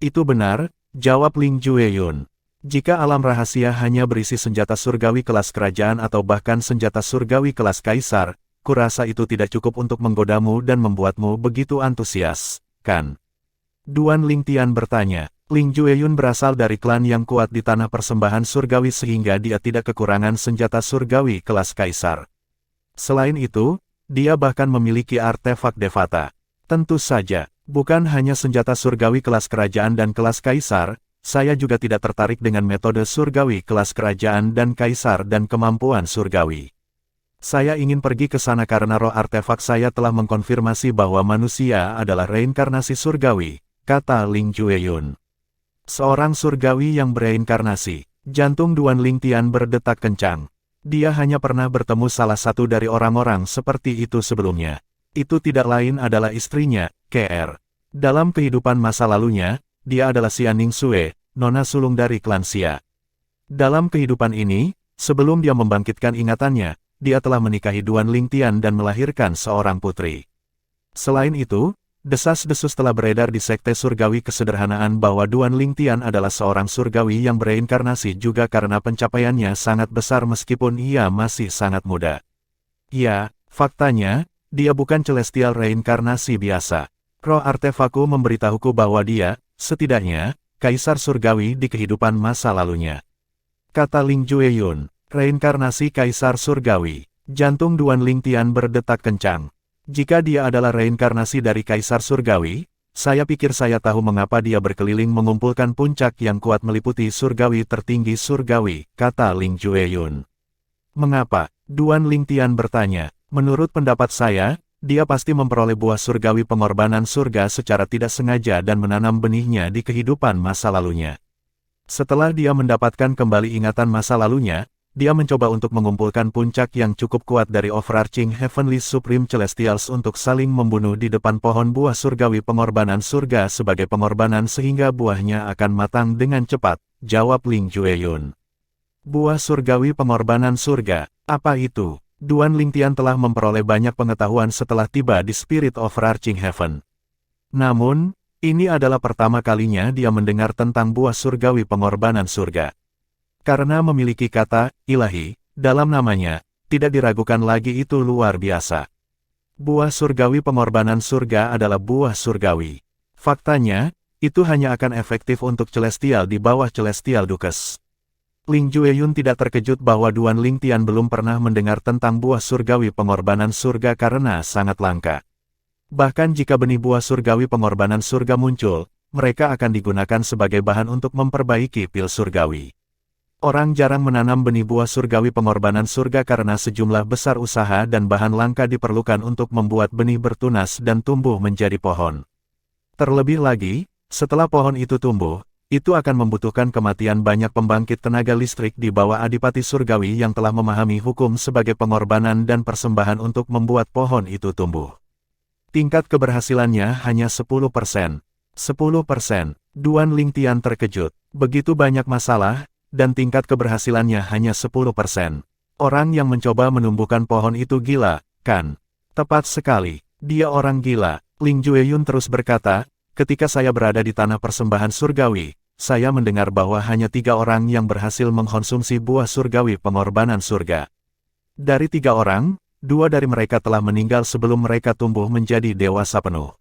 Itu benar, jawab Ling Jueyun. Jika alam rahasia hanya berisi senjata surgawi kelas kerajaan atau bahkan senjata surgawi kelas kaisar, kurasa itu tidak cukup untuk menggodamu dan membuatmu begitu antusias, kan? Duan Lingtian bertanya. Ling Jueyun berasal dari klan yang kuat di tanah persembahan surgawi sehingga dia tidak kekurangan senjata surgawi kelas kaisar. Selain itu, dia bahkan memiliki artefak Devata. Tentu saja, bukan hanya senjata surgawi kelas kerajaan dan kelas kaisar, saya juga tidak tertarik dengan metode surgawi kelas kerajaan dan kaisar dan kemampuan surgawi. Saya ingin pergi ke sana karena roh artefak saya telah mengkonfirmasi bahwa manusia adalah reinkarnasi surgawi, kata Ling Jueyun. Seorang surgawi yang bereinkarnasi. Jantung Duan Lingtian berdetak kencang. Dia hanya pernah bertemu salah satu dari orang-orang seperti itu sebelumnya. Itu tidak lain adalah istrinya, Kr. Dalam kehidupan masa lalunya, dia adalah Xia Ningsue, nona sulung dari klan Xia. Dalam kehidupan ini, sebelum dia membangkitkan ingatannya, dia telah menikahi Duan Lingtian dan melahirkan seorang putri. Selain itu, desas-desus telah beredar di sekte surgawi kesederhanaan bahwa Duan Lingtian adalah seorang surgawi yang bereinkarnasi juga karena pencapaiannya sangat besar meskipun ia masih sangat muda. Ya, faktanya, dia bukan celestial reinkarnasi biasa. Roh artefakku memberitahuku bahwa dia, setidaknya, kaisar surgawi di kehidupan masa lalunya. Kata Ling Jueyun, reinkarnasi kaisar surgawi. Jantung Duan Lingtian berdetak kencang. Jika dia adalah reinkarnasi dari Kaisar Surgawi, saya pikir saya tahu mengapa dia berkeliling mengumpulkan puncak yang kuat meliputi surgawi tertinggi surgawi, kata Ling Jueyun. Mengapa? Duan Lingtian bertanya. Menurut pendapat saya, dia pasti memperoleh buah surgawi pengorbanan surga secara tidak sengaja dan menanam benihnya di kehidupan masa lalunya. Setelah dia mendapatkan kembali ingatan masa lalunya, dia mencoba untuk mengumpulkan puncak yang cukup kuat dari Overarching Heavenly Supreme Celestials untuk saling membunuh di depan pohon buah surgawi pengorbanan surga sebagai pengorbanan sehingga buahnya akan matang dengan cepat, jawab Ling Jueyun. Buah surgawi pengorbanan surga, apa itu? Duan Lingtian telah memperoleh banyak pengetahuan setelah tiba di Spirit Overarching Heaven. Namun, ini adalah pertama kalinya dia mendengar tentang buah surgawi pengorbanan surga. Karena memiliki kata ilahi dalam namanya, tidak diragukan lagi itu luar biasa. Buah surgawi pengorbanan surga adalah buah surgawi. Faktanya, itu hanya akan efektif untuk Celestial di bawah Celestial Dukes. Ling Jueyun tidak terkejut bahwa Duan Lingtian belum pernah mendengar tentang buah surgawi pengorbanan surga karena sangat langka. Bahkan jika benih buah surgawi pengorbanan surga muncul, mereka akan digunakan sebagai bahan untuk memperbaiki pil surgawi. Orang jarang menanam benih buah surgawi pengorbanan surga karena sejumlah besar usaha dan bahan langka diperlukan untuk membuat benih bertunas dan tumbuh menjadi pohon. Terlebih lagi, setelah pohon itu tumbuh, itu akan membutuhkan kematian banyak pembangkit tenaga listrik di bawah Adipati Surgawi yang telah memahami hukum sebagai pengorbanan dan persembahan untuk membuat pohon itu tumbuh. Tingkat keberhasilannya hanya 10%. 10%. Duan Lingtian terkejut. Begitu banyak masalah, dan tingkat keberhasilannya hanya 10%. Orang yang mencoba menumbuhkan pohon itu gila, kan? Tepat sekali. Dia orang gila. Ling Jueyun terus berkata, ketika saya berada di tanah persembahan surgawi, saya mendengar bahwa hanya 3 orang yang berhasil mengkonsumsi buah surgawi pengorbanan surga. Dari 3 orang, 2 dari mereka telah meninggal sebelum mereka tumbuh menjadi dewasa penuh.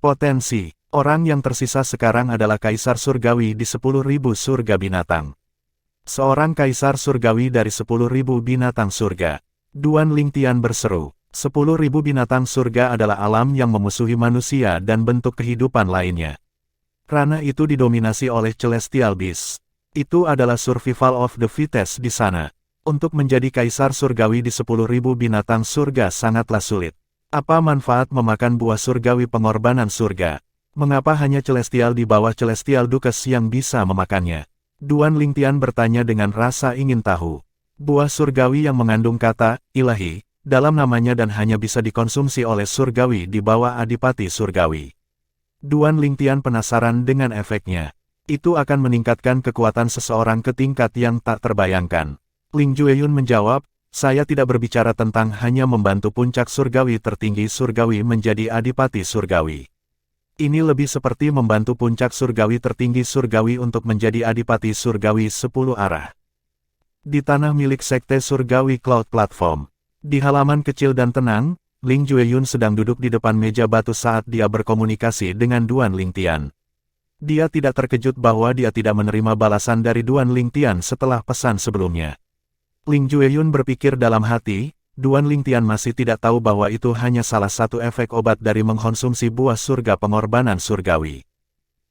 Potensi, orang yang tersisa sekarang adalah Kaisar Surgawi di 10.000 surga binatang. Seorang Kaisar Surgawi dari 10.000 binatang surga. Duan Lingtian berseru, 10.000 binatang surga adalah alam yang memusuhi manusia dan bentuk kehidupan lainnya. Ranah itu didominasi oleh Celestial Beast. Itu adalah survival of the fittest di sana. Untuk menjadi Kaisar Surgawi di 10.000 binatang surga sangatlah sulit. Apa manfaat memakan buah surgawi pengorbanan surga? Mengapa hanya Celestial di bawah Celestial Dukes yang bisa memakannya? Duan Lingtian bertanya dengan rasa ingin tahu. Buah surgawi yang mengandung kata ilahi dalam namanya dan hanya bisa dikonsumsi oleh surgawi di bawah Adipati Surgawi. Duan Lingtian penasaran dengan efeknya. Itu akan meningkatkan kekuatan seseorang ke tingkat yang tak terbayangkan. Ling Jueyun menjawab, saya tidak berbicara tentang hanya membantu puncak surgawi tertinggi surgawi menjadi adipati surgawi. Ini lebih seperti membantu puncak surgawi tertinggi surgawi untuk menjadi adipati surgawi 10 arah. Di tanah milik Sekte Surgawi Cloud Platform. Di halaman kecil dan tenang, Ling Jueyun sedang duduk di depan meja batu saat dia berkomunikasi dengan Duan Lingtian. Dia tidak terkejut bahwa dia tidak menerima balasan dari Duan Lingtian setelah pesan sebelumnya. Ling Jueyun berpikir dalam hati, Duan Lingtian masih tidak tahu bahwa itu hanya salah satu efek obat dari mengkonsumsi buah surga pengorbanan surgawi.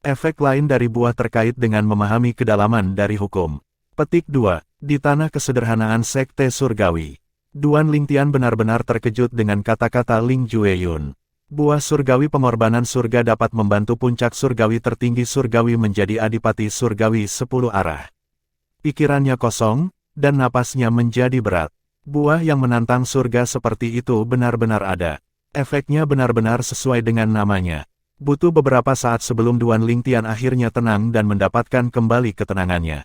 Efek lain dari buah terkait dengan memahami kedalaman dari hukum. Petik 2. Di tanah kesederhanaan Sekte Surgawi. Duan Lingtian benar-benar terkejut dengan kata-kata Ling Jueyun. Buah surgawi pengorbanan surga dapat membantu puncak surgawi tertinggi surgawi menjadi adipati surgawi 10 arah. Pikirannya kosong, dan napasnya menjadi berat. Buah yang menantang surga seperti itu benar-benar ada. Efeknya benar-benar sesuai dengan namanya. Butuh beberapa saat sebelum Duan Lingtian akhirnya tenang dan mendapatkan kembali ketenangannya.